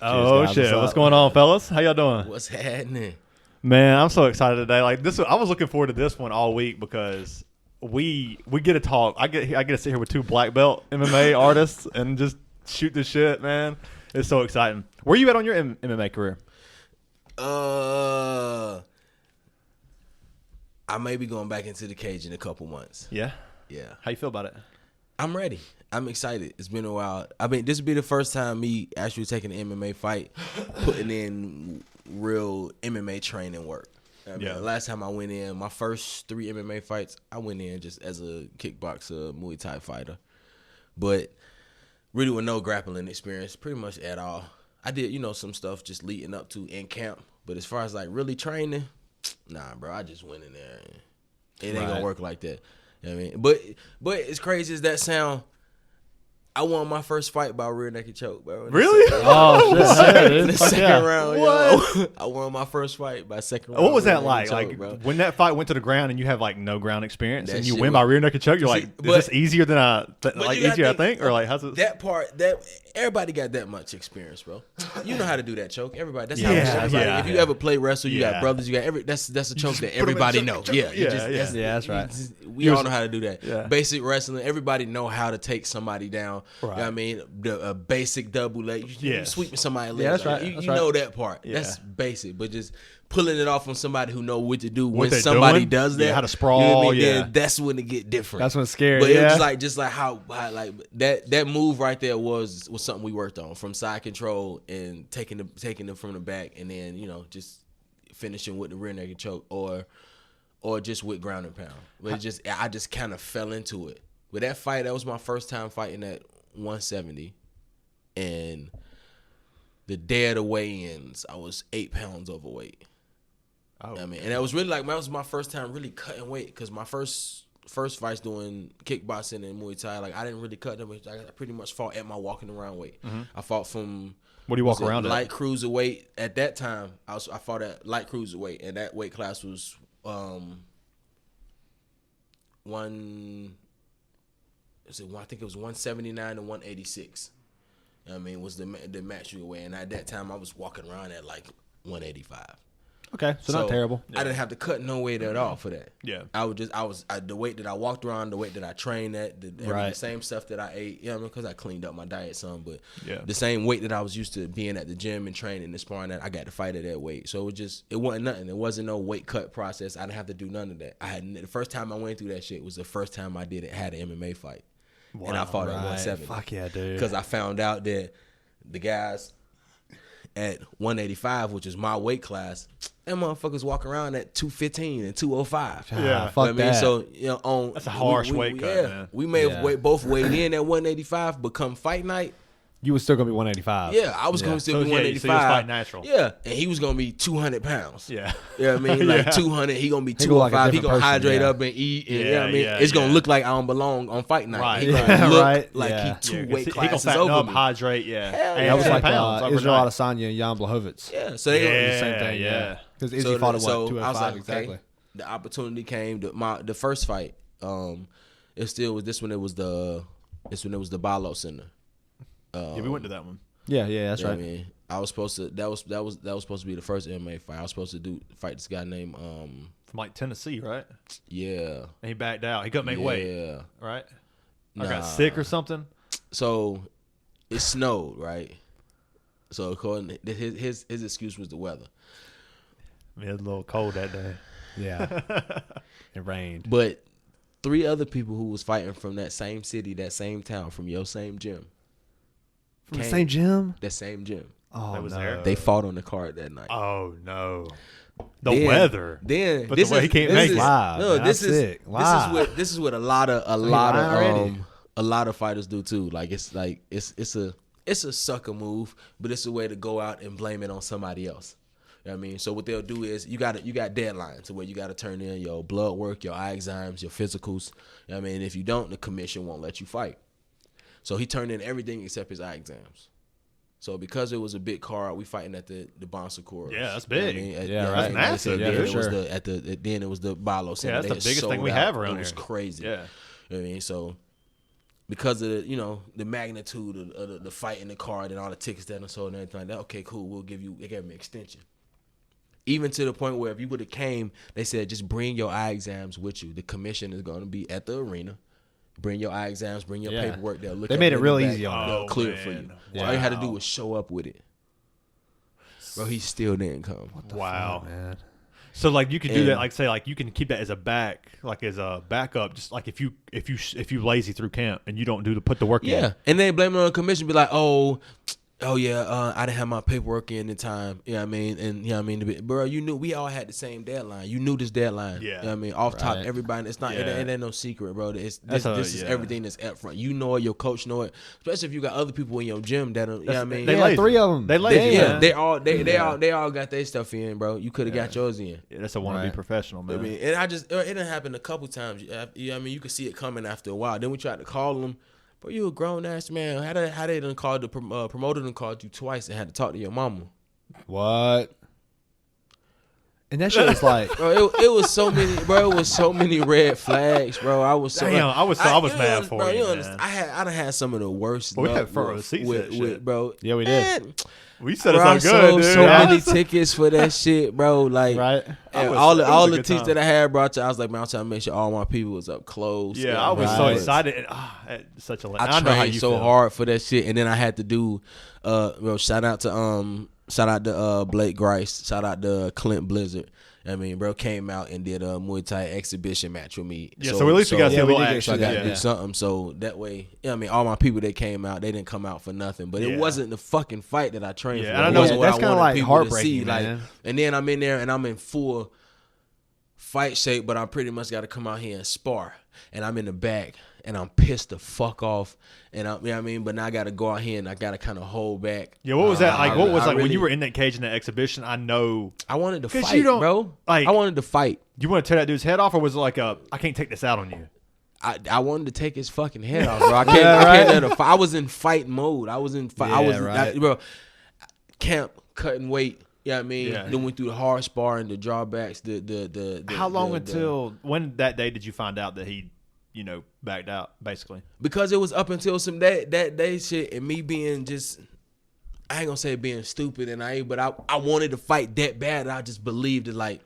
Oh, shit. What's going on, fellas? How y'all doing? What's happening? Man, I'm so excited today. Like this, I was looking forward to this one all week because we get to talk. I get to sit here with two black belt MMA artists and just shoot the shit, man. It's so exciting. Where you at on your MMA career? I may be going back into the cage in a couple months. Yeah? Yeah. How you feel about it? I'm ready. I'm excited. It's been a while. I mean, this will be the first time me actually taking an MMA fight, putting in real MMA training work. I mean, the last time I went in, my first 3 MMA fights, I went in just as a kickboxer, Muay Thai fighter. But really with no grappling experience, pretty much at all. I did, some stuff just leading up to in camp. But as far as like really training, nah, bro, I just went in there. It ain't gonna work like that. You know what I mean? But as crazy as that sound, I won my first fight by rear naked choke, bro. Really? In the second round, yo. I won my first fight by second round. What was that like? Choke, like bro. when that fight went to the ground and you have like no ground experience That and you shit win by rear naked choke, you're like, is this easier than I think? Or like, how's it? That part, everybody got that much experience, bro. You know how to do that choke. Everybody. That's how everybody. If you ever play wrestle, you got brothers. You got that's a choke that everybody know. That's right. We all know how to do that. Yeah. Basic wrestling. Everybody know how to take somebody down. Right. You know what I mean? A basic double leg. You sweeping somebody leg. That's right. You know that part. Yeah. That's basic. But just pulling it off on somebody who know what to do what when somebody does that. How to sprawl. You know what I mean? Then that's when it get different. That's when it's scary. But it was just like how like that move right there was something we worked on, from side control and taking them from the back, and then just finishing with the rear naked choke or just with ground and pound. But I just kind of fell into it. With that fight, that was my first time fighting at 170, and the day of the weigh-ins, I was 8 pounds overweight. Oh, I mean, and that was really that was my first time really cutting weight, because my first fights doing kickboxing and Muay Thai, like I didn't really cut them. I pretty much fought at my walking around weight. Mm-hmm. I fought from what do you walk around light cruiserweight at that time. I fought at light cruiserweight, and that weight class was I think it was 179 to 186. I mean, was the match you weigh, and at that time I was walking around at like 185. Okay, so not terrible. I didn't have to cut no weight at all for that. Yeah, I was the weight that I walked around, the weight that I trained at, the same stuff that I ate. Because I cleaned up my diet some, but the same weight that I was used to being at the gym and training and sparring at, I got to fight at that weight. So it wasn't nothing. It wasn't no weight cut process. I didn't have to do none of that. The first time I went through that shit was the first time I had an MMA fight. Wow, and I fought at 170. Fuck yeah, dude. Because I found out that the guys at 185, which is my weight class, them motherfuckers walk around at 215 and 205. Yeah, fuck that. So that's a harsh weight cut, man. We may have both weighed in at 185, but come fight night, you was still gonna be 185. Yeah, I was gonna still be 185. So you was fighting natural. Yeah, and he was gonna be 200 pounds. Yeah, you know what I mean? Like 200, he gonna be 205. He gonna hydrate up and eat. And, you know what I mean? It's gonna look like I don't belong on fight night. Right. He gonna look like he two weight classes he gonna over up, me. hydrate. Yeah, and that was like Israel Adesanya and Jan Blachowicz. Yeah, so they the same thing. Yeah, because Izzy fought at 205 exactly. The opportunity came. The first fight. It still was this one. It was the Balo Center. Yeah, we went to that one. Yeah, that's right. I mean, I was supposed to. That was supposed to be the first MMA fight. I was supposed to fight this guy named from like Tennessee, right? Yeah. And he backed out. He couldn't make weight. Yeah. Right. Or got sick or something. So it snowed, right? So according to his excuse was the weather. It was a little cold that day. Yeah. It rained. But 3 other people who was fighting from that same city, that same town, from your same gym. From the same gym? That same gym. Oh, was no. there. They fought on the card that night. Oh no. The weather. Then but the way he can't make it. Wow. No, this is what a lot of fighters do too. Like it's a sucker move, but it's a way to go out and blame it on somebody else. You know what I mean? So what they'll do is you got deadlines to where you got to turn in your blood work, your eye exams, your physicals. You know what I mean? If you don't, the commission won't let you fight. So he turned in everything except his eye exams. So because it was a big card, we fighting at the Bon Secours. Yeah, that's big. You know what I mean? That's massive. Then Yeah, it was sure. Then it was the Balo Center. Yeah, that's the biggest thing we have around here. It was crazy. Yeah. You know what I mean? So because of the, the magnitude of the fight in the card and all the tickets that I sold and everything like that. Okay, cool. They gave me an extension. Even to the point where if you would have came, they said just bring your eye exams with you. The commission is going to be at the arena. Bring your eye exams, bring your paperwork. They'll look. They made it real easy on They'll clear it for you. Wow. All you had to do was show up with it. Bro, he still didn't come. What the fuck, man? So like you could do that, like say like you can keep that as a backup, just like if you lazy through camp and you don't put the work in. Yeah, and they blame it on the commission, be like, oh yeah, I didn't have my paperwork in time. You know what I mean? And you know what I mean? Bro, you knew we all had the same deadline. You knew this deadline. Yeah. You know what I mean? Off top, everybody, it's not, it ain't no secret, bro. This is everything that's up front. You know it, your coach know it. Especially if you got other people in your gym that, you know what I mean? They like 3 of them. They lazy. Yeah, they all got their stuff in, bro. You could have got yours in. Yeah, that's a wannabe professional, man. I mean, and it didn't happen a couple times. You know what I mean? You could see it coming after a while. Then we tried to call them. Bro, you a grown ass man. How they done called the promoter done called you twice and had to talk to your mama? What? And that shit was like, bro, it was so many, bro. It was so many red flags, bro. I was so. Damn, I was mad for you, man. I done had some of the worst. We had front row seats with bro. Yeah, we did. We set us up good, dude. So many tickets for that shit, bro. Like, right? All the tickets that I had brought to, I was like, man, I'm trying to make sure all my people was up close. Yeah, I was so excited. Such a. I tried so hard for that shit, and then I had to do. Shout out to Blake Grice. Shout out to Clint Blizzard. I mean, bro came out and did a Muay Thai exhibition match with me. Yeah, so at least we got to see a little action. So I got to do something. So that way, I mean, all my people that came out, they didn't come out for nothing. But it wasn't the fucking fight that I trained for. I know. That's kind of like heartbreaking, man. And then I'm in there and I'm in full fight shape, but I pretty much got to come out here and spar. And I'm in the back and I'm pissed the fuck off. And you know what I mean? But now I got to go out here and I got to kind of hold back. Yeah, what was that like? What was like when you were in that cage in that exhibition? I know. I wanted to fight, bro. Like, I wanted to fight. You want to tear that dude's head off, or was it like I can't take this out on you? I wanted to take his fucking head off, bro. I can't. I was in fight mode. I was in fight. Bro. Camp cutting weight. Yeah, I mean, then went through the hard sparring, the drawbacks, the. How long until when that day did you find out that he, backed out basically? Because it was up until some that day shit and me being just, I ain't gonna say being stupid but I wanted to fight that bad. And I just believed it like.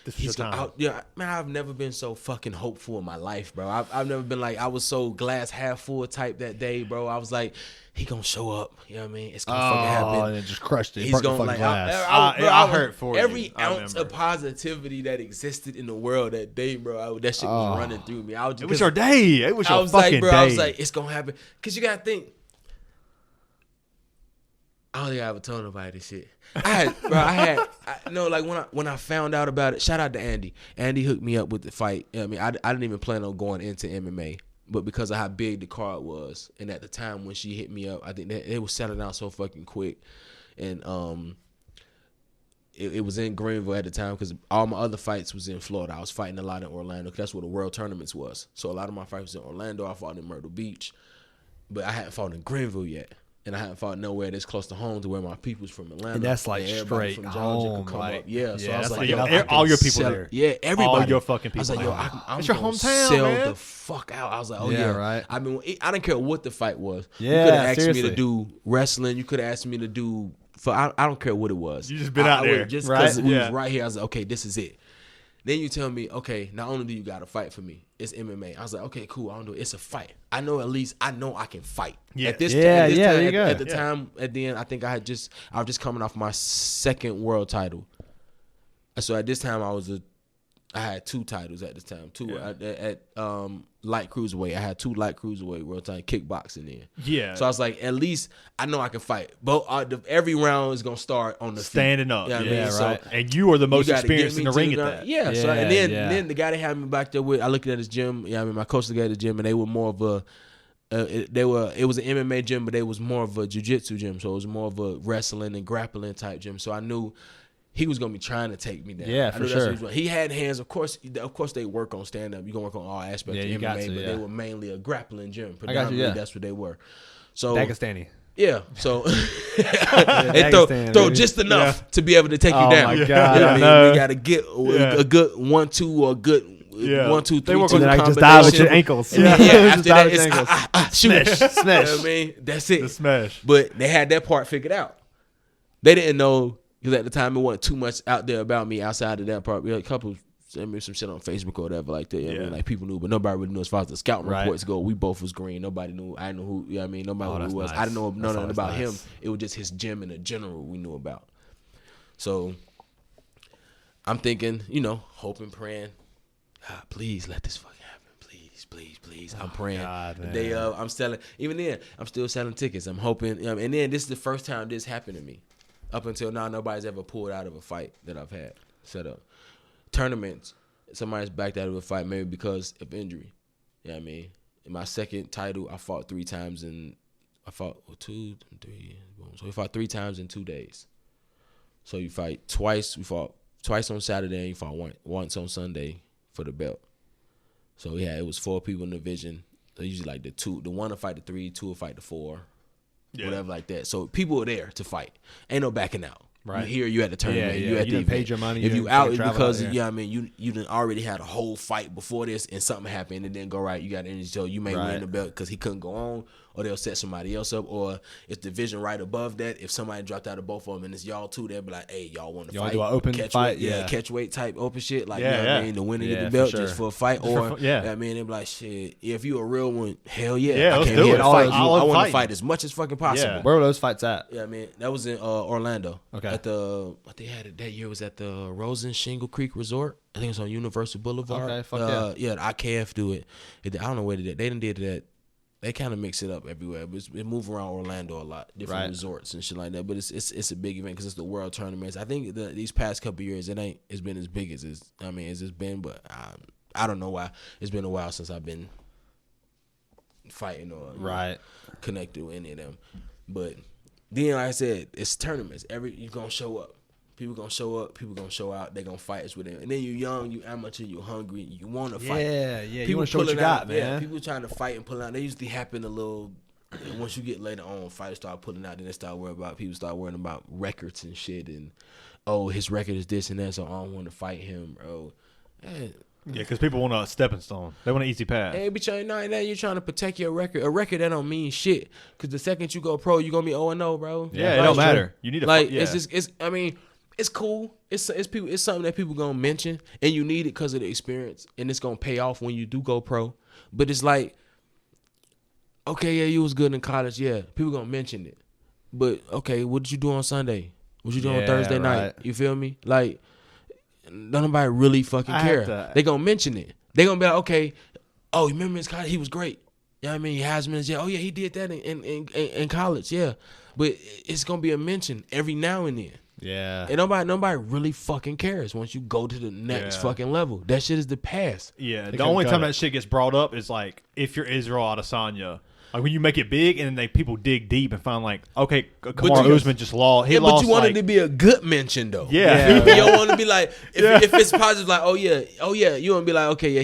This was your time. Man, I've never been so fucking hopeful in my life, bro. I've never been like, I was so glass half full type that day, bro. I was like, he gonna show up. You know what I mean? It's gonna fucking happen. And it just crushed it. He's gonna like, I hurt for every ounce of positivity that existed in the world that day, bro. That shit was running through me. It was your day. It was your fucking day. I was like, it's gonna happen. Cause you gotta think. I don't think I ever told nobody this shit. When I found out about it, shout out to Andy. Andy hooked me up with the fight. You know what I mean, I didn't even plan on going into MMA, but because of how big the card was, and at the time when she hit me up, I think that it was settling out so fucking quick, and it was in Greenville at the time because all my other fights was in Florida. I was fighting a lot in Orlando because that's where the World Tournaments was. So a lot of my fights was in Orlando. I fought in Myrtle Beach, but I hadn't fought in Greenville yet. And I haven't fought nowhere this close to home to where my people's from Atlanta. And that's like straight from home. Like, so I was like, all your people there. Yeah, everybody. All your fucking people. I was like, I'm it's your hometown, sell man. the fuck out. I was like, right. I mean, I didn't care what the fight was. Yeah, you could have asked me to do wrestling. You could have asked me to do. I don't care what it was. You just been out there. Just because we was right here, I was like, okay, this is it. Then you tell me, okay, not only do you got to fight for me, it's MMA. I was like, okay, cool. I don't do it. It's a fight. I know I can fight. Yeah. At the time, at the end, I think I was just coming off my second world title. So at this time, I had 2 titles at this time. At light cruiserweight. I had 2 light cruiserweight world title kickboxing then. Yeah. So I was like, at least I know I can fight. But every round is gonna start on the standing feet. up. You know what I mean? Right. And you are the most experienced in the ring at that. Yeah. So and then the guy they had me back there with, I looked at his gym. Yeah, I mean my coach looked at the gym, and they were more of a. It was an MMA gym, but they was more of a jiu-jitsu gym. So it was more of a wrestling and grappling type gym. So I knew he was gonna be trying to take me down. Yeah, for sure. He had hands. Of course, they work on stand up. You gonna work on all aspects of MMA, but they were mainly a grappling gym. Predominantly, that's what they were. So Pakistani. Yeah, so they throw just enough to be able to take you down. Oh my God! You know what I mean? We got to get a good 1-2 or a good 1, 2, 3. They work And then I just die die with your ankles. And then, after Just die that, with your it's ankles. smash. Smash. You know what I mean? That's it. The smash. But they had that part figured out. They didn't know, because at the time it wasn't too much out there about me outside of that part. We had a couple sent me some shit on Facebook or whatever like that. You know what I mean? Like people knew, but nobody really knew as far as the scouting reports go. We both was green. Nobody knew. I knew who. You know what I mean? Nobody knew who was. Nice. I didn't know nothing about him. Nice. It was just his gym in the general we knew about. So I'm thinking, hoping, praying. God, please let this fucking happen. Please. I'm praying. God, the day of, I'm selling. Even then, I'm still selling tickets. I'm hoping. And then this is the first time this happened to me. Up until now, nobody's ever pulled out of a fight that I've had set up. Tournaments, somebody's backed out of a fight maybe because of injury. You know what I mean? In my second title, I fought 3 times and I fought 2, 3. So we fought 3 times in 2 days. So you fight twice. We fought twice on Saturday and you fought once on Sunday for the belt. So yeah, it was 4 people in the division. So usually like the one will fight the 3, 2 will fight the 4. Yeah. Whatever like that. So people are there to fight. Ain't no backing out. Right. You here, you at the tournament, Yeah, you at you the done event. paid your money, If you you done out, fucking it's travel because out there. I mean, you done already had a whole fight before this, and something happened, and it didn't go right. You got energy, so you may win the belt because he couldn't go on, or they'll set somebody else up, or it's division right above that. If somebody dropped out of both of them, and it's y'all two, they'll be like, "Hey, y'all want to Y'all fight? do an open catch fight? weight, Yeah. catch weight type open shit, like you Yeah, know what yeah. I mean, the winner Yeah, get the for belt sure. just for a fight, for or fun, yeah. I mean, they'll be like, shit, if you a real one, hell yeah, Yeah, I let's came do here it. to All fight those- you. I love I want to fighting. fight as much as fucking possible. Yeah. Where were those fights at? Yeah, I mean, that was in Orlando. Okay. At what they had it that year was at the Rosen Shingle Creek Resort. I think it was on Universal Boulevard. Okay, fuck yeah. Yeah, the IKF do it. I don't know where they did. They done did that. They kind of mix it up everywhere, but it move around Orlando a lot, different Right. resorts and shit like that. But it's a big event because it's the World Tournaments. I think these past couple years it's been as big as it's been, but I don't know why. It's been a while since I've been fighting or Right. connected with any of them. But then, like I said, it's tournaments. You're gonna show up. People gonna show up. People gonna show out. They gonna fight us with them. And then you young, you amateur, you hungry, you want to fight. Yeah. You People want to show what you pulling out, got, man. Yeah, people trying to fight and pull out. They usually happen a little. Once you get later on, fighters start pulling out. Then they start worrying about people start worrying about records and shit. And his record is this and that, so I don't want to fight him, bro. Yeah, because people want a stepping stone. They want an easy path. Hey, be trying now you're trying to protect your record. A record that don't mean shit. Because the second you go pro, you're gonna be 0-0, bro. Yeah, it Like, don't matter. You need to like yeah. it's cool. It's people. It's something that people gonna mention, and you need it because of the experience, and it's gonna pay off when you do go pro. But it's like, okay, yeah, you was good in college. Yeah, people gonna mention it. But okay, what did you do on Sunday? What you do on Thursday night? right. You feel me? Like, nobody really fucking I care. have to- They gonna mention it. They gonna be like, okay, oh, you remember his college? He was great. You know what I mean? Heisman, yeah. Oh yeah, he did that in college. Yeah, but it's gonna be a mention every now and then. Yeah. And nobody really fucking cares once you go to the next Yeah. fucking level. That shit is the past. Yeah, the couldn't only cut time it. that shit gets brought up is like if you're Israel Adesanya. Like when you make it big and then people dig deep and find like, okay, Kamaru you- Usman just lost. He Yeah, lost but you want like, it to be a good mention though. Yeah. You don't want to be like if it's positive, like oh yeah, you want to be like okay yeah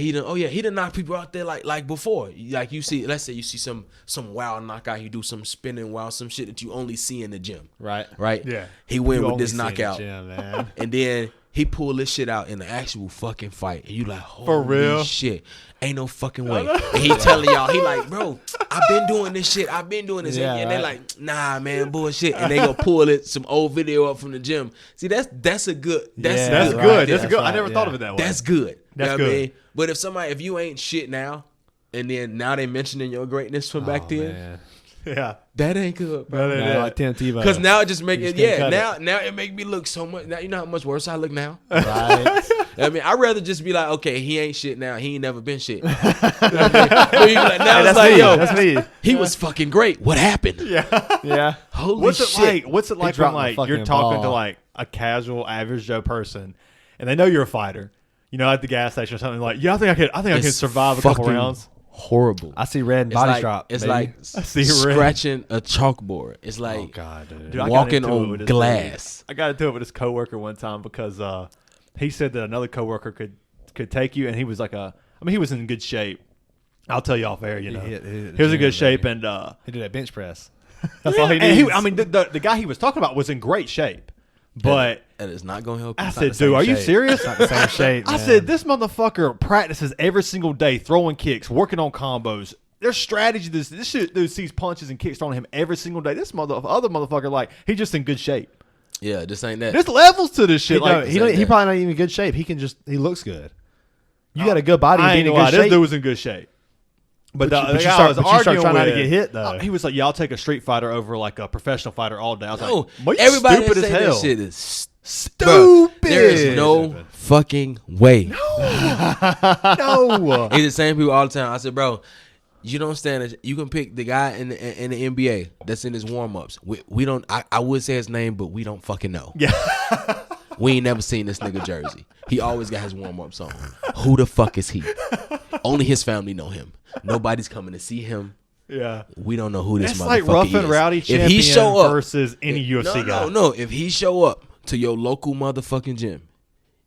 he done knock people out there like before. Like you see, let's say you see some wild knockout, he do some spinning wild some shit that you only see in the gym, Right. right? Yeah. he went You with only this see it in the knockout, gym, man. and then he pulled this shit out in the actual fucking fight, and you like holy For real? shit, ain't no fucking way. And he telling y'all, he like, bro, I've been doing this shit, I've been doing this, Yeah, and they right. like, nah, man, bullshit, and they gonna pull some old video up from the gym. See, that's a good, that's Yeah, That's good. good. right, That's that's good. I right, never yeah. thought of it that way. That's good. That's You know what I good. mean? But if you ain't shit now, and then now they mentioning your greatness from back then, Man. yeah. that ain't good, bro. That ain't Nah, it. like Tim Tebow. Because now it just make You it, just can't cut now it make me look so much. Now you know how much worse I look now. Right. I mean, I'd rather just be like, okay, he ain't shit now. He ain't never been shit. You know what I mean? But you be like, now it's like, me. yo, That's me. he was fucking great. What happened? Yeah. Holy What's it shit. like? What's it like dropped when the like you're fucking talking to ball. like a casual average Joe person, and they know you're a fighter? You know, at the gas station or something. Like, yeah, I think I can It's survive a couple fucking rounds. Horrible. I see red and It's body like, drop. It's baby. like see red. scratching a chalkboard. It's like Oh God, dude. Dude, I got walking into it on with this glass. dude. I got into it with his coworker one time because he said that another coworker could take you, and he was like he was in good shape. I'll tell you off air, you know. hit He was the in gym, good shape, baby. and He did that bench press. that's all he needs. The guy he was talking about was in great shape, but That is not gonna help you. I said, dude, are you serious? It's not the same shape. I said, this motherfucker practices every single day, throwing kicks, working on combos. There's strategy. This shit, dude sees punches and kicks thrown at him every single day. This other motherfucker, like, he's just in good shape. Yeah, this ain't that. There's levels to this shit. He probably not even in good shape. He looks good. You got a good body. I ain't being in gonna good lie, shape. this dude was in good shape. But the you guy start, I was but you start arguing trying not to with, get hit though. he was like, "Yeah, I'll take a street fighter over like a professional fighter all day." I was No, like, everybody stupid that as say hell. this shit is Stupid. Bruh, there is no fucking way. No. It's the same people all the time. I said, bro, you don't stand it. You can pick the guy in the NBA that's in his warm ups. We don't. I would say his name, but we don't fucking know. Yeah. We ain't never seen this nigga jersey. He always got his warm ups on. Who the fuck is he? Only his family know him. Nobody's coming to see him. Yeah. We don't know who this It's motherfucker like rough is. and rowdy champion if he show up, versus any UFC guy. No. If he show up to your local motherfucking gym,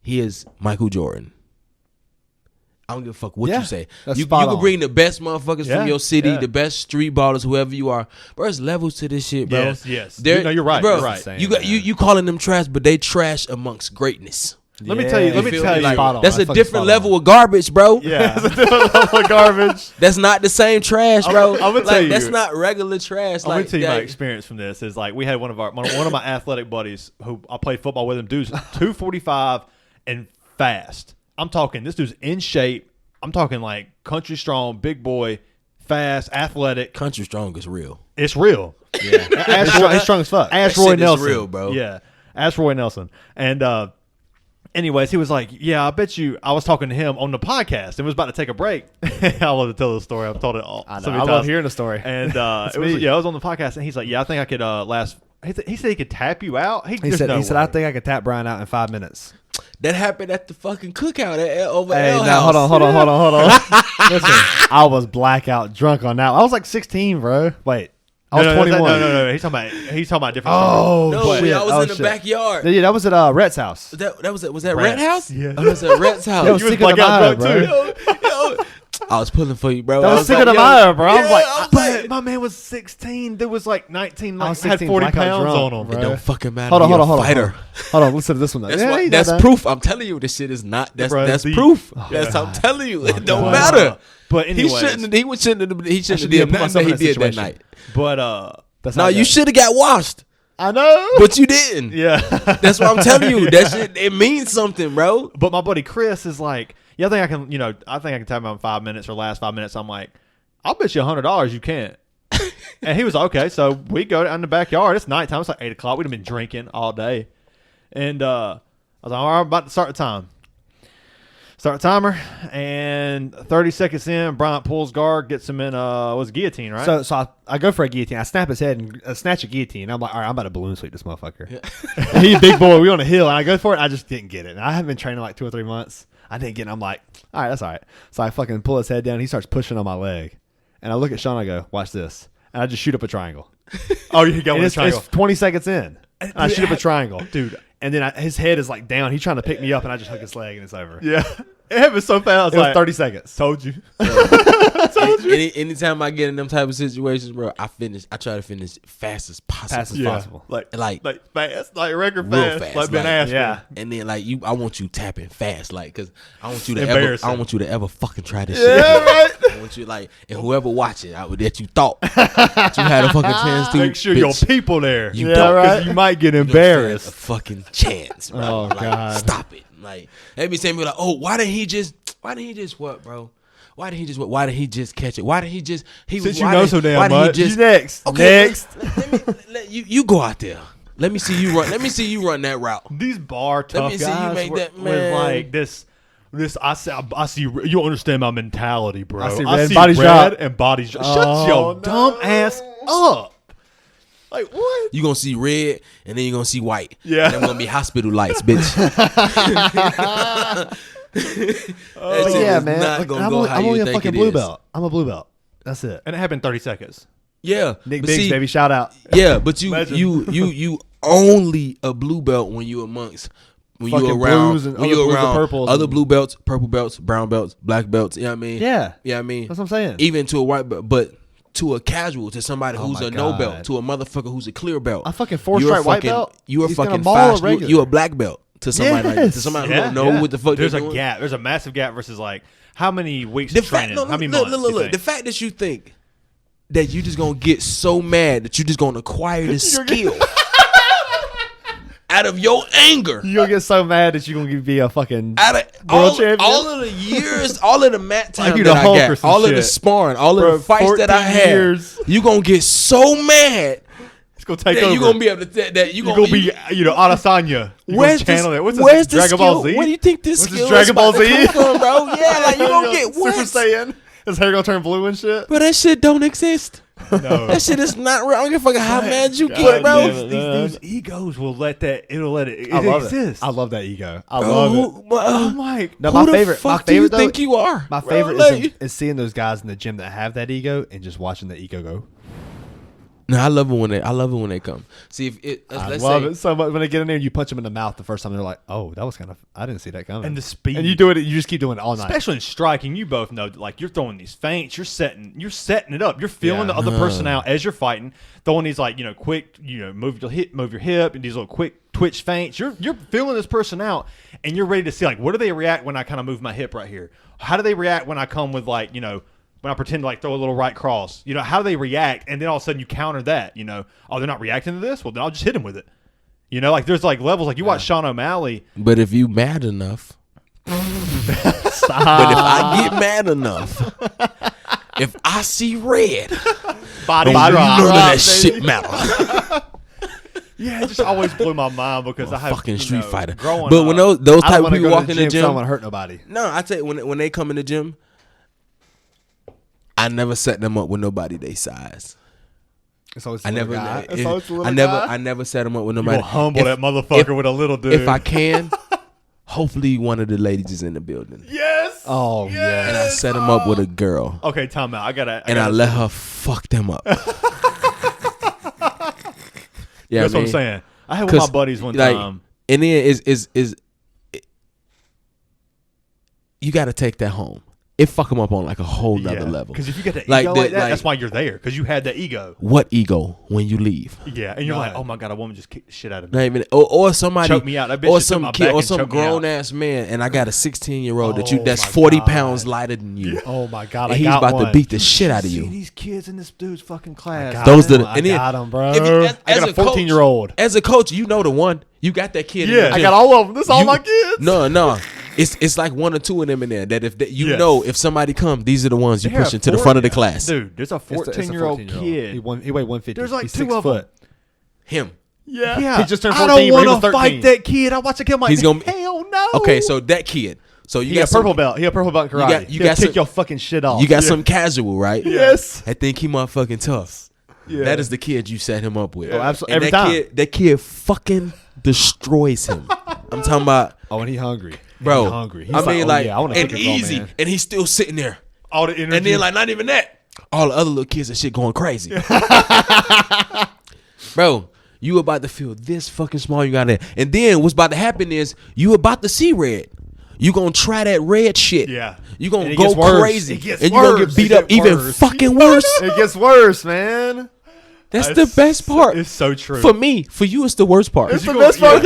he is Michael Jordan. I don't give a fuck what you say. You can bring the best motherfuckers from your city, the best street ballers, whoever you are. Bro, there's levels to this shit, bro. Yes. You're right. Bro, you're right. You calling them trash, but they trash amongst greatness. Let me tell you. Like, that's a different level of garbage, bro. Yeah, it's a different level of garbage. That's not the same trash, bro. I'm gonna tell you, that's not regular trash. I'm gonna tell you my experience from this is like we had one of my athletic buddies who I played football with him. Dude's 245 and fast. I'm talking this dude's in shape. I'm talking like country strong, big boy, fast, athletic. Country strong is real. It's real. Yeah, he's strong as fuck. Ask Roy Nelson. Real, bro. Yeah, ask Roy Nelson. And anyways, he was like, "Yeah, I bet you." I was talking to him on the podcast and was about to take a break. I love to tell the story. I've told it all. I know. I love hearing the story. And I was on the podcast, and he's like, "Yeah, I think I could last." He said he could tap you out. He said, "I think I could tap Brian out in 5 minutes." That happened at the fucking cookout over Hey, L now House. hold on. Listen, I was blackout drunk on that. I was like 16, bro. Wait, I was 21. No. He's talking about different. Oh, No, shit. I was in the backyard. Yeah, that was at Rhett's house. Was that Rhett House? Yeah. I was at Rhett's house. That was Cinco de Mayo, bro. Yo, I was pulling for you, bro. That was Cinco de Mayo, bro. I was But like, my man was 16. There was like 19. I Like, was had 16, 40 blackout pounds drunk, on him. bro. It don't fucking matter. hold on. Fighter. Hold on, listen to this one. That's proof. I'm telling you, this shit is not. That's proof. I'm telling you, it don't matter. But anyways, He shouldn't have did nothing that he did that night. But No, you should have got washed, I know. but you didn't. Yeah. That's what I'm telling you. That shit, it means something, bro. But my buddy Chris is like, yeah, I think I can tap him out in 5 minutes or last 5 minutes. I'm like, I'll bet you $100 you can't. And he was like, okay. So we go down in the backyard. It's nighttime. It's like 8 o'clock. We'd have been drinking all day. And I was like, all right, I'm about to start the time. Start the timer. And 30 seconds in, Bryant pulls guard, gets him in guillotine, right? So I go for a guillotine. I snap his head and snatch a guillotine. I'm like, all right, I'm about to balloon sweep this motherfucker. Yeah. And he's a big boy. We on a hill, and I go for it. And I just didn't get it. And I haven't been training like 2 or 3 months. I didn't get it. I'm like, all right, that's all right. So I fucking pull his head down. He starts pushing on my leg. And I look at Shawn. I go, watch this. And I just shoot up a triangle. Oh, you go with a triangle. It's 20 seconds in. And I shoot up a triangle. Dude. And then his head is like down. He's trying to pick me up, and I just hook his leg, and it's over. Yeah. It happened so fast. It was 30 seconds. Told you. Anytime I get in them type of situations, bro, I try to finish fast as possible. Fast as possible. Like fast, like record real fast. fast. Like Ben Askren. Yeah. And then I want you tapping fast, like, cause I want you to ever fucking try this shit. Yeah, right. I want you and whoever watching, that you thought that you had a fucking chance to. Make sure bitch, your people there. You don't, don't. because you might get you don't stand embarrassed. a fucking chance, bro. Oh, like, God. stop it. Like they be saying, like, oh, why didn't he just what, bro? Why didn't he just catch it? Why didn't he just? Since you know so damn much. You next. Okay, Next. let you go out there. Let me see you run. Let me see you run that route. These bar tough me see you guys make that, with man. like this. I see. You don't understand my mentality, bro. I see red body shot. and body shot. Oh, Shut your no. dumb ass up. Like what? You gonna see red, and then you gonna see white. Yeah. And them gonna be hospital lights, bitch. But yeah, man. Not Like, gonna I'm go only, how I'm you only a think fucking it blue is. belt. I'm a blue belt. That's it. And it happened 30 seconds. Yeah, Nick but Biggs, see, baby, shout out. Yeah, but you Legend. you only a blue belt when you amongst. When Fucking you around, blues and when other you blues and around purples other and- blue belts, purple belts, brown belts, black belts. You know what I mean? Yeah. Yeah, I mean, That's what I'm saying. even to a white belt. But to a casual, to somebody who's my a no God. belt, to a motherfucker who's a clear belt. A fucking 4-stripe white belt. You a He's gonna fucking maul a 5. regular. You a black belt to somebody like Yes. to somebody who don't know what the fuck There's they're a doing. gap. There's a massive gap versus like how many weeks The of fact, training? no, How many look, months? look, you look. think? The fact that you think that you just gonna get so mad that you just gonna acquire this skill out of your anger. You're gonna get so mad that you're gonna be a fucking Out of world champion. all of the years, all of the mat time you that the I Hulk or got, some all of the shit. sparring, all of Bro, the fights that I 14 had, years. you gonna get so mad It's gonna take that over. you gonna be able to that you You're gonna gonna be, Adesanya. You Where's gonna this? channel it. What's Where's this? this Dragon Ball skill? Z? Where do you think this What's skill this, Dragon Ball is about Z? to come from, bro? Yeah, like you gonna get Super what? Saiyan. His hair gonna turn blue and shit. But that shit don't exist. No. That shit is not real. I don't give a fuck how mad you God get, bro. damn it, these dudes' egos will let that. It'll let it. It I love exists. it. I love that ego. I love it. I'm like, No, who my the favorite. fuck My do you favorite. think though, you are? my bro? favorite Like- is seeing those guys in the gym that have that ego and just watching the ego go. No, I love it when they come. See if it. I Let's love say, it so much when they get in there. You punch them in the mouth the first time. They're like, "Oh, that was kind of. I didn't see that coming." and the speed. And you do it. You just keep doing it all night. Especially in striking, you both know, like you're throwing these feints, you're setting it up. You're feeling the other person out as you're fighting, throwing these like quick, move your hip, and these little quick twitch feints. You're feeling this person out, and you're ready to see like what do they react when I kind of move my hip right here? How do they react when I come with like when I pretend to like throw a little right cross? How do they react? And then all of a sudden you counter that. Oh, they're not reacting to this. Well, then I'll just hit them with it. Like there's like levels. Like you watch Sean O'Malley. but if you mad enough, Stop. but if I get mad enough, if I see red, Body none of drop. that shit matter. Yeah, it just always blew my mind because I have Fucking Street Fighter. Growing But when up, those I type don't of want to people go walk to in the the gym. So I don't gym, want to hurt nobody. no, I tell you when they come in the gym, I never set them up with nobody they size. It's always I never, guy. if- It's always the little I never, guy. I never set them up with you nobody. will humble If- that motherfucker with a little dude. If I can, hopefully one of the ladies is in the building, yes. Oh and yeah. I set them up with a girl, Okay, time out. I gotta let her fuck them up. Yeah, That's what I'm saying. I had one of my buddies one time. and then is you got to take that home. It fuck them up on like a whole nother level. Because if you get the Like ego the- like that, like- that's why you're there. Because you had that ego. What ego when you leave? Yeah, and you're No. like, oh my god, a woman just kicked the shit out of me. Not even, or somebody, Choke me out. That bitch or just took some my kid, back or and some choked me out. grown ass man, and I got a 16-year-old Oh that's my 40 God. pounds lighter than you, Oh my god. and I he's got about one. to beat the shit out of See you. these kids in this dude's fucking class. got Those him. that, I and then, got him, bro. if you- I got a 14-year-old. As a coach, you know the one. You got that kid. in Yeah, your I gym. got all of them. This is all You- my kids. No. It's like one or two of them in there that if you Yes. know if somebody come, these are the ones you They're pushing to the front of the 40 class. Dude, there's a It's a 14-year-old 14-year-old. kid. He weighed 150. There's like He's two 6 of 'em. foot. Him. Yeah. He just turned I 14, don't but he was want to 13. fight that kid. I watch a kid. I'm like, He's gonna- hell no. Okay, so that kid. So you He got got a some, purple belt. He got purple belt in karate. you He'll got kick some- your fucking shit off. You got some casual, right? Yes. I think he motherfucking tough. Yeah. That is the kid you set him up with. Oh, absolutely. And Every that time. that kid fucking destroys him. I'm talking about, Oh, and he hungry. bro. He's hungry. He's I mean, like, I want to and kick a grown easy, man. and he's still sitting there. all the energy. And then, like, not even that. All the other little kids and shit going crazy. Bro, you about to feel this fucking small you got there. And then what's about to happen is you about to see red. You gonna try that red shit. Yeah. You gonna And it go gets worse. crazy. It gets and you gonna worse. get beat It up gets even worse. fucking worse. It gets worse, man. That's the best part. It's so true. For me, for you, it's the worst part. It's the go- best part.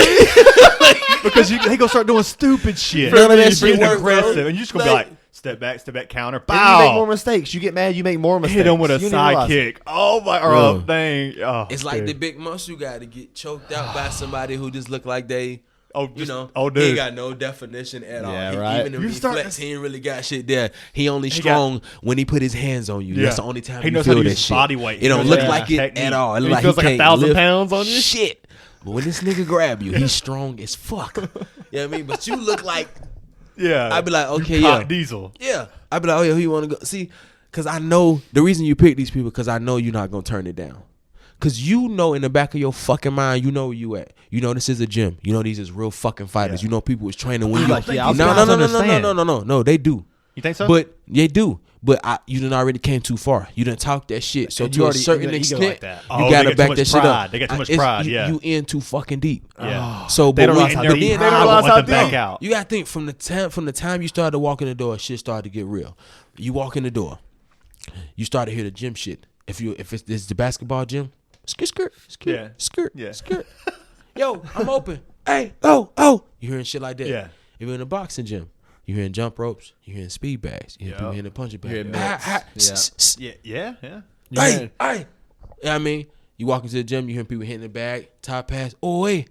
because he gonna start doing stupid shit. None of that He's shit being work, bro. aggressive, and you just gonna be Like- like, step back, counter, And you make more bow, mistakes. You get mad. You make more mistakes. hit him with a You didn't side realize it. kick. Oh my, or Bro. a thing. Oh, It's like dude. the big muscle guy to get choked out by somebody who just look like they, oh, you just, know, oh, he ain't dude. got no definition at all. Yeah, He- right. Even if You he start- flex, he ain't really got shit there. He only He strong when he put his hands on you. Yeah. That's the only time He you knows how feel to that use shit. body weight. It don't He look knows like the it technique. at all. It look He like feels he like can't 1,000 lift pounds on you? Shit. But when this nigga grab you, he's strong as fuck. You know what I mean? But you look like, Yeah, I'd be like, You okay, cock yeah. Diesel. Yeah. I'd be like, oh yeah, who you want to go? See, because I know the reason you pick these people because I know you're not going to turn it down. Because you know in the back of your fucking mind, you know where you at. You know this is a gym. You know these is real fucking fighters. Yeah. You know people is training when you Like, yeah, no, guys no, no, no, no, understand. no, no, no, no. They do. You think so? But they do. But you done already came too far. You done talked that shit. So And to you a already- certain you got ego extent, like that. Oh, you they gotta got too back much that shit pride. up. They got too much It's- pride, You, yeah. you in too fucking deep. Yeah. So, They but don't when, realize how but deep. then They don't I realize want how them back deep. out. you gotta think from the time you started walking the door, shit started to get real. You walk in the door, you start to hear the gym shit. If it's the basketball gym, skirt, Yeah. skirt. Yeah. Yo, I'm open. Hey, oh. You hearing shit like that? Yeah. If you're in a boxing gym, you hearing jump ropes, you hearing speed bags, you hearing the punching bag. hearing mitts. Yeah. Hey. Yeah, I mean, you walk into the gym, you hear people hitting the bag, top pass. Oh, hey,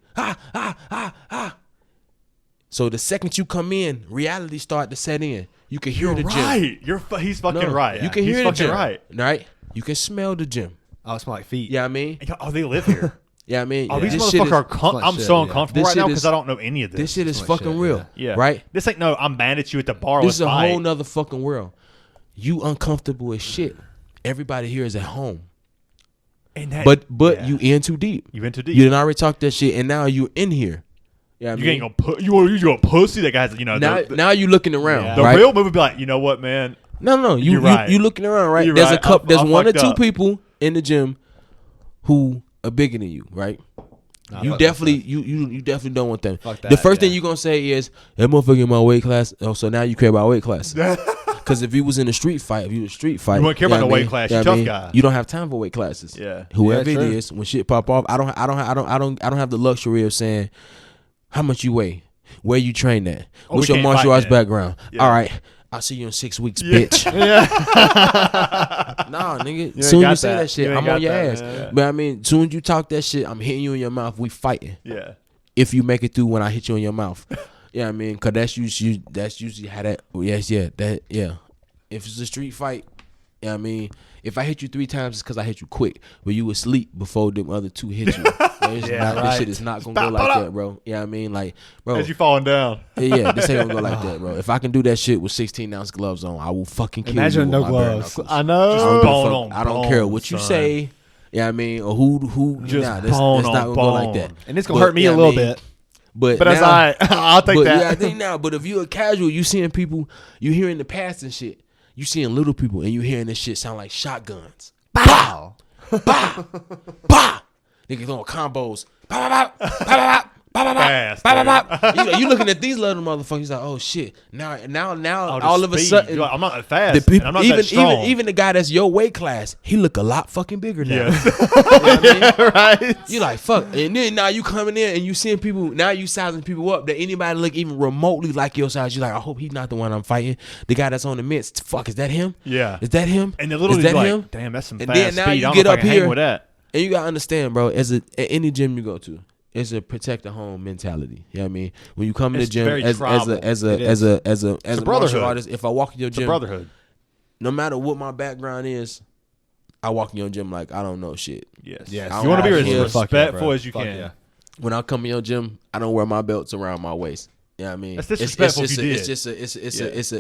So the second you come in, reality start to set in. You can hear the Right. gym. He's fucking right. You can He's hear the fucking gym. right. You can smell the gym. Oh, it smell like feet. Yeah, I mean. Oh, they live here. Yeah, I mean. Oh, these this shit motherfuckers is- I'm shit, so yeah. uncomfortable This right now shit because is- I don't know any of this. This shit is like fucking shit, real. Yeah. Right? This ain't no, I'm mad at you at the bar. This is a fight. whole nother fucking world. You uncomfortable as shit. Everybody here is at home. And that- But yeah. you in too deep. You in too deep. You done already talked that shit, and now you in here. Yeah, You ain't gonna put you a pussy. That guy's now you looking around. the right? real move would be like, you know what, man? No. You're right. You looking around, right? You're There's right. a couple. There's I'm one or fucked two up. people in the gym who are bigger than you, right? You fuck definitely you definitely don't want them. Fuck The that, first thing yeah. you gonna say is that motherfucker in my weight class. Oh, so now you care about weight classes. Because if you was in a street fight, You wouldn't care about no weight class. You tough guy. You don't have time for weight classes. Yeah. Whoever Yeah, it true. is, when shit pop off, I don't have the luxury of saying how much you weigh, where you train at, Oh, what's we your can't martial fight arts then. background. Yeah. All right, I'll see you in 6 weeks, bitch. Nah, nigga. ain't Soon got you say that. that shit, You ain't I'm got on your that, ass. yeah. But I mean, soon as you talk that shit, I'm hitting you in your mouth. We fighting. Yeah. If you make it through when I hit you in your mouth. Yeah, I mean, cause that's usually how that. Yeah. If it's a street fight, yeah, I mean, if I hit you 3 times, it's cause I hit you quick, but you asleep before them other 2 hit you. This shit is not gonna go like that, bro. Yeah, I mean, like, bro. As you falling down. Yeah, this ain't gonna go like that, bro. If I can do that shit with 16-ounce gloves on, I will fucking kill Imagine you no with my bare gloves. knuckles. I know. Just I don't give a bone fuck. on I don't care bone, what you son. say. Yeah, I mean, or who. Just Nah, that's bone not on gonna go like bone. that. And it's gonna But, hurt me yeah, a I little mean, bit. But But that's now, all right. I'll take but that. yeah, I think now. But if you're a casual, you seeing people, you hearing the past and shit. You seeing little people, and you hearing this shit sound like shotguns. Wow. Bah, bah. Niggas throwing combos. Bah, bah, bah, bah, bah, bah, bah, bah, Fast, bah, bah, bah. You looking at these little motherfuckers like, oh shit. Now, Oh, the all of a speed. sudden, You're like, I'm not that fast. the people, and I'm not that strong. even the guy that's your weight class, he look a lot fucking bigger now. Yes. You know what I mean? Right. You like fuck, and then now you coming in and you seeing people. Now you sizing people up that anybody look even remotely like your size. You like, I hope he's not the one I'm fighting. The guy that's on the midst. Fuck, is that him? Yeah. Is that him? And the little is dude's that like, him? damn, that's some And fast then now speed. you I don't get know if I up can hang here, with that. And you gotta understand, bro. At any gym you go to, it's a protect the home mentality. You know what I mean? When you come to the It's gym very as tribal. a martial brotherhood. artist, if I walk in your It's a gym, brotherhood. no matter what my background is, I walk in your gym like I don't know shit. Yes. Yes. I You want to be don't as care. respectful as you Fuck can. yeah. When I come in your gym, I don't wear my belts around my waist. You know what I mean? That's disrespectful if you did.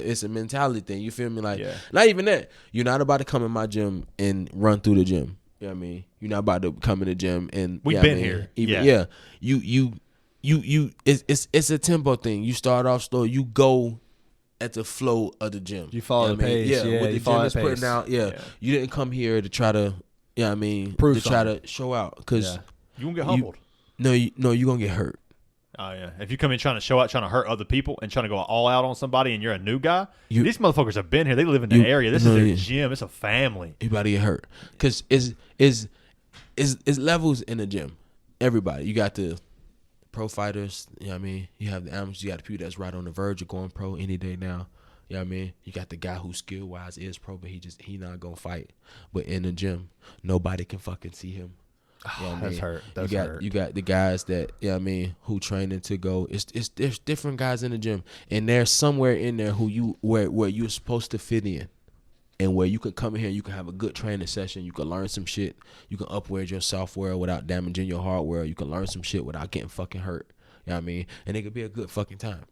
It's a mentality thing. You feel me? Like Yeah. not even that. You're not about to come in my gym and run through the gym. You know what I mean? You're not about to come in the gym and We've you know been what I mean? here. Even, Yeah. You it's a tempo thing. You start off slow, you go at the flow of the gym. You follow know the what I mean? pace. Yeah, Yeah, what the you follow gym the is putting pace. out. Yeah. Yeah. You didn't come here to try to, you know what I mean, Prove to try to show out because Yeah. You won't get humbled. you're gonna get hurt. Oh yeah. If you come in trying to show out, trying to hurt other people, and trying to go all out on somebody, and you're a new guy, these motherfuckers have been here. They live in the area. This is their gym. It's a family. You about to get hurt because is levels in the gym. Everybody, you got the pro fighters. You know what I mean? You have the amateurs. You got the people that's right on the verge of going pro any day now. You know what I mean? You got the guy who skill wise is pro, but he not gonna fight. But in the gym, nobody can fucking see him. You know what I That's mean? hurt. That's you got hurt. you got the guys that you know what I mean who training to go. There's different guys in the gym, and there's somewhere in there where you're supposed to fit in, and where you can come in here, you can have a good training session, you can learn some shit, you can upgrade your software without damaging your hardware, you can learn some shit without getting fucking hurt. You know what I mean? And it could be a good fucking time.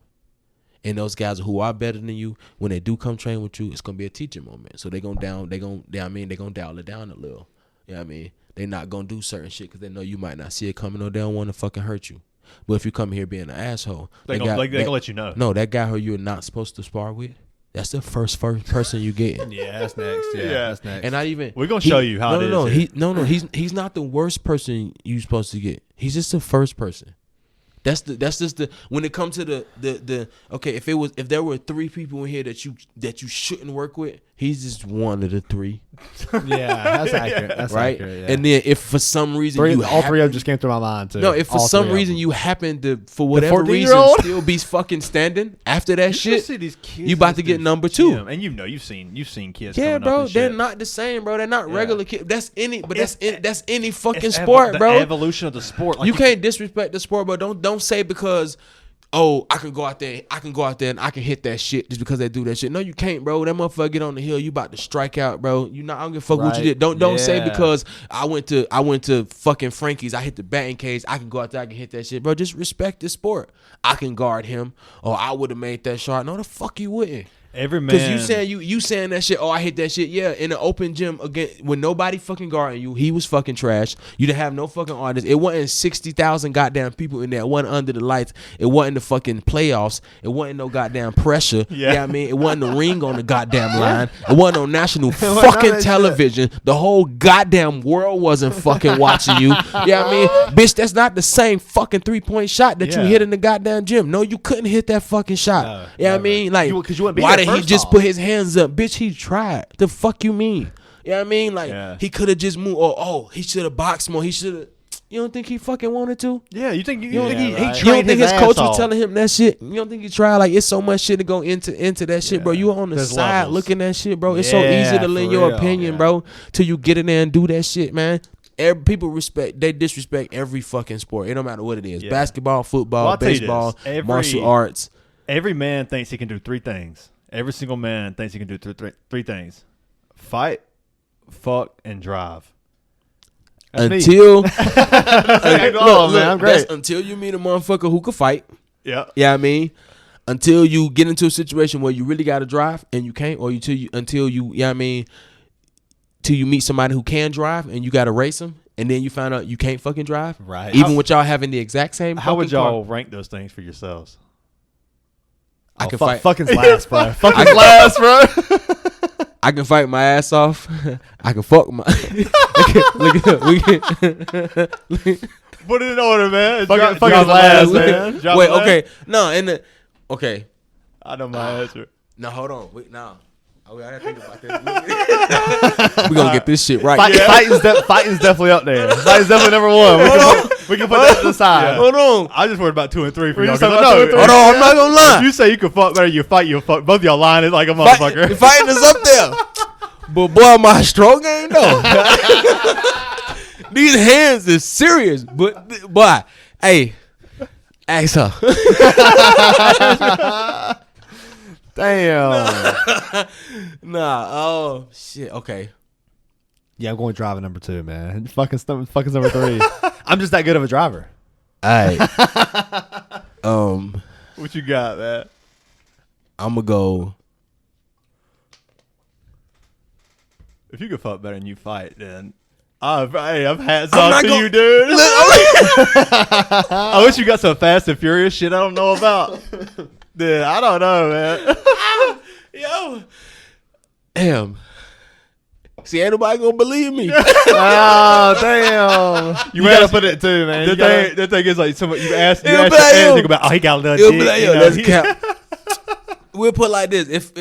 And those guys who are better than you, when they do come train with you, it's gonna be a teaching moment. So they gonna dial it down a little. You know what I mean? They not gonna do certain shit because they know you might not see it coming or they don't want to fucking hurt you. But if you come here being an asshole, They gonna let you know. No, that guy who you're not supposed to spar with, that's the first person you get. Yeah, that's next. Yeah, Yeah. that's next. And not even We're gonna show you how it is here. He's not the worst person you supposed to get. He's just the first person. That's just the when it comes to the okay, if there were 3 people in here that you shouldn't work with, he's just one of the 3. Yeah, that's accurate. That's right. accurate, yeah. And then if for some reason all 3 of them just came through my mind too. No, if for All some 3 of reason them. you happen to for whatever reason 14-year-old? still be fucking standing after that You shit, see these kids you about in to this get number 2. gym, and you've seen kids. Yeah, coming up bro, and they're shit. not the same, bro. They're not Yeah. regular kids. That's any fucking It's sport, the bro. evolution of the sport. Like You can't disrespect the sport, bro. Don't say because, oh, I can go out there and I can hit that shit just because they do that shit. No, you can't, bro. That motherfucker get on the hill, you about to strike out, bro. I don't give a fuck what you Right. did. Don't say Yeah. because I went to fucking Frankie's, I hit the batting cage, I can go out there, I can hit that shit, bro. Just respect the sport. I can guard him, or I would have made that shot. No, the fuck you wouldn't. every man. Because you saying that shit, oh, I hit that shit. Yeah, in an open gym again when nobody fucking guarding you, he was fucking trash. You didn't have no fucking artists. It wasn't 60,000 goddamn people in there. It wasn't under the lights. It wasn't the fucking playoffs. It wasn't no goddamn pressure. Yeah. You know what I mean? It wasn't the ring on the goddamn line. It wasn't on national wasn't none fucking of that television. The whole goddamn world wasn't fucking watching you. You know what I mean? Bitch, that's not the same fucking 3-point shot that you Yeah. hit in the goddamn gym. No, you couldn't hit that fucking shot. No, you know what I never. mean? Like, 'Cause you wouldn't be why there did he first just off. put his hands up? Bitch, he tried. The fuck you mean? You know what I mean? Like, Yeah. he could have just moved. Oh, he should have boxed more. He should have. You don't think he fucking wanted to? Yeah, you think You don't think yeah, he right. you don't think his coach was off. telling him that shit? You don't think he tried? Like, it's so much shit to go into that shit, bro. Yeah. You on the There's side levels. looking at shit, bro. It's so Yeah, easy to lend for your real. opinion, Yeah. bro, till you get in there and do that shit, man. People disrespect every fucking sport. It don't matter what it is. Yeah. Basketball, football, Well, I'll tell you baseball, this. martial arts. Every man thinks he can do 3 things. Every single man thinks he can do three things: fight, fuck, and drive. That's me. Until Hey, look, man, I'm great. that's until you meet a motherfucker who can fight. Yeah. Yeah, what I mean, until you get into a situation where you really got to drive and you can't, or until you, yeah, I mean, till you meet somebody who can drive and you got to race them, and then you find out you can't fucking drive. Right. Even with y'all having the exact same. How would fucking car. y'all rank those things for yourselves? I can fuck, fight. Fucking's last, bro. I Fucking's can- last, bro. I can fight my ass off. I can fuck my. Look at we can. Put it in order, man. Fucking Drop last, the man. Drop Wait, the last. okay, no, okay. I know my answer. Now hold on. Wait, now. I gotta think about this. We gonna get this shit right. Fighting's definitely up there. Fighting's definitely number 1. We can put that to the side. Yeah. Hold on. I just worried about 2 and 3 for We y'all. just 'cause talking I about know 2 and 3. Hold on, I'm not gonna lie. If you say you can fuck better, you fight. You fuck. Both of y'all lying like a motherfucker. Fighting is up there. But boy, my strong game though. These hands is serious. But boy, hey, ask her. Damn. Nah. Oh shit. Okay. Yeah, I'm going driving number 2, man. Fucking's number 3. I'm just that good of a driver. All right. What you got, man? I'm gonna go. If you can fuck better than you fight, then I'm hats I'm off not to gonna- you, dude. I wish you got some Fast and Furious shit I don't know about. Dude, I don't know, man. Yo. Damn. See, ain't nobody gonna believe me. Oh, damn. You gotta put it too, man. The thing is, like, somebody you ask It'll your be like, anything yo. about, oh, he got a little It'll dick. be like, you yo, know, that's he- cap. We'll put like this. If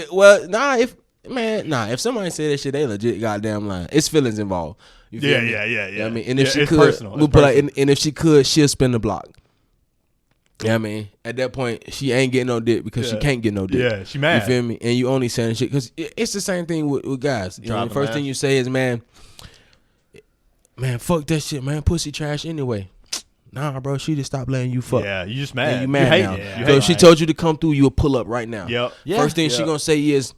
somebody say that shit, they legit goddamn lying. It's feelings involved. You feel Yeah, me? yeah. You know what I mean, and if Yeah, she it's could, personal. we'll It's put like, personal. and if she could, she'll spin the block. You know what I mean? At that point, she ain't getting no dick because she Yeah. can't get no dick. Yeah, she mad. You feel me? And you only saying shit because it's the same thing with guys. You know, Driving the first ass. thing you say is, man, fuck that shit, man. Pussy trash anyway. Nah, bro, she just stopped letting you fuck. Yeah, you just And mad. you mad hate now. it. You So hate if she it. told you to come through, you'll pull up right now. Yep. First thing she gonna say is,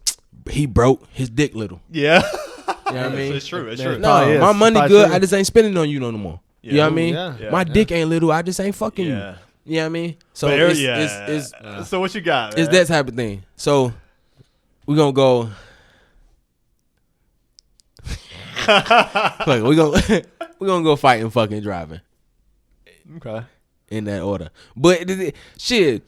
he broke, his dick little. Yeah. You know what I mean? It's true. It's Yeah. true. No, Probably is. my money Probably good. true. I just ain't spending on you no more. You know what I mean? Yeah. My dick ain't little. I just ain't fucking Yeah. you. You know what I mean? So But it's so what you got? it's man? that type of thing. So we're gonna go. Fuck it, we're gonna go fighting, fucking driving Okay. in that order. But shit,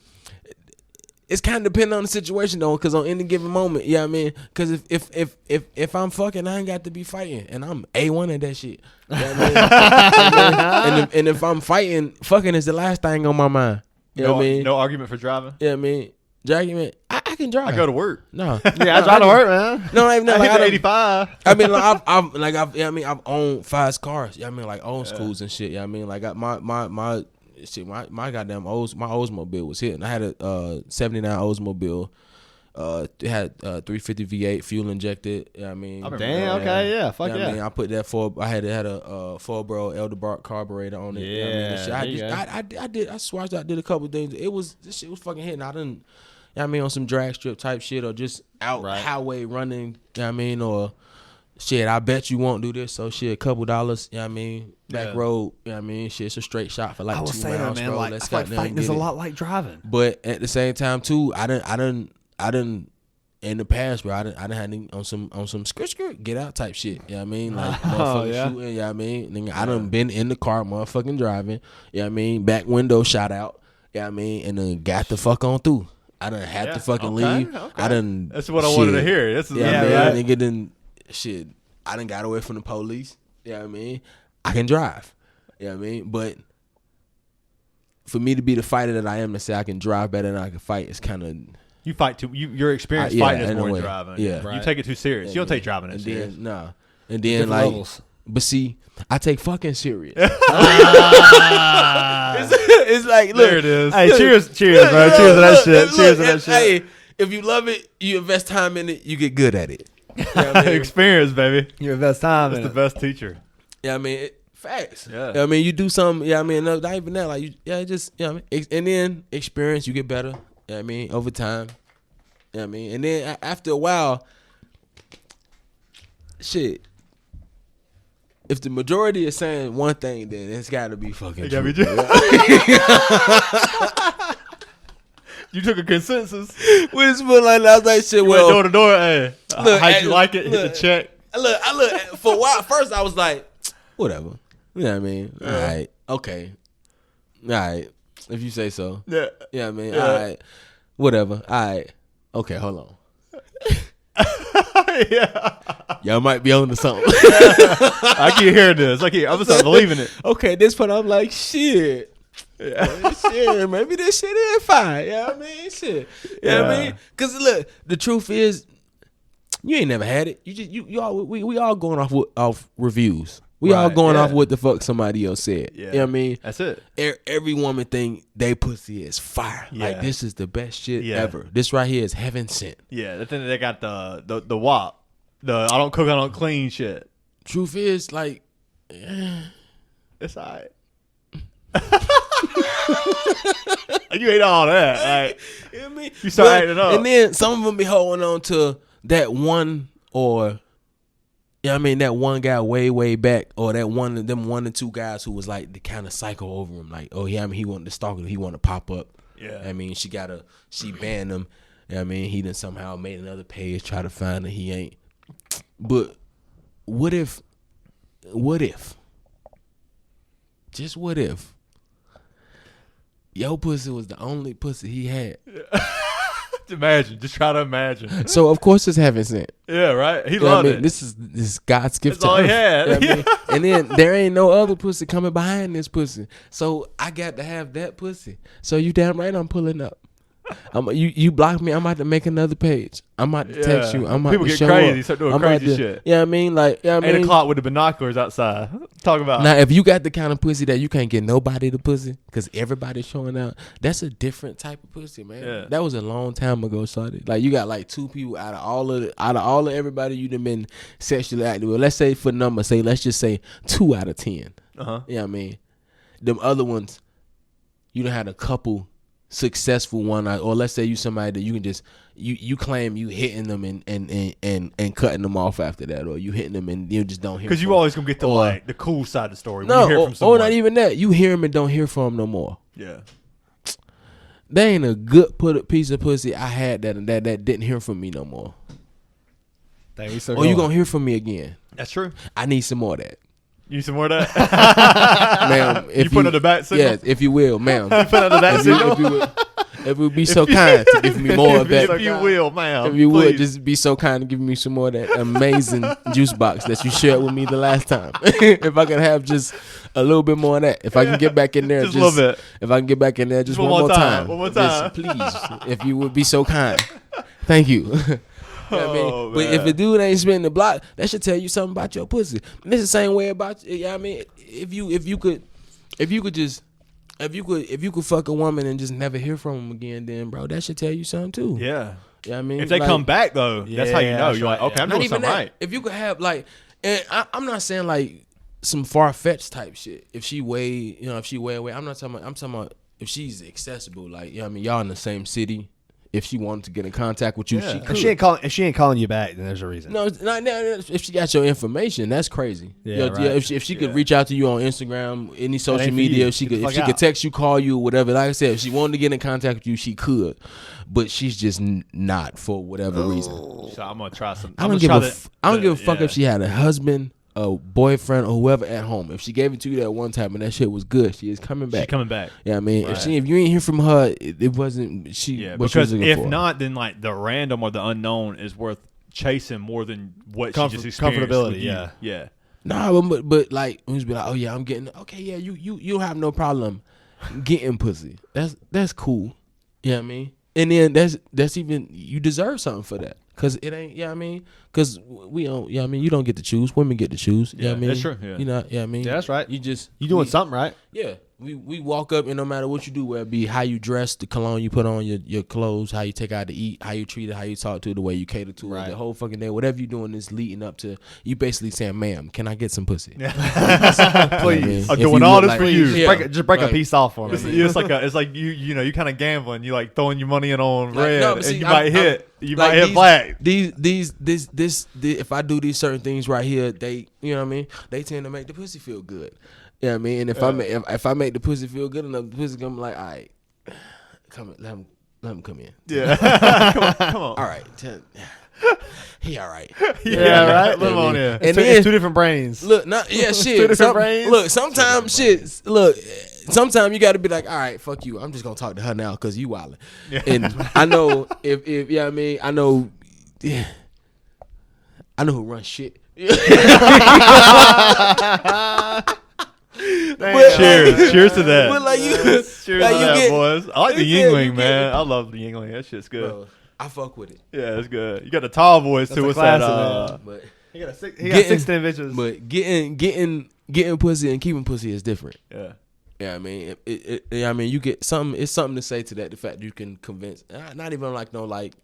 it's kind of depending on the situation though, because on any given moment, yeah, I mean, because if I'm fucking, I ain't got to be fighting, and I'm A1 at that shit. You know what I mean? and if I'm fighting, fucking is the last thing on my mind. You know what I mean? No argument for driving. Yeah, I mean, driving, I can drive. I go to work. No, Yeah, I drive to work, man. no, I I hit the 85. I mean, like, I've owned 5 cars. Yeah, I mean, like old schools and shit. Yeah, I mean, like my goddamn Oldsmobile was hit, and I had a 79 Oldsmobile. It had 350 V8 fuel injected. Yeah, I mean, Damn. Okay. Yeah. Fuck yeah. I mean, I put that I had a 4-barrel Elderbark carburetor on it. Yeah. You know what I mean? I did. I swatched out, did a couple things. This shit was fucking hitting. I didn't. You know what I mean, on some drag strip type shit, or just out highway running. You know what I mean, or shit. I bet you won't do this. So shit, a couple dollars. You know what I mean, back road. You know what I mean, shit. It's a straight shot for like 2 miles, man, bro. like, Let's I feel like fighting is a lot like driving. But at the same time too, I didn't in the past, bro. I didn't had on some skirt get out type shit. You know what I mean? Like motherfucking shooting. You know what I mean? Nigga, I done been in the car, motherfucking driving. You know what I mean? Back window shot out. You know what I mean? And then got the fuck on through. I done had to fucking leave. Okay. I done. That's what I wanted to hear. That's man. Nigga done shit. I done got away from the police. You know what I mean? I can drive. You know what I mean? But for me to be the fighter that I am, to say I can drive better than I can fight, is kind of. You fight too. Your experience fighting is more than driving. Yeah, you take it too serious. You don't take driving as serious. Nah, and then different like, levels. But see, I take fucking serious. It's like, look, there it is. Hey, cheers, bro. Cheers to that shit. Cheers to that shit. Hey, if you love it, you invest time in it, you get good at it. You know what I mean? Experience, baby. You invest time. It's the best teacher. Yeah, I mean, facts. Yeah, you know I mean, you do something. Yeah, I mean, not even that. Like, just you know what I mean. And then experience, you get better. You know what I mean, over time. You know what I mean, and then after a while, shit. If the majority is saying one thing, then it's got to be fucking true. You took a consensus. We just put like I was like, shit. You well, went door to door. Hey, how'd you like it? Hit the check. I look. For a while, first I was like, whatever. You know what I mean? All right, okay, all right. If you say so. Yeah. You know what I mean? All right, whatever. All right, okay. Hold on. Yeah. Y'all might be on to something. I keep hearing this. I'm gonna start believing it. Okay, this point I'm like, shit. Yeah. Shit, maybe this shit is fine. You know what I mean? Shit. You know what I mean? Cause look, the truth is, you ain't never had it. We all going off reviews. We all going off what the fuck somebody else said. Yeah. You know what I mean? That's it. Every woman think they pussy is fire. Yeah. Like, this is the best shit ever. This right here is heaven sent. Yeah, the thing they got the WAP. The I don't cook, I don't clean shit. Truth is, like, it's all right. You ain't all that. Like, you know what I mean? You start acting up. And then some of them be holding on to that one, or you know what I mean, that one guy way back, or that one of them 1 or 2 guys who was like the kind of psycho over him. Like, oh yeah, I mean, he wanted to stalk her, he wanted to pop up. Yeah. I mean, she banned him. You know what I mean, he done somehow made another page, try to find her, he ain't. But what if, just what if, your pussy was the only pussy he had? Imagine. Just try to imagine. So, of course, it's heaven sent. Yeah, right? He loved it. This is God's gift to all earth. He had. You know what I mean? And then there ain't no other pussy coming behind this pussy. So, I got to have that pussy. So, you damn right I'm pulling up. You block me, I'm about to make another page. I'm about to text you. I'm about People to get show crazy. up. Start doing crazy shit. Yeah, I mean, like, yeah, 8 o'clock with the binoculars outside. Talk about. Now, if you got the kind of pussy that you can't get nobody to pussy because everybody's showing out, that's a different type of pussy, man. Yeah. That was a long time ago, Shorty. Like, you got like 2 people out of all of everybody you done been sexually active with. Let's say for numbers, let's just say 2 out of 10. Uh-huh. Yeah, I mean, them other ones, you done had a couple successful one, or let's say you somebody that you can just you claim you hitting them and cutting them off after that, or you hitting them and you just don't hear. Because you always gonna get the cool side of the story. No, when you hear from someone. Or not even that. You hear them and don't hear from them no more. Yeah, there ain't a good piece of pussy I had that didn't hear from me no more. Or you gonna hear from me again? That's true. I need some more of that. You need some more of that, ma'am? If you put on the back signal. Yes, if you will, ma'am. You put on the back signal. If you would be so kind to give me more of that. If you will, ma'am. If you would please. just be so kind to give me some more of that amazing juice box that you shared with me the last time. If I could have just a little bit more of that. If I can get back in there Just a little bit. If I can get back in there just one more time. One more time. Just please. If you would be so kind. Thank you. You know what I mean? Oh, But man. if a dude ain't spinning the block, that should tell you something about your pussy. And it's the same way about you. Yeah, I mean, if you could fuck a woman and just never hear from them again, then bro, that should tell you something too. Yeah. Yeah, I mean, If they like, come back though, that's how you know. that's You're like, right, okay, I'm not doing even something that. right. If you could have like, and I'm not saying like some far fetched type shit. If she way away, I'm talking about if she's accessible. Like, you know what I mean, y'all in the same city. If she wanted to get in contact with you, Yeah. she could. If she ain't calling you back, then there's a reason. No, it's not, if she got your information, that's crazy. Yeah, right. If she could reach out to you on Instagram, any social ain't for media, you. if she Get the could fuck out. text you, call you, whatever. Like I said, if she wanted to get in contact with you, she could, but she's just not for whatever reason. So I'm gonna try some. I don't give a fuck if she had a husband, a boyfriend, or whoever at home. If she gave it to you that one time and that shit was good, she is coming back. She's coming back. Yeah, I mean, Right. if you ain't hear from her, it wasn't she. Yeah, what she was because looking if for. not, then like the random or the unknown is worth chasing more than what she just experienced. comfortability, with you. yeah. Yeah. Nah, but like who's be like, oh yeah, I'm getting okay. Yeah, you have no problem getting pussy. That's cool. You know what I mean? And then that's even you deserve something for that. Cause it ain't, yeah, I mean, cause we don't, yeah, I mean, you don't get to choose. Women get to choose. Yeah, I mean, that's true. Yeah. You know, yeah, I mean, Yeah, that's right. You just You doing something right? Yeah, we walk up and no matter what you do, whether it be how you dress, the cologne you put on your clothes, how you take out to eat, how you treat it, how you talk to it, the way you cater to it, Right. the whole fucking day, whatever you doing is leading up to you basically saying, "Ma'am, can I get some pussy?" Please. I'm If doing you all look this like- for you. Yeah. Just break a Right. piece off for me. It's like you kind of gambling. You like throwing your money in on Like, red, no, but see, and you I'm- might hit. I'm- You like might hit these- black. These if I do these certain things right here, they, you know what I mean, they tend to make the pussy feel good. You know what I mean? And if I make the pussy feel good enough, the pussy gonna be like, all right, come in, let him come in. Yeah. Come on. All right, he all right. Yeah, right. Let him on in. And It's then two different brains. look, not yeah, shit. Two different brains. Look, sometimes sometimes you got to be like, all right, fuck you. I'm just gonna talk to her now because you wildin'. Yeah. And I know if you know what I mean, I know who runs shit. Cheers to that. But like you, Cheers like to you that, get- boys. I like the you get- Yingling, man. I love the Yingling. That shit's good. bro, I fuck with it. Yeah, it's good. You got the tall boys too. a What's that? classic, But He got Getting- 16 bitches. but getting pussy and keeping pussy is different. Yeah. Yeah, I mean, I mean, you get something. It's something to say to that. The fact that you can convince, not even like no like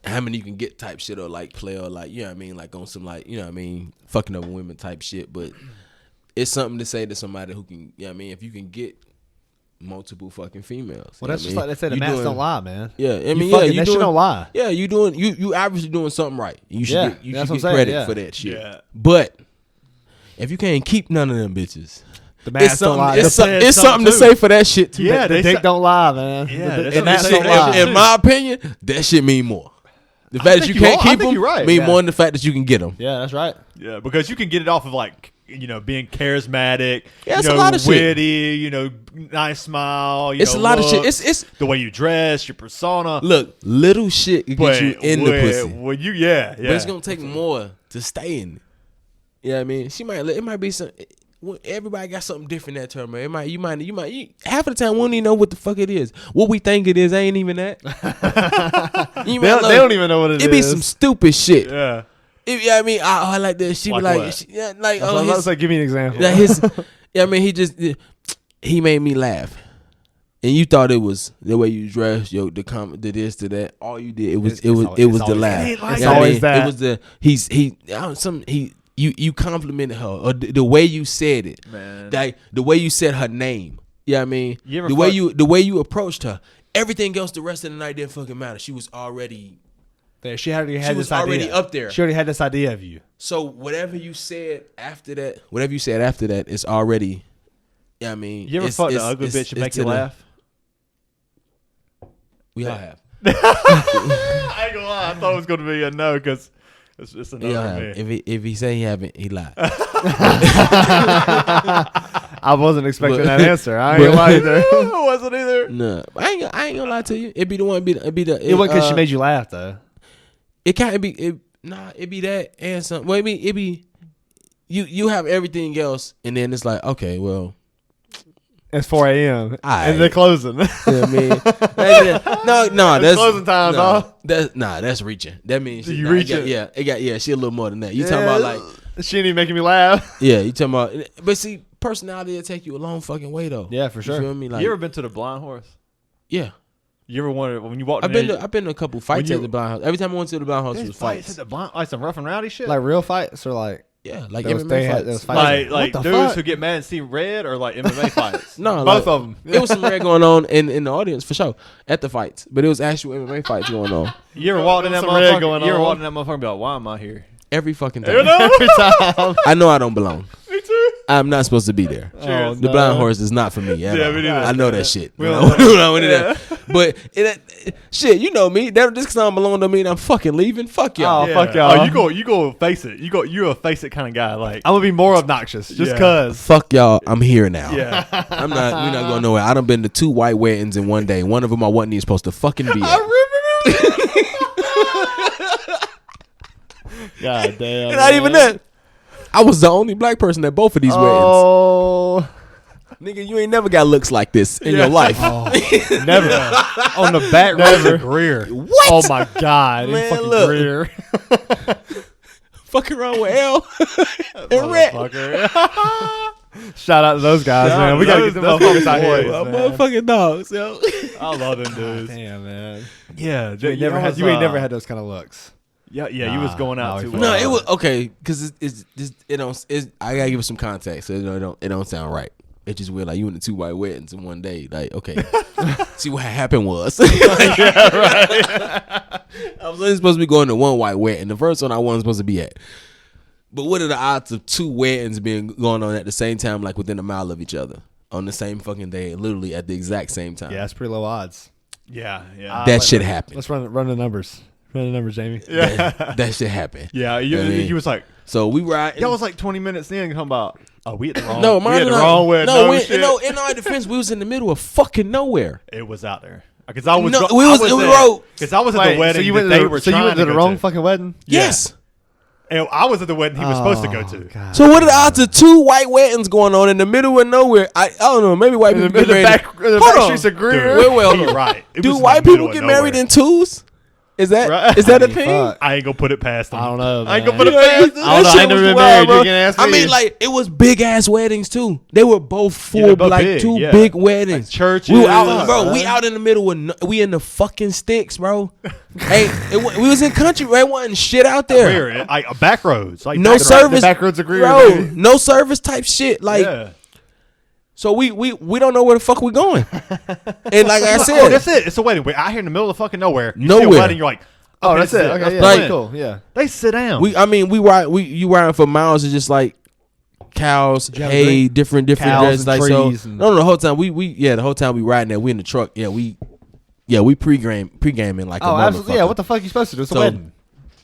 how many you can get type shit or like play or like, you know what I mean, like on some like, you know what I mean, fucking over women type shit. But it's something to say to somebody who can, you know what I mean, if you can get multiple fucking females. Well, that's just like they say, the maths don't lie, man. Yeah, I mean, fucking, you that shit don't lie. Yeah, you obviously doing something right. You should Yeah, get, you that's should what get I'm saying, credit yeah. for that shit. Yeah. But if you can't keep none of them bitches, The maths don't lie. it's They said it's something to something say for that shit too. Yeah, The they dick say- don't lie, man. Yeah, The that's and what that's they don't say. lie. In my opinion, that shit mean more. The fact that think you you can't are. I keep think them you're right. mean Yeah. more than the fact that you can get them. Yeah, that's right. Yeah, because you can get it off of like, you know, being charismatic, Yeah, it's you a know, lot of shit. witty, you know, nice smile. You It's know, a lot of shit. looks, It's the way you dress, your persona. look, little shit can get you in the pussy. When you, yeah. But it's gonna take more to stay in it. You know what I mean? It might be some. Everybody got something different that term. It might. You half of the time we don't even know what the fuck it is. What we think it is ain't even that. They don't even know what it is. It be some stupid shit. Yeah. Yeah, I mean, I like that. She Like be like, what? yeah, like, That's what I was his, about to say, give me an example. that his. Yeah, I mean, he made me laugh. And you thought it was the way you dressed, the this to that. All you did it was the always- laugh. it's You know what I always mean? that. It was you complimented her or the way you said it, Man. like the way you said her name. Yeah, I mean, You ever the way you approached her. Everything else the rest of the night didn't fucking matter. She was already She already had She was this idea. already up there. She already had this idea of you. so whatever you said after that, it's already. Yeah, I mean, You ever it's- fucked an it's- ugly it's- bitch and it's make to you the- laugh? We all have. I ain't gonna lie. I thought it was gonna be a no because it's a no We all for have. me. If he say he haven't, he lied. I I wasn't expecting that answer. I ain't gonna lie either. I wasn't either. No, I ain't gonna lie to you. It be the one. It be the. It wasn't because she made you laugh though. It can't be. It be that and something. Well, it be. You have everything else, and then it's like, okay, well, it's 4 a.m. Aight. and they're closing. you know what I mean, no, that's closing time, dog. That's reaching. That means You reach it? Yeah, she a little more than that. You talking about like, she ain't even making me laugh. yeah, you talking about, but see, personality will take you a long fucking way though. Yeah, for sure. You feel me? Like, You ever been to the Blind Horse? yeah, You ever wanted when you walked? I've been to a couple fights you- at the Blind House. Every time I went to the Blind House, it was fights fights. at the Blind, like some rough and rowdy shit. Like real fights or like Yeah, like Those MMA they had- fights. those fights. like What the dudes fuck? who get mad and see red, or like MMA fights. No, both like, of them. It was some red going on in the audience for sure at the fights, but it was actual MMA fights going on You ever walked in that Some red motherfucker? going You ever on. walked in that motherfucker and be like, why am I here? every fucking You time. know? Every time. I know I don't belong. Me too. I'm not supposed to be there. Oh, The no. Blind Horse is not for me. At Yeah, all. me neither. I know that shit. We When don't I went in there. But shit, you know me. That just because I don't belong don't mean I'm fucking leaving. Fuck y'all. Oh, fuck y'all. Oh, you go face it. You're a face it kind of guy. Like, I'm gonna be more obnoxious just Yeah. cause. Fuck y'all. I'm here now. yeah. I'm not. We're not going nowhere. I done been to 2 white weddings in one day. One of them I wasn't even supposed to fucking be at. God damn. Not even that. I was the only black person at both of these weddings. Oh, Nigga, you ain't never got looks like this in your life. never on the back rows of Greer. What? Oh my God, Man, in fucking look. Greer. Fucking around with L and Red. Motherfucker. Shout out to those guys, Shout man. out We to gotta get them those motherfuckers out boys, here. My man. motherfucking dogs, yo. I love them dudes. Damn, man. Yeah, You ain't never had. You ain't never had those kind of looks. Yeah, you was Nah, going out nah, too. we No, fucked. it was okay because it don't. I gotta give it some context. So it don't sound right. It's just weird. Like you went to 2 white weddings in one day. Like okay, see what happened was. Yeah, right. I was only supposed to be going to 1 white wedding. The first one I wasn't supposed to be at. But what are the odds of 2 weddings being going on at the same time, like within a mile of each other, on the same fucking day, literally at the exact same time? Yeah, that's pretty low odds. Yeah. that shit happened. Let's run the numbers. Run the numbers, Jamie. Yeah. That shit happened. Yeah, I mean, you was like, So we ride. y'all was like 20 minutes in talking about, oh, we at the wrong. No, we at the not- wrong wedding. No, shit. in our defense, we was in the middle of fucking nowhere. It was out there. Because I was, No, I we rode. Because I was at Wait, the wedding so you went that they to were the, so you trying went to the go wrong fucking wedding? Yes. And I was at the wedding he was supposed to go Oh, to. God. So what are the odds of 2 white weddings going on in the middle of nowhere? I don't know. Maybe white In people the get married. back Hold on. streets of Greer. Dude, well, You're right. It was Do in white the people middle get of married nowhere. in 2s? Is that Right. is that a I mean, thing? fuck. I ain't gonna put it past them. I don't know. I ain't gonna man. put it past them. I don't know. I ain't never been married. You can ask I me. mean, like it was big ass weddings too. They were both full, they're both like big, 2 yeah. big weddings. Like churches. We were out, Fuck, bro. We man. out in the middle of we in the fucking sticks, bro. Hey, we was in country. There wasn't shit out there. We're like back roads. Like No back roads. service, the back roads of Greer, bro. baby. No service type shit. Like, Yeah. so we don't know where the fuck we going. And like I Oh, said, that's it. It's a wedding. We're out here in the middle of fucking nowhere. You see Nowhere. a wedding, you're like, Oh, okay, that's this it. is Okay, Let's yeah, plan. Like- cool. Yeah. They sit down. you riding for miles of just like cows, you have a hay, drink? different Cows guys, and like so. trees and- No, the whole time the whole time we riding there, we in the truck. Yeah, we pre-gaming like a Oh, motherfucker. absolutely. Yeah. What the fuck you supposed to do? It's a So- wedding.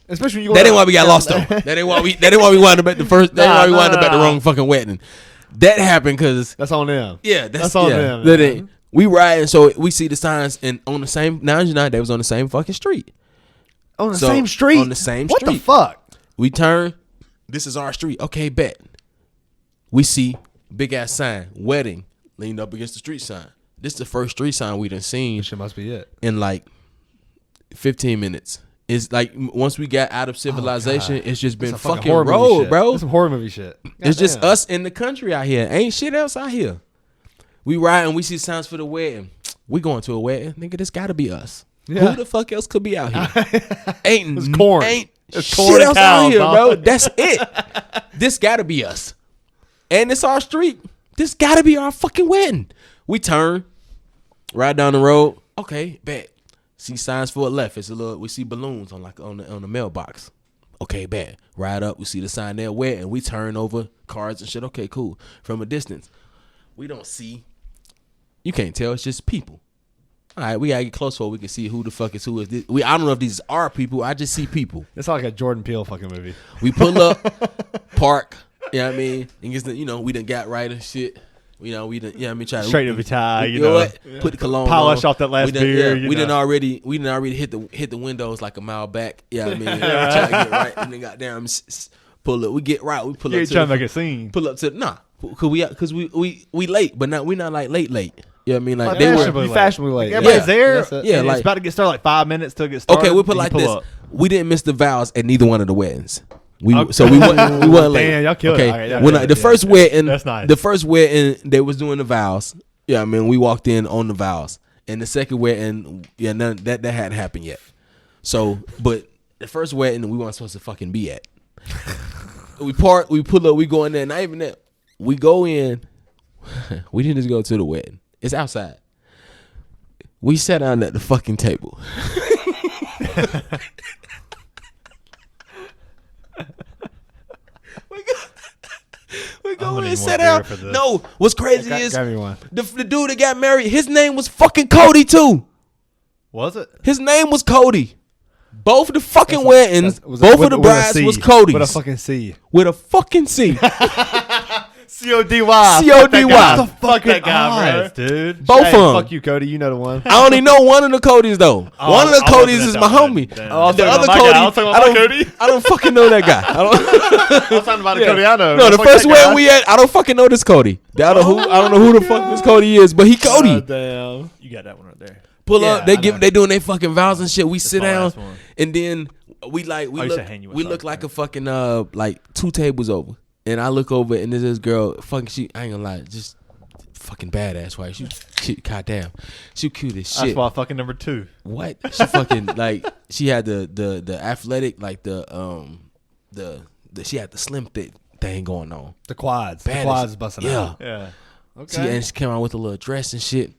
Especially when you. That ain't why we got lost though. That ain't why we wound up at the first. That ain't why we wound up at the Nah. wrong fucking wedding. That happened because That's on them. yeah, That's on them, That man. ain't. We riding, so we see the signs and on the same. Now you know they was on the same fucking street. On the So, same street. on the same What the street. fuck? We turn. This is our street. Okay, bet. We see big ass sign, wedding, leaned up against the street sign. This is the first street sign we done seen This shit must be it. in like 15 minutes. It's like once we got out of civilization, it's just been It's a fucking horror movie road, shit. bro. It's some horror movie shit. It's just Goddamn. us in the country out here. Ain't shit else out here. We ride and we see signs for the wedding. We going to a wedding. Nigga, this gotta be us. Yeah. Who the fuck else could be out here? Ain't It's corn. Ain't It's shit corn and else cows, out here, dog. bro. That's it. This gotta be us. And it's our street. This gotta be our fucking wedding. We turn, ride down the road. Okay, bet. See signs for a left. It's a little. We see balloons on the mailbox. Okay, bet. Ride up. We see the sign there. Wedding. We turn over cards and shit. Okay, cool. From a distance, we don't see. You can't tell. It's just people. All right, we gotta get close so we can see who the fuck is who. Is this? I don't know if these are people. I just see people. It's like a Jordan Peele fucking movie. We pull up, park. You know what I mean? And gets we done got right and shit. You know, we didn't. Yeah, I mean, try Straight to be tied. You know what? Yeah. Put the cologne polish on. off that last we done, beer. Yeah, we didn't already hit the windows like a mile back. Yeah, I mean, trying to get right, and then goddamn pull up. We get right. We pull up. You ain't trying to make a scene. Pull up to because we late, but we not like late. You know what I mean? Like they were fashionably late. Everybody's there. Yeah, like, like it's about to get started. Like 5 minutes till it gets started. Okay, we put like this. Up. We didn't miss the vows at neither one of the weddings. So we wasn't late. Damn, y'all killed okay. it. When the first wedding, that's nice. The first wedding, they was doing the vows. Yeah, I mean, we walked in on the vows, and the second wedding, yeah, none that hadn't happened yet. So, but the first wedding, we weren't supposed to fucking be at. We pull up, we go in there. Not even that. We go in. We didn't just go to the wedding. It's outside. We sat down at the fucking table. We go in and sit down. No, what's crazy is the dude that got married, his name was fucking Cody too. Was it? His name was Cody. Both of the fucking weddings, both of the brides was Cody's. With a fucking C. With a fucking C. C-O-D-Y. C-O-D-Y. What the fuck that guy, bro, dude? Both of them. Fuck you, Cody. You know the one. I only know one of the Codys though. One of the Codys is my homie. The other Cody, I don't fucking know that guy. I was talking about the Cody I know. No, the first wedding we had, I don't fucking know this Cody. I don't know who the fuck this Cody is, but he Cody. Damn. You got that one right there. Pull up, they doing their fucking vows and shit. We sit down, and then we look like a fucking like 2 tables over, and I look over and there's this girl, fucking I ain't gonna lie, just fucking badass, right? She goddamn, she cute as shit. That's why fucking number 2. What? She fucking like she had the athletic she had the slim fit thing going on. The quads. Badass. The quads busting out. Yeah. Okay. And she came out with a little dress and shit.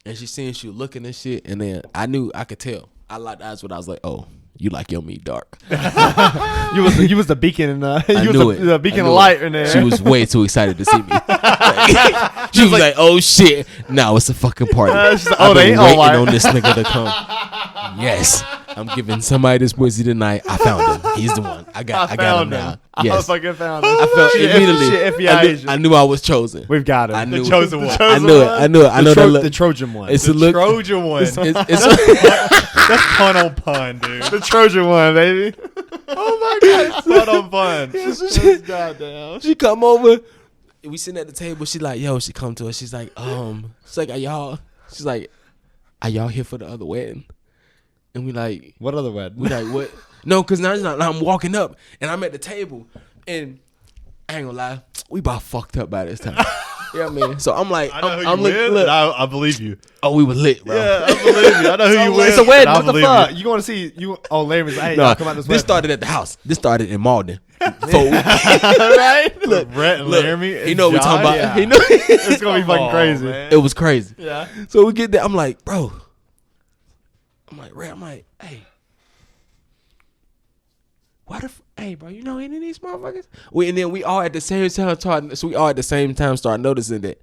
And she seen she was looking and shit, and then I could tell. I locked eyes with. I was like, "Oh, you like your meat dark." you was the beacon, and I knew it. The beacon of light in there. She was way too excited to see me. She was like, "Oh shit, now it's a fucking party." I've been waiting on this nigga to come. Yes, I'm giving somebody this pussy tonight. I found him. He's the one. I got him now. Yes, I fucking found him. I felt immediately. I knew I was chosen. We've got him. I knew the chosen one. I knew it. I know that. The Trojan one. It's the a look. Trojan one. That's pun on pun, dude. The Trojan one, baby. Oh my god, it's pun on pun. Goddamn. She come over. We sitting at the table. She like, yo. She come to us. She's like, She's like, are y'all here for the other wedding? And we like, what other wedding? We like, what? No, because now I'm walking up and I'm at the table and I ain't gonna lie, we about fucked up by this time. You know what I mean? So I'm like, I'm look. I believe you. Oh, we were lit, bro. Yeah, I believe you. I know who you with. It's a wedding. What the fuck? You going to see you? Oh, Larry's like, hey, no, come out this wedding. This started at the house. This started in Malden. Right? Look, Brett and Laramie. He know what we're talking about. Yeah. He know it's gonna be fucking crazy. Man. It was crazy. Yeah. So we get there. I'm like, bro. I'm like, hey. Hey, bro, you know any of these motherfuckers? And then we all at the same time start noticing that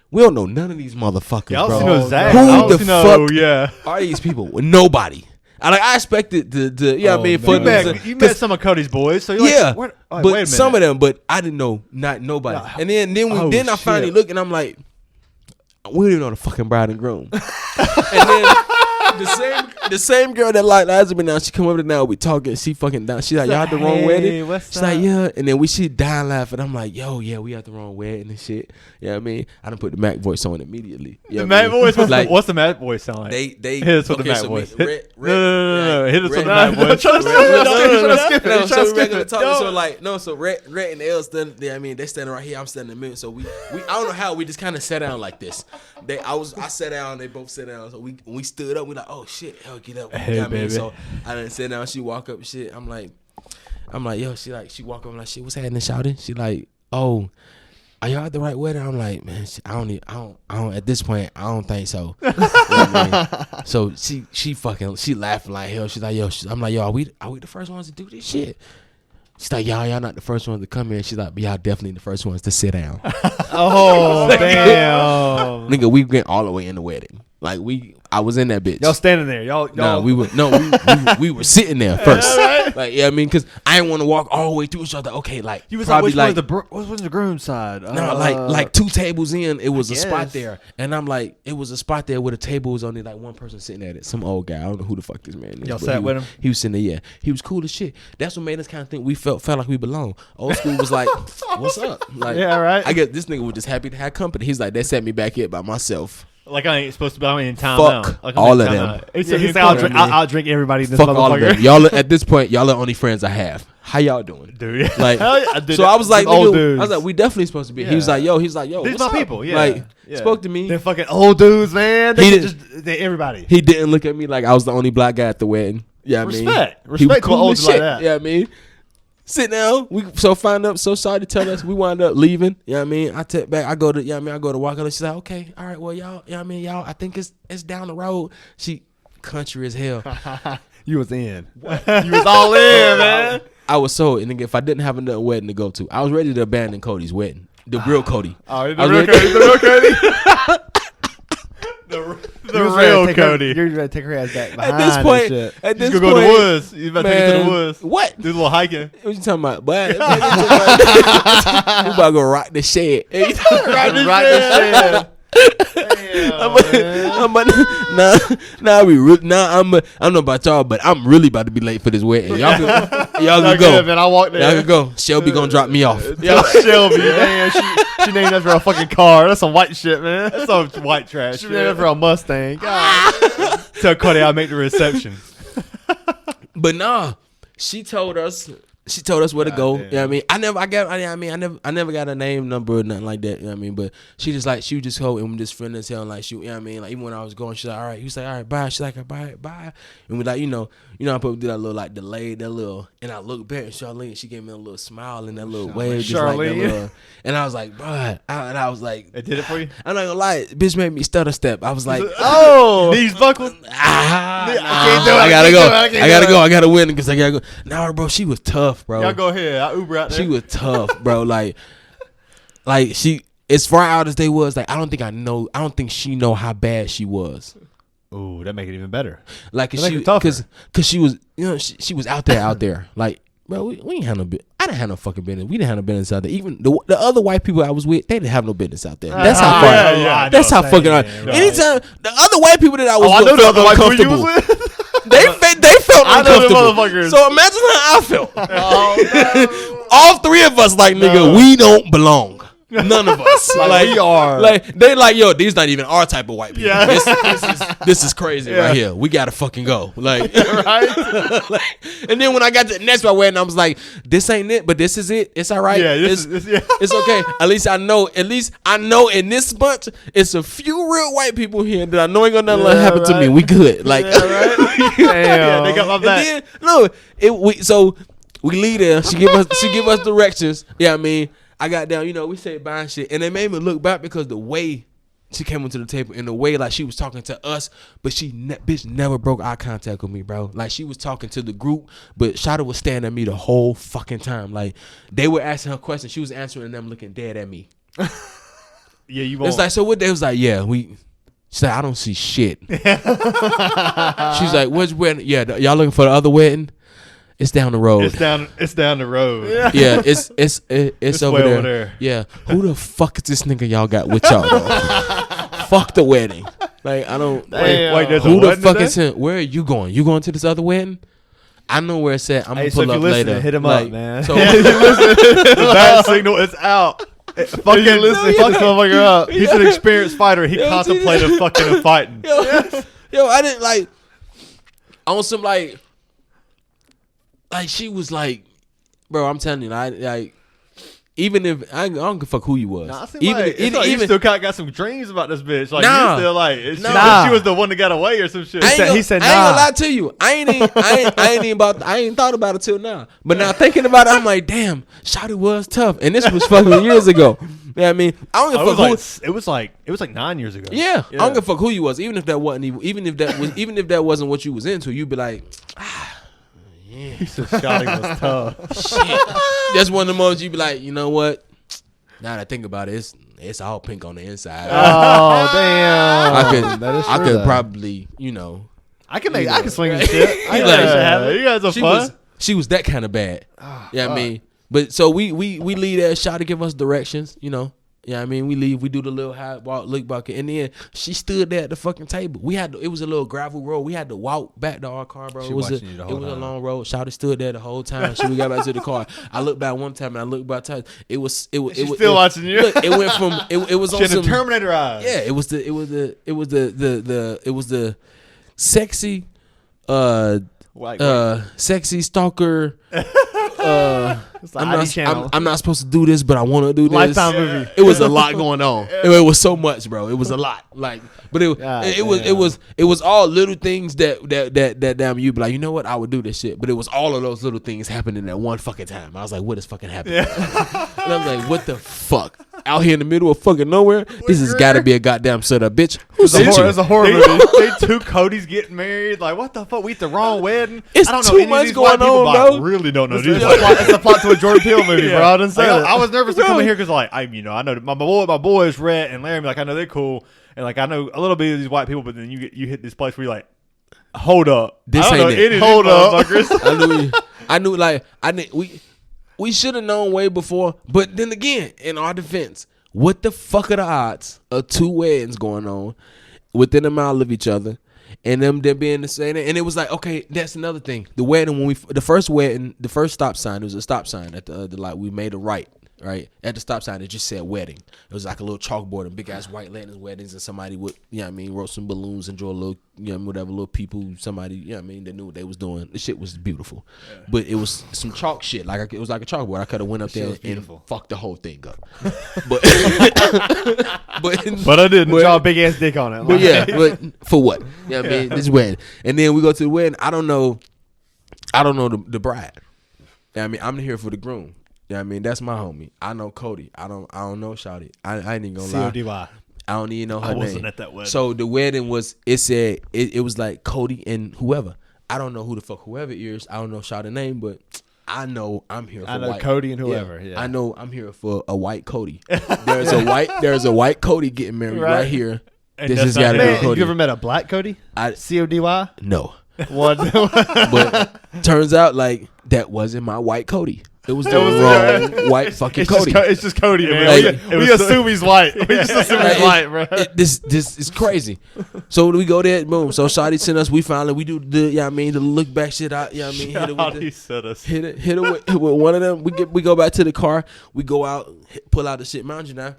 we don't know none of these motherfuckers, yeah, bro. Who the fuck yeah. are these people? Nobody. I expected to yeah, I mean, for you met some of Cody's boys, so you're yeah, like, but some of them, but I didn't know not nobody. And then I finally look and I'm like, we don't even know the fucking bride and groom. And then the same girl that like lies to me now, she come over to now, we talking, she fucking down. She's like, y'all at the wrong wedding? She's like, yeah. And then she dying laughing. I'm like, yo, yeah, we at the wrong wedding and shit. You know what I mean? I done put the Mac voice on immediately. The Mac voice? Like, what's the Mac voice sound like? They hit us with the Mac voice. No. Hit us with the Mac voice. So Rhett and L standing, I mean, they standing right here, I'm standing in the middle. So we I don't know how, we just kind of sat down like this. I sat down, they both sat down. So we stood up, we like, oh shit, hell, get up. Hey, I mean, so I didn't sit down, she walk up and shit. I'm like, yo, she walk up, I'm like, shit, what's happening, shouting? She like, oh, are y'all at the right wedding? I'm like, man, I don't at this point, I don't think so. You know what I mean? So she laughing like hell. She's like, yo, I'm like, yo, are we the first ones to do this shit? She's like, y'all not the first ones to come here. She's like, but y'all definitely the first ones to sit down. Oh, damn. Nigga, we went all the way in the wedding. Like I was in that bitch. Y'all standing there. Y'all. No, we were sitting there first. Like, yeah, I mean, because I didn't want to walk all the way through. So I thought, okay, like You was probably like, which was the groom side? no, like 2 tables in, it was a spot there, and I'm like, it was a spot there where the table was only like one person sitting at it. Some old guy. I don't know who the fuck this man is. Y'all sat with him. He was sitting there. Yeah, he was cool as shit. That's what made us kind of think we felt like we belong. Old school was like, what's up? Like, yeah, right. I guess this nigga was just happy to have company. He's like, they set me back here by myself. Like I ain't supposed to be. I'm in time Fuck now. Like, all of them. He said, I'll drink everybody in this Fuck all of them. motherfucker. Y'all at this point, y'all are the only friends I have. How y'all doing, dude? Like, Hell yeah, dude, so I was like, old nigga, dudes. I was like, we definitely supposed to be. Yeah. He was like, yo, These what's my up? people. Yeah, Like, yeah. spoke to me. Them fucking old dudes, man. He Everybody. He didn't look at me like I was the only black guy at the wedding. Yeah, I mean, Respect he was to cool old as dudes like shit. that. Yeah, I mean, sit down. We so sorry to tell us we wound up leaving. Yeah, I mean, I take back. I go to walk her. She's like, okay, all right, well, y'all. Yeah, I mean, y'all. I think it's down the road. She country as hell. You was in. You was all in, man. I was so, and nigga, if I didn't have another wedding to go to, I was ready to abandon Cody's wedding. The real Cody. Oh, I was ready- the real Cody. The real Cody. You're ready to take her ass back At behind this point, and shit. at this He's point, gonna go to the woods. He's about to take you to the man, woods. What? Do a little hiking. What you talking about? But we about to go rock the shed. Right the I'm not about y'all, but I'm really about to be late for this wedding. Y'all can go. Man, I walked there. Y'all can go. Shelby gonna drop me off. Yeah, Shelby, man. She named that for a fucking car. That's some white shit, man. That's some white trash. She shit. named that for a Mustang. God. Tell Cody I'll make the reception. But nah, she told us where to go. damn. You know what I mean? I never got a name, number, or nothing like that. You know what I mean? But she was just hold and we just friendly as hell. Like she, you know what I mean? Like even when I was going, she's like, all right. He was like, all right, bye. She's like, bye. And we like, you know, I probably did that little like delayed, that little, and I looked back at Charlene. She gave me a little smile and that little wave, just like that little. And I was like, bro, and I was like, It did it for you? I'm not gonna lie, bitch made me stutter step. I was like, Oh, these buckled. I can't do it. I gotta I go. can't do it. I gotta go. I gotta win because I gotta go. Nah, bro, she was tough, bro. Y'all go ahead. I Uber out there. She was tough, bro. Like she, as far out as they was, like I don't think she know how bad she was. Ooh, that make it even better. Like That make it tougher. cause she was, you know, she was out there. Like, bro, we ain't have no bit. I didn't have no fucking business. We didn't have no business out there. Even the other white people I was with, they didn't have no business out there. That's how far. yeah, that's how fucking. man. Anytime the other white people that I was I with know the felt other white people you uncomfortable. was with. They felt I know them uncomfortable. motherfuckers. So imagine how I felt. Oh, All three of us, like, nigga, we don't belong. None of us. Like, we are. Like, they like, yo, these not even our type of white people. Yeah. This is crazy right here. We gotta fucking go. Like, right? like, and then when I got to the next wedding, I was like, this ain't it, but this is it. It's all right. Yeah, it's yeah. it's okay. At least I know in this bunch, it's a few real white people here that I know ain't gonna nothing happen to me. We good. Like, Yeah, they got my back. and then, we leave there. She give us directions. Yeah, I mean, I got down. You know, we said bye and shit, and it made me look back because the way she came onto the table and the way like she was talking to us, but she bitch never broke eye contact with me, bro. Like she was talking to the group, but Shada was staring at me the whole fucking time. Like they were asking her questions, she was answering them, looking dead at me. Yeah, you won't. It's like, so what? They was like, yeah, we. She's like, I don't see shit. She's like, which wedding? Yeah, y'all looking for the other wedding? It's down the road. It's down the road. Yeah, it's over way there. over there. Yeah, who the fuck is this nigga y'all got with y'all? Fuck the wedding. Like I don't. Wait, there's a Who the wedding fuck today? is him? Where are you going? You going to this other wedding? I know where it's at. I'm Hey, gonna so pull if up you listening, later. hit him up, man. So The bad signal is out. Fucking listen, fuck this motherfucker up. He's an experienced fighter. He contemplated fucking and fighting. yo, I didn't like on some like she was like, bro, I'm telling you, I like. Even if I don't give a fuck who you was, Nah, even you still kind of got some dreams about this bitch. Like Nah. you still like, Nah. she was the one that got away or some shit. He said, I ain't gonna nah. lie to you. I ain't thought about it till now. But now thinking about it, I'm like, damn, Shawty was tough, and this was fucking years ago. You know what I mean? I don't give a fuck who. It was like 9 years ago. Yeah, I don't give a fuck who you was. Even if that even if that wasn't what you was into, you'd be like, He said Shotty was tough. shit. That's one of the moments you'd be like, you know what? Now that I think about it, It's all pink on the inside. Oh damn! I could probably, I can swing this shit. You guys are fun. She was that kind of bad. Yeah, I mean, but so we leave that shot to give us directions. Yeah, I mean, we leave, we do the little high walk, look bucket, and then she stood there at the fucking table. It was a little gravel road. We had to walk back to our car, bro. It was a long road. Shawty stood there the whole time. So we got back to the car. I looked back one time and I looked back twice. It was still watching you. Look, it went from it was on some Terminator eyes. Yeah, it was the sexy sexy stalker. I'm not supposed to do this, but I want to do this. Lifetime movie. It was a lot going on. It was so much, bro. It was a lot. But it was all little things that damn you be like, you know what? I would do this shit. But it was all of those little things happening at one fucking time. I was like, what is fucking happening? Yeah. And I'm like, what the fuck? Out here in the middle of fucking nowhere? This has got to be a goddamn setup, bitch. It's a horror movie. They two Codys getting married. Like, what the fuck? We at the wrong wedding. It's I don't too know much going on, bro. I really don't know. It's a plot to a Jordan Peele movie, bro. I didn't say that. I was nervous to come in here because, I know my boys Rhett and Laramie. I know they're cool, and I know a little bit of these white people. But then you hit this place where you're like, hold up, this ain't it. Hold up, we should have known way before. But then again, in our defense, what the fuck are the odds of two weddings going on within a mile of each other? And them being the same, and it was like, okay, that's another thing. The wedding, the first stop sign, it was a stop sign at the light. We made a right at the stop sign. It just said wedding. It was like a little chalkboard and big ass white letters, weddings, and somebody would, wrote some balloons and draw a little, whatever, little people. Somebody, they knew what they was doing. The shit was beautiful, but it was some chalk shit. It was like a chalkboard. I could have went up there and fucked the whole thing up, but I didn't draw a big ass dick on it. But for what? This wedding, and then we go to the wedding. I don't know the bride. I'm here for the groom. That's my homie. I know Cody. I don't know Shawty. I ain't even gonna lie. C-O-D-Y. I don't even know her name. I wasn't at that wedding. So the wedding was, it said, it was like Cody and whoever. I don't know who the fuck whoever is. I don't know Shawty's name, but I know I'm here for I know white. Cody and whoever. Yeah. I know I'm here for a white Cody. There's a white Cody getting married right here. And this has got to be Cody. You ever met a black Cody? C-O-D-Y? No. What? But turns out that wasn't my white Cody. It was the wrong white fucking Cody. It's just Cody, man. We assume he's white. We just assume he's white, bro. This is crazy. So we go there, boom. So Shawty sent us. We do the the look back shit out. Hit it with one of them. We go back to the car. We go out, pull out the shit. Mind you now,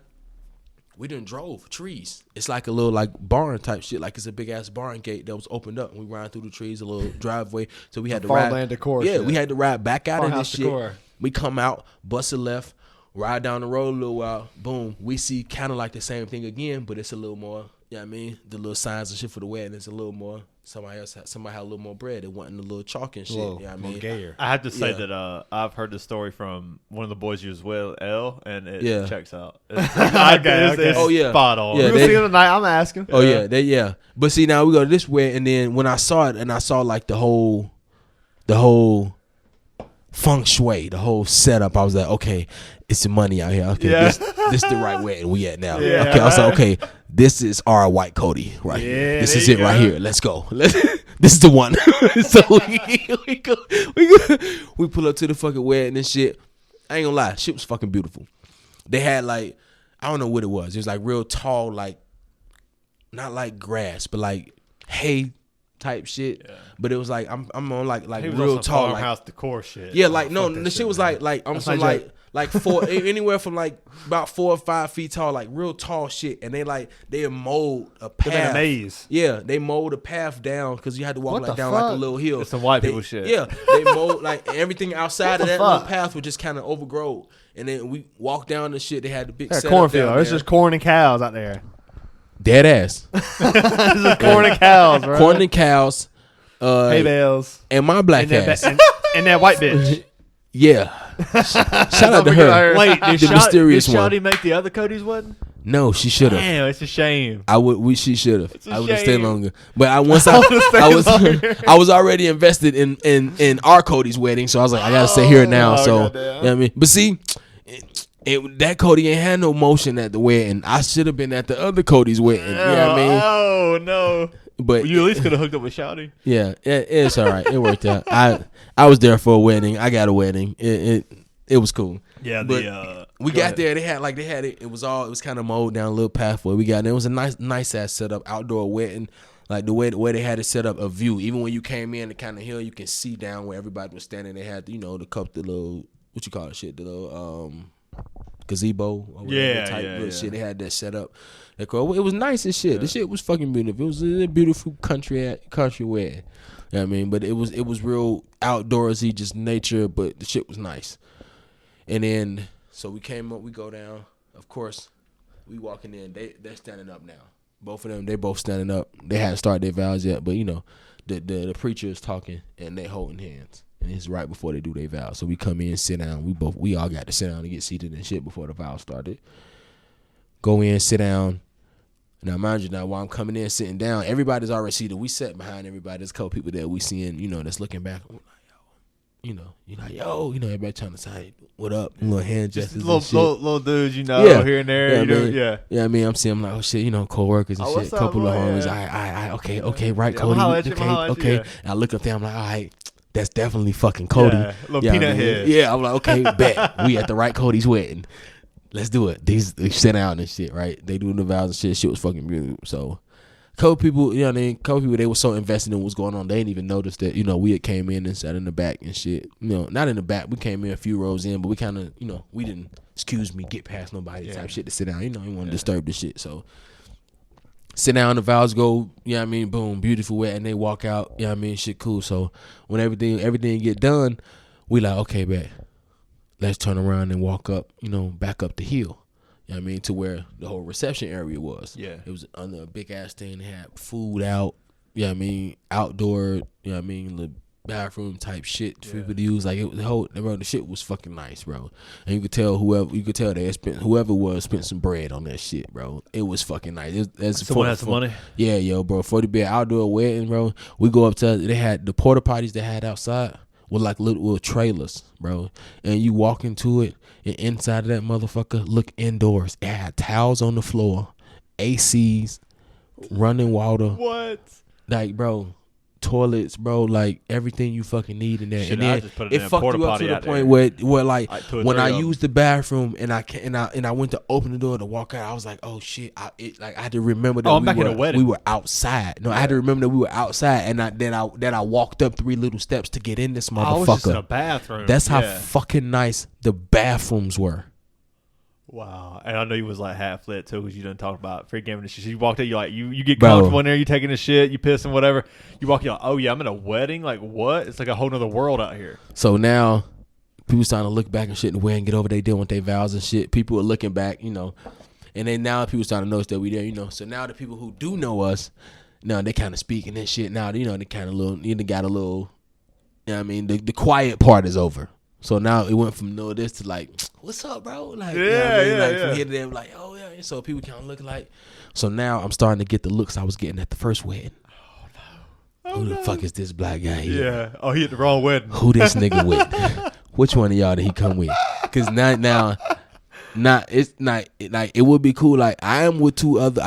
we done drove trees. It's like a little barn type shit. It's a big ass barn gate that was opened up. And we ran through the trees, a little driveway. So we had to farmland decor. Yeah, we had to ride back out of this shit. Decor. We come out, bust a left, ride down the road a little while. Boom, we see kind of the same thing again, but it's a little more. The little signs and shit for the wedding. It's a little more. Somebody had a little more bread. It wasn't a little chalk and shit. More gayer. I have to say that I've heard the story from one of the boys you as well, L, and it checks out. It's spot on. Yeah, we'll see it tonight. I'm asking. Oh yeah. But see, now we go this way, and then when I saw it, and I saw the whole feng shui, the whole setup, I was like, okay, it's the money out here. Okay, this the right way, and we at now. Yeah, okay, I was like, okay, this is our white Cody right here. This is it right here. Let's go. This is the one. So we pull up to the fucking wedding and shit. I ain't gonna lie, shit was fucking beautiful. They had I don't know what it was. It was real tall, not grass, but hay type shit, but it was I'm on real tall farmhouse decor shit. Yeah, the shit was I'm some four anywhere from about 4 or 5 feet tall, real tall shit, and they mold a path. They're in a maze. Yeah, they mold a path down because you had to walk down a little hill. It's some white people shit. Yeah, they mold everything outside of that little path was just kind of overgrown, and then we walked down the shit. They had the big cornfield. It's just corn and cows out there. Dead ass. It's just corn and cows, bro. Corn and cows. Hay bales. And my black ass. And that white bitch. Yeah. Shout out to her. Wait, did mysterious one. Shawty make the other Cody's wedding? No, she should have. Damn, it's a shame. She should have. I would have stayed shame. longer. But I was already invested in our Cody's wedding, so I was like, I gotta stay here now. So you know what I mean? But see, that Cody ain't had no motion at the wedding. I should have been at the other Cody's wedding. You know what I mean? Oh no! But you at least could have hooked up with Shouty. Yeah, it's all right. It worked out. I was there for a wedding. I got a wedding. It was cool. Yeah, but we got there. They had it. It was kind of mowed down a little pathway. We got there. It was a nice ass setup, outdoor wedding. Like the way they had it set up, a view. Even when you came in the kind of hill, you can see down where everybody was standing. They had the little what you call it shit, the little gazebo or whatever type shit. They had that set up. It was nice as shit. Yeah. The shit was fucking beautiful. It was a beautiful country wedding. You know what I mean? But it was real outdoorsy, just nature, but the shit was nice. And then so we came up, we go down. Of course, we walking in. They're standing up now. Both of them, they both standing up. They hadn't started their vows yet, but the preacher is talking and they holding hands. And it's right before they do their vows. So we come in, sit down. We all got to sit down and get seated and shit before the vows started. Go in, sit down. Now, mind you, while I'm coming in, sitting down, everybody's already seated. We sat behind everybody. There's a couple people that we seeing, that's looking back. You're like, yo, everybody trying to say, what up? Little hand gestures. Little dudes, here and there. Yeah, I mean, I'm seeing, I'm like, oh shit, co-workers and shit. Couple of homies. Okay, right, Cody. Okay. And I look up there, I'm like, all right, that's definitely fucking Cody. Yeah, little peanut head. Yeah, I'm like, okay, bet. We at the right Cody's wedding. Let's do it. They sit down and shit, right? They doing the vows and shit. Shit was fucking beautiful. So, couple people, they were so invested in what's going on, they didn't even notice that, we had came in and sat in the back and shit. Not in the back. We came in a few rows in, but we kind of, we didn't, excuse me, get past nobody type shit to sit down. You want to disturb the shit. So, sit down, the vows go, boom, beautiful way, and they walk out, shit cool. So, when everything get done, we like, okay, bet. Let's turn around and walk up, back up the hill. To where the whole reception area was. Yeah. It was under a big ass thing. They had food out, outdoor, the bathroom type shit for people to use. Like, it was the shit was fucking nice, bro. And you could tell whoever spent some bread on that shit, bro. It was fucking nice. Someone had some money? Yeah, yo, bro. For to be an outdoor wedding, bro, we go up to, they had the porta potties they had outside. With like little trailers, bro. And you walk into it, and inside of that motherfucker, look indoors. It had towels on the floor, ACs, running water. What? Like, bro, toilets, bro, like everything you fucking need in there. Shit, and then it fucked you up to the point where like when I used the bathroom and I went to open the door to walk out, I was like, oh shit, I had to remember that we were outside. No, I had to remember that we were outside, and then I walked up 3 little steps to get in this motherfucker. I was just in a bathroom. That's how fucking nice the bathrooms were. Wow. And I know you was like half lit too, because you didn't talk about free gaming and shit. You walked in, you get comfortable in there, you taking a shit, you pissing, whatever. You walk in, like, oh yeah, I'm in a wedding. Like, what? It's like a whole nother world out here. So now people starting to look back and shit and way and get over they deal with their vows and shit. People are looking back, and then now people starting to notice that we there, So now the people who do know us, now they kind of speaking and shit. Now they kind of got a little, the quiet part is over. So now it went from this to like, what's up, bro? Like, from here to there, like, oh yeah. So people kind of look like. So now I'm starting to get the looks I was getting at the first wedding. Who the fuck is this black guy here? Yeah. Oh, he at the wrong wedding. Who this nigga with? Which one of y'all did he come with? Because it's not like it would be cool. Like I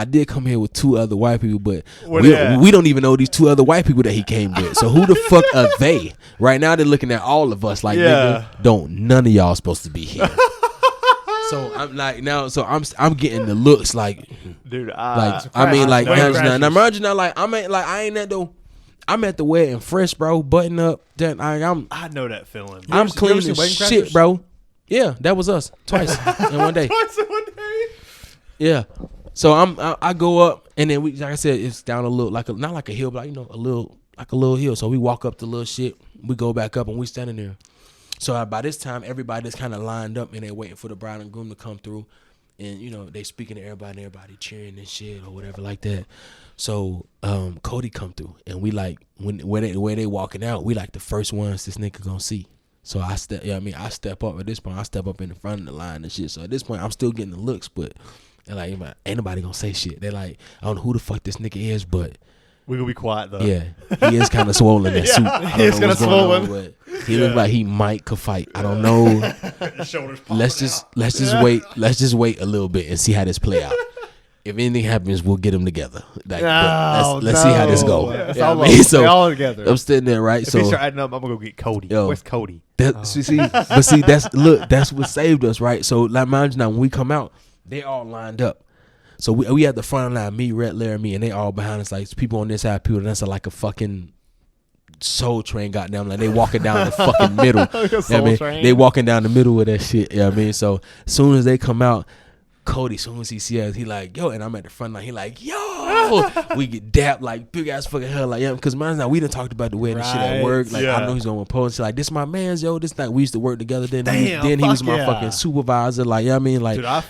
did come here with 2 other white people, but we don't even know these 2 other white people that he came with. So who the fuck are they? Right now they're looking at all of us like, nigga, none of y'all supposed to be here. So I'm like I'm getting the looks like, dude. Now imagine now like I ain't at the. I'm at the wedding fresh, bro, button up. Then I know that feeling. I'm clean as shit, bro. Yeah, that was us twice in one day. Twice in one day. Yeah. So I go up, and then like I said, it's down a little, not like a hill, but a little hill. So we walk up the little shit. We go back up, and we standing there. So by this time, everybody's kind of lined up, and they're waiting for the bride and groom to come through, and they speaking to everybody, and everybody cheering and shit or whatever like that. So Cody come through, and we like where they walking out, we like the first ones this nigga gonna see. So I step up at this point. I step up in the front of the line and shit. So at this point, I'm still getting the looks, but they're like, ain't nobody gonna say shit. They're like, I don't know who the fuck this nigga is, but We gonna be quiet though. Yeah, he is kind of swollen. That suit. I don't He is know kinda what's going on, swollen. but he look like he could fight. I don't know. Your shoulders let's just wait. Let's just wait a little bit and see how this play out. If anything happens, we'll get them together. Like, let's see how this go. That's Yeah, all I mean, so all together. I'm sitting there, right? If So he start adding up, I'm gonna go get Cody. Yo. Where's Cody? see, that's what saved us, right? So like, mind you, now when we come out, they all lined up. So we at the front line, me, Red, Larry, me, and they all behind us, like people on this side, people on that side, like a fucking Soul Train. Goddamn, like they walking down the fucking middle. They walking down the middle of that shit. You know what I mean? So as soon as they come out, Cody, as soon as he sees us, he like, yo, and I'm at the front line, he like, yo, we get dapped like big ass fucking hell, like, yeah, because mine's now we done talked about the wedding shit at work, like, I know he's gonna propose, so like, this my man's, yo, this night we used to work together, then he was my fucking supervisor, like, you know what I mean, like, dude, I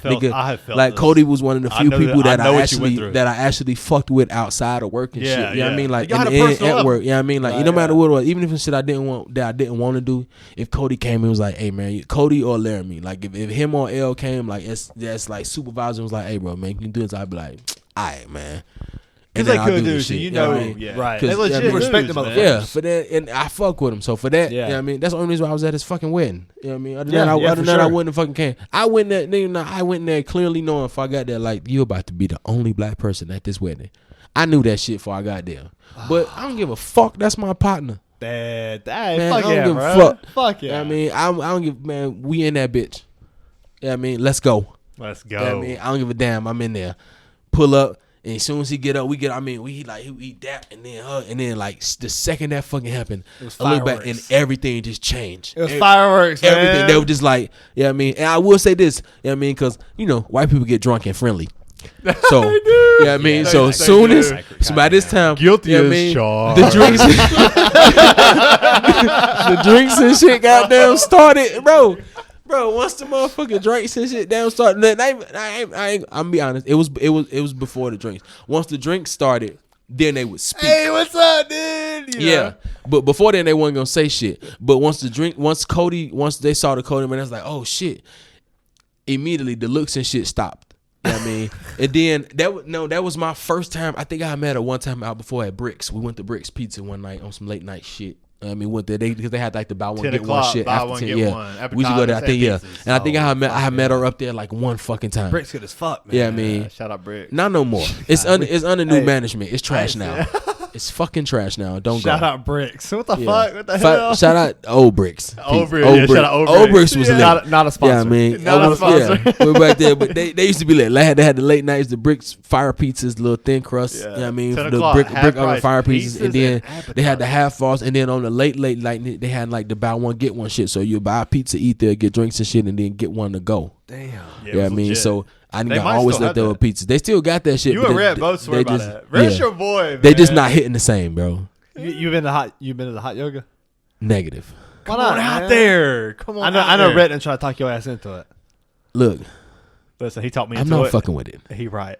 have felt like, this. Cody was one of the few people that I I actually fucked with outside of work and shit, you know what I mean, like, at work, you know what I mean, like, no matter what it was, even if it's shit I didn't want to do, if Cody came and was like, hey man, Cody or Laramie, like, if him or L came, like, that's like supervisor was like, hey bro, man, can you do this? I'd be like, all right, man. And they could do shit, you know, right? They legit respect the man. motherfuckers. Yeah, for that, and I fuck with him. So for that, you know what I mean, that's the only reason why I was at his fucking wedding. You know what I mean? Other than that, I wouldn't have fucking came. I went there clearly knowing if I got there, like, you about to be the only black person at this wedding. I knew that shit before I got there. But I don't give a fuck. That's my partner. Man, I don't give a fuck. Fuck yeah. You know what I mean, I don't give, man, we in that bitch. You know what I mean? Let's go. Let's go. You know what I mean? I don't give a damn. I'm in there. Pull up. And as soon as he get up, we dap and then hug, and then like the second that fucking happened, I look back and everying just changed. It was fireworks, everything. Man. They were just like, you know what I mean? And I will say this, you know what I mean? Because, you know, white people get drunk and friendly. So, you know what I mean? So as soon as, so by this time, guilty, you know as what I mean? charged. The drinks and shit goddamn started, bro. Bro, once the motherfucking drinks and shit down started, I'm be honest, it was before the drinks. Once the drinks started, then they would speak. Hey, what's up, dude? Yeah, but before then they wasn't gonna say shit. But once they saw the Cody, man, that's like, oh shit. Immediately the looks and shit stopped. You know what I mean? And then that was my first time. I think I met her one time out before at Bricks. We went to Bricks Pizza one night on some late night shit. I mean, went there because they had like the buy one get one shit after 10. Yeah, we used to go there. I think and I think I met her up there like one fucking time. Brick's good as fuck, man. Yeah, I mean, shout out Brick. Not no more. It's under new management. It's trash now. It's fucking trash now. Don't shout go. out Bricks. What the fuck? What the hell? Shout out Old Bricks. Old Bricks. Shout out Old Bricks was lit. Not a sponsor. Yeah, I mean, not a sponsor. Yeah, we're back there, but they used to be lit. They had the late nights, the Bricks fire pizzas, little thin crust. Yeah. You know what I mean, the brick oven fire pizzas, and then they had the half frost, and then on the late night they had like the buy one get one shit. So you buy a pizza, eat there, get drinks and shit, and then get one to go. Damn. Yeah, I mean, so I always left there with pizzas. They still got that shit. You and Red both swear about that. Red's your boy, man. They just not hitting the same, bro. You've been to the hot yoga? Negative. Why not out there? Come on, I know Red and try to talk your ass into it. Look, listen, he taught me. I'm not fucking with it. He right.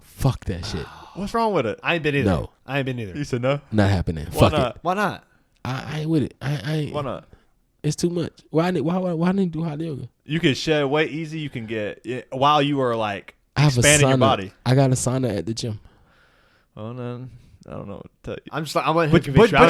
Fuck that shit. What's wrong with it? I ain't been either. No, I ain't been either. You said no. Not happening. Why Fuck not? it. Why not? I ain't with it. I ain't. Why not? It's too much. Why didn't you do hot yoga? You can shed weight easy. You can get while you are like I have expanding your body. I got a sauna at the gym. Oh no. I don't know what to tell you. I'm just like, I'm letting him but convince you. I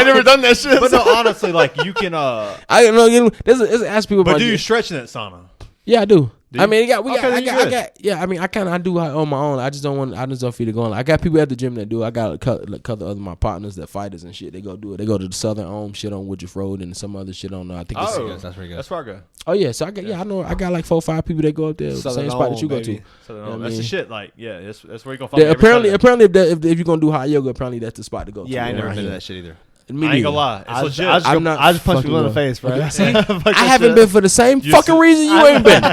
never done that shit. But no, honestly, like you can. I don't know. There's ask people. But about do you stretch in that sauna? Yeah, I do. Do I mean, I got. Yeah, I mean, I do it on my own. I just don't feel to go on. I got people at the gym that do it. I got a couple of my partners that fighters and shit. They go do it. They go to the Southern Home shit on Woodruff Road and some other shit on. I think that's pretty good. That's where I go. Oh yeah, so I know. I got like 4 or 5 people that go up there. The same spot that you go to. That's the shit. Like, yeah, that's where you gonna find. Apparently, if you're gonna do hot yoga, apparently that's the spot to go. Yeah, to. I ain't never been to that shit either. I ain't gonna lie. It's legit. I just punched people in the face, bro. See, I haven't been for the same fucking reason you ain't been. We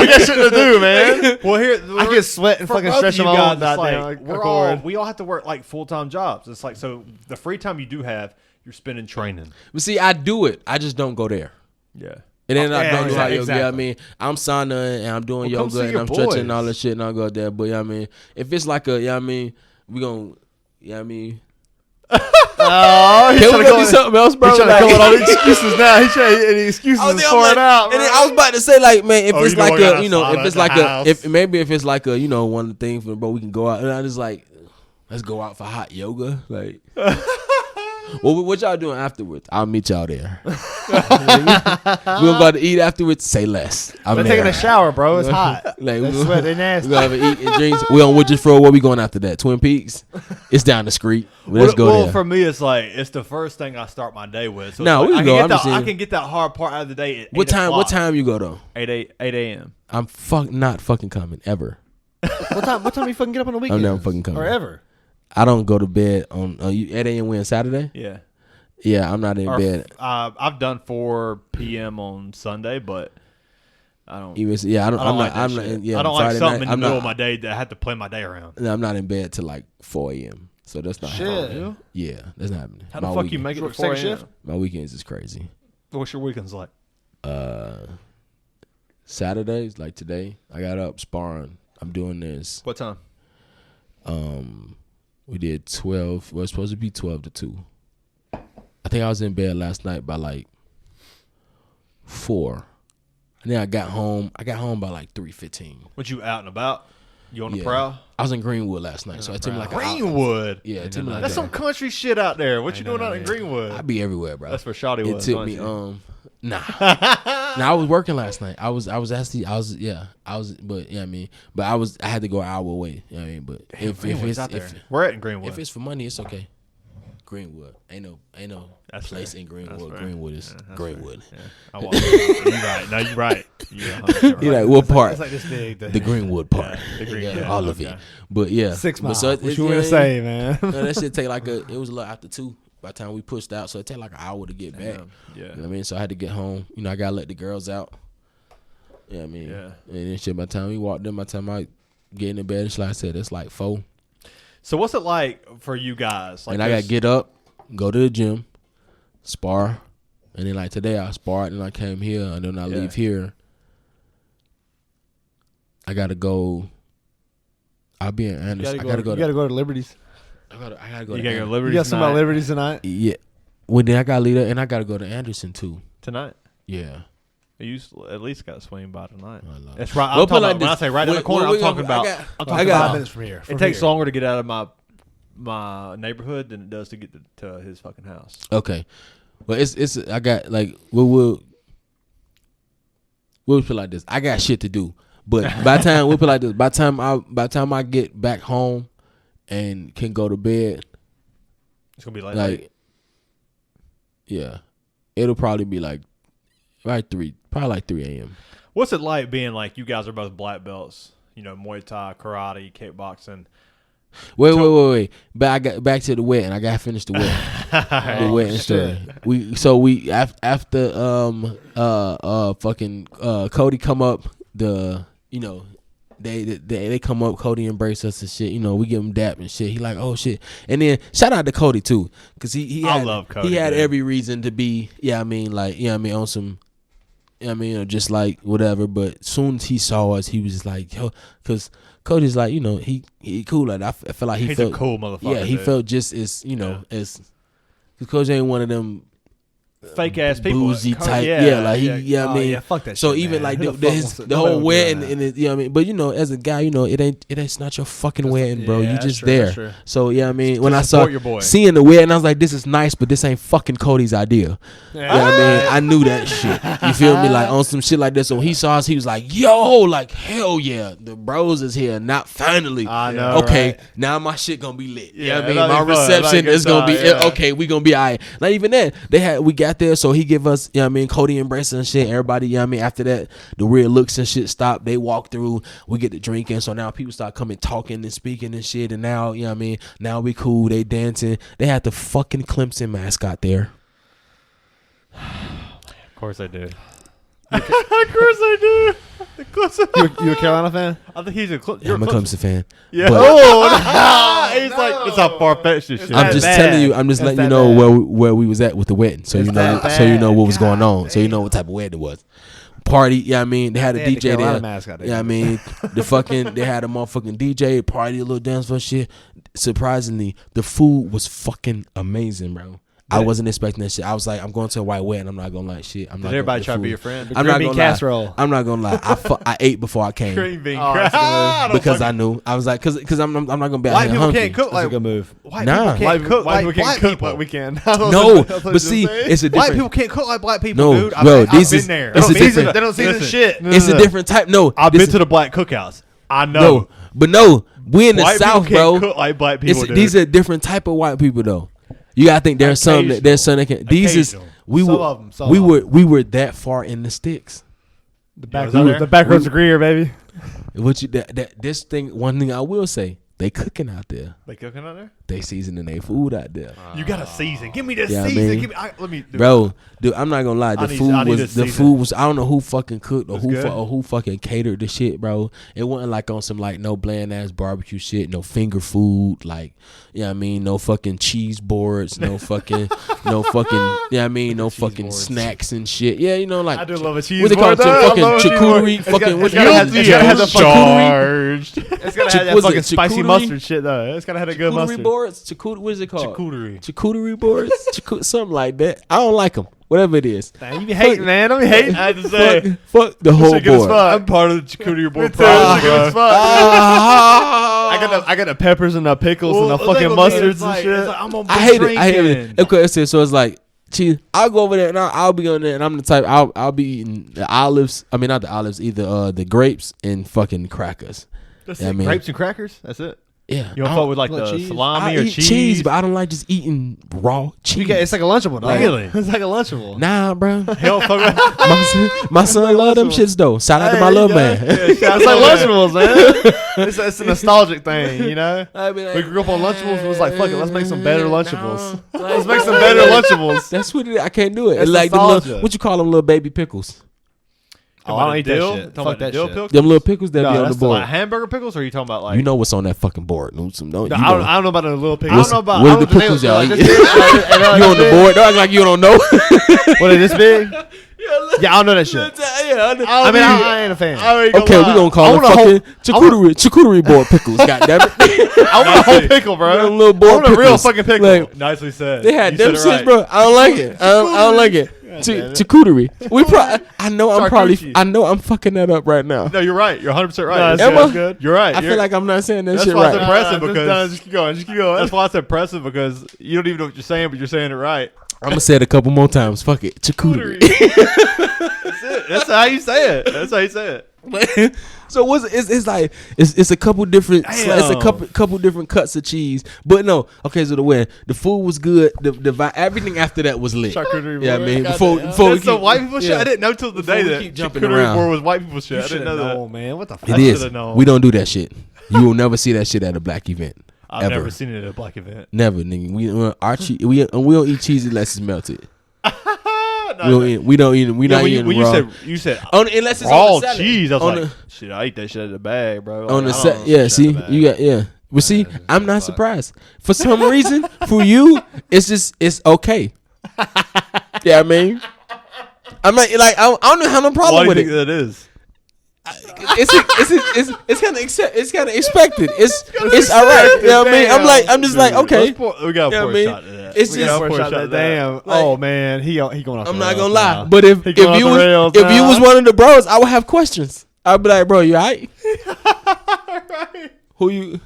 got shit to do, man. Well, here I get sweat and fucking stretch them all. We all have to work like full-time jobs. It's like, so the free time you do have, you're spending training. But see, I do it. I just don't go there. Yeah. And then I don't do hot yoga. Exactly. Yeah, I mean, I'm sauna and I'm doing yoga and I'm stretching and all that shit and I'll go there. But yeah, I mean, if it's like we gonna, oh, can we go do something else, bro? He's trying to come with all the excuses now. He's trying any excuses to pour it out. And then I was about to say, like, man, if it's like if it's like one of the things for bro, we can go out. And I just like, Let's go out for hot yoga. Like, well, what y'all doing afterwards? I'll meet y'all there. We gonna go to eat afterwards. Say less. I'm taking a shower, bro. It's hot. Like, That's sweat. They nasty. We gonna have eat and drinks. We on Woodruff Road. Where we going after that? Twin Peaks. It's down the street. Let's go well, there. for me, it's like it's the first thing I start my day with. So No, it's we like, can go. I can get that hard part out of the day. At What 8 time? o'clock. What time you go though? 8 a.m. I'm not fucking coming ever. What time you fucking get up on the weekend? I'm never fucking coming. Or ever. I don't go to bed on 8 a.m. when Saturday. Yeah. Yeah, I'm not in bed. I've done 4 p.m. on Sunday, but I don't. I'm like not. that I don't like something in the middle of my day that I have to plan my day around. No, I'm not in bed till like 4 a.m. So that's not happening. Yeah, that's not happening. How the fuck you make it to 4 a.m.? My weekends is crazy. What's your weekends like? Saturdays, like today, I got up sparring. I'm doing this. What time? We did 12. Well, it's supposed to be 12 to 2. I think I was in bed last night by like 4. And then I got home. By like 3:15. What, you out and about? You on the prowl? I was in Greenwood last night, so it took me like Greenwood. Yeah, it took me like that's some country shit out there. What you doing out in Greenwood? I be everywhere, bro. That's where Shawty was. It took me nah. I was working last night. I was, but yeah, I mean, but I had to go an hour away. You know what I mean, but if it's out there, we're at in Greenwood. If it's for money, it's okay. Greenwood ain't no that's place in Greenwood. Greenwood is Greenwood. Yeah. You right. No, you right. You're like, what part? It's like this big. The Greenwood part. All of it. But yeah, 6 miles. So what you want to say, man? No, that shit take like it was a little after 2 by the time we pushed out, so it take like an hour to get back. Yeah. You know what I mean? So I had to get home. You know, I gotta let the girls out. You know what I mean? Yeah. And then shit, by the time we walked in, by the time I get in bed, it's like I said, it's like 4. So what's it like for you guys? Like, and I gotta get up, go to the gym, spar, and then like today I sparred and I came here, and then I leave here. I gotta go. I'll be in Anderson. You gotta go to Liberty's. I gotta go. You to gotta go to Anderson. Liberty. You got some about Liberty's tonight? Yeah. Well, then I gotta leave there, and I gotta go to Anderson too. Tonight? Yeah. You at least got to swing by tonight. That's right. I'm talking about, when I say right down the corner, I'm talking about. I'm talking 5 minutes from here. It takes longer to get out of my neighborhood than it does to get to his fucking house. Okay. Well, it's I got like we'll put it like this. I got shit to do, but by the time we'll put it like this. By the time I get back home and can go to bed, it's gonna be like yeah, it'll probably be like right 3 a.m. What's it like being like you guys are both black belts? You know, Muay Thai, karate, kickboxing. Wait. But I got back to the wedding. I got to finish the wedding. The wedding story. We after fucking Cody come up, they come up, Cody embrace us and shit. You know, we give him dap and shit. He like, oh shit. And then shout out to Cody too, cause he had, I love Cody. He had every reason to be, on some. Just like whatever. But soon as he saw us, he was just like, yo, because Cody's like, he cool. Like I felt like he's felt a cool motherfucker. Yeah, he felt just as as because Cody ain't one of them fake ass people, boozy type. Fuck that. So shit, even man. Like the whole wedding, and it, But as a guy, it's not your fucking wedding, bro. You just there. So when I saw seeing the wedding, I was like, this is nice, but this ain't fucking Cody's idea. I knew that shit. You feel me? Like on some shit like this. So when he saw us, he was like, yo, like hell yeah, the bros is here. Not finally. I know. Okay, right? Now my shit gonna be lit. Yeah, my reception is gonna be okay. We gonna be alright. Not even that. We got there, so he give us, Cody embracing and shit. Everybody, after that, the weird looks and shit stop. They walk through. We get to drinking. So now people start coming, talking and speaking and shit. And now, now we cool. They dancing. They had the fucking Clemson mascot there. Of course I do. Of course I do. You a Carolina fan? I think he's I'm a Clemson fan. Yeah. He's like, it's how far fetched this shit. I'm just telling you. I'm just letting you know where we was at with the wedding, so you know what was going on, so you know what type of wedding it was. Party, they had a DJ there. They had a motherfucking DJ party, a little dance for shit. Surprisingly, the food was fucking amazing, bro. I wasn't expecting that shit. I was like, I'm going to a white wedding. I'm not gonna like shit. I'm not. Did everybody try to be your friend? I'm not gonna casserole. lie. I'm not gonna lie. I ate before I came Green bean casserole. because I knew. I was like, because I'm not gonna be out White here people hungry. can't cook That's like a good move. White Nah. people can't cook like White black people people. like we can. No, but see, it's a White different. people can't cook like black people, No, dude. bro, I've this been is- there. it's a different- They don't season Listen. shit. It's a different type. No, I've this been is- to the black cookouts. I know. No, but no, we in the White South, people bro. can't cook like black people, dude. These are different type of white people though. You gotta think there's some that can. These is Occasional. we Some were of 'em, some we of 'em. were we were that far in the sticks. The back roads of Greer, baby. What you this thing? One thing I will say, they cooking out there. They cooking out there? They seasoning their food out there, You got a season. Give me the Yeah, I season. mean- Give me. Let me, dude. bro. Dude, I'm not gonna lie. I The need food this season. food was. I don't know who fucking cooked or It's good. who fucking catered the shit, bro. It wasn't like on some like no bland ass barbecue shit, no finger food, like you know what I mean, no fucking cheese boards, no fucking, no fucking, you know what I mean, no fucking boards. snacks and shit. Yeah, you know, like I do love a cheese what they call it, board, though. I fucking love a cheese charcuterie, board. fucking what It's gotta have the charged. It's gotta have that Was it fucking spicy charcuterie? mustard shit though. It's gotta have a good charcuterie mustard. boards, what is it called? Charcuterie. Charcuterie boards, something like that. I don't like them. Whatever it is. Damn, you be hating, man. Don't be hating. I had to say. Fuck the whole shit good as board. fuck. I'm part of the charcuterie board It's good as problem, bro. fuck. Ah. I got the peppers and the pickles and the fucking mustards and shit. I'm gonna I hate it. I hate it. Okay, so it's like, cheese. I'll go over there and I'll be on there, and I'm the type. I'll be eating the olives. I mean, not the olives, either the grapes and fucking crackers. That's Yeah, it. I mean- Grapes and crackers. That's it. Yeah, You don't fuck with like the cheese? salami I or eat cheese? but I don't like just eating raw cheese. It's like a Lunchable. Dog. Really? It's like a Lunchable. Nah, bro. Hell, fuck with my son love them shits though. Shout out to my little man. It's like Lunchables, man. It's a nostalgic thing, you know. I be like, We grew up on Lunchables. It was like, fuck it, let's make some better Lunchables. No. Let's make some better Lunchables. That's what it is. I can't do it. That's It's like them nostalgia. little, what you call them, little baby pickles. Oh, I don't eat that dill? shit. Talking Fuck about that dill shit. pickle? Them little pickles that No, be on that's the the, board. Like hamburger pickles, or are you talking about like? You know what's on that fucking board. No, I don't know about the little pickles. What's- I don't know about. what I are the don't know pickles they- y'all like eat? this big? You on the board? Don't act like you don't know. What is this big? Yeah, I don't know that shit. Yeah, I mean, I ain't a fan. okay, we gonna call them want a whole- fucking charcuterie board pickles. Goddamn it! I want a whole pickle, bro. Them little I board want a real pickles. fucking pickle. Like, Nicely said. they had You them said it shits, right. bro. I don't like it. I don't like it. Charcuterie. We probably. I know I'm probably. Charcuterie. I know I'm fucking that up right now. No, you're right. You're 100% right. No, It's Am good. I? It's good. You're right. I feel like I'm not saying that That's shit why I said right. impressive because just keep going. Just keep going. that's why it's impressive because you don't even know what you're saying, but you're saying it right. I'm gonna say it a couple more times. Fuck it, charcuterie. That's it. That's how you say it. That's how you say it. So it's like it's a couple different it's a couple different cuts of cheese, but no, okay. So the food was good. The everything after that was lit. Charcuterie Yeah, board. man. Goddamn. Before we That's some keep, white people shit. yeah. I didn't know till the Before day we that keep jumping charcuterie around. board was white people shit. I Should didn't have know that. known, man. What the fuck? It I is. shoulda known. We don't do that shit. You will never see that shit at a black event. I've ever. never seen it at a black event. Never, nigga. We don't eat cheese unless it's melted. We don't eat. We not eating when raw. you said Unless it's raw on the salad. cheese, I was On like, shit, I eat that shit in the bag, bro. on the Like, I set, don't yeah. eat See, that in the bag. you got yeah. But see, I'm not surprised. For some reason, for you, it's okay. Yeah, I mean, I'm not like I don't have no Why problem do you with think it. that is? It's kind of expected. It's all right. You know what I mean? I'm just like okay. We got Yeah, a I mean, shot to that. it's We just- gotta Pour pour a shot to that damn. Like- Oh man, he going off. I'm the not rails gonna lie, now. but if He going off you the was rails if you now. was one of the bros, I would have questions. I'd be like, bro, you alright? Right. Who you?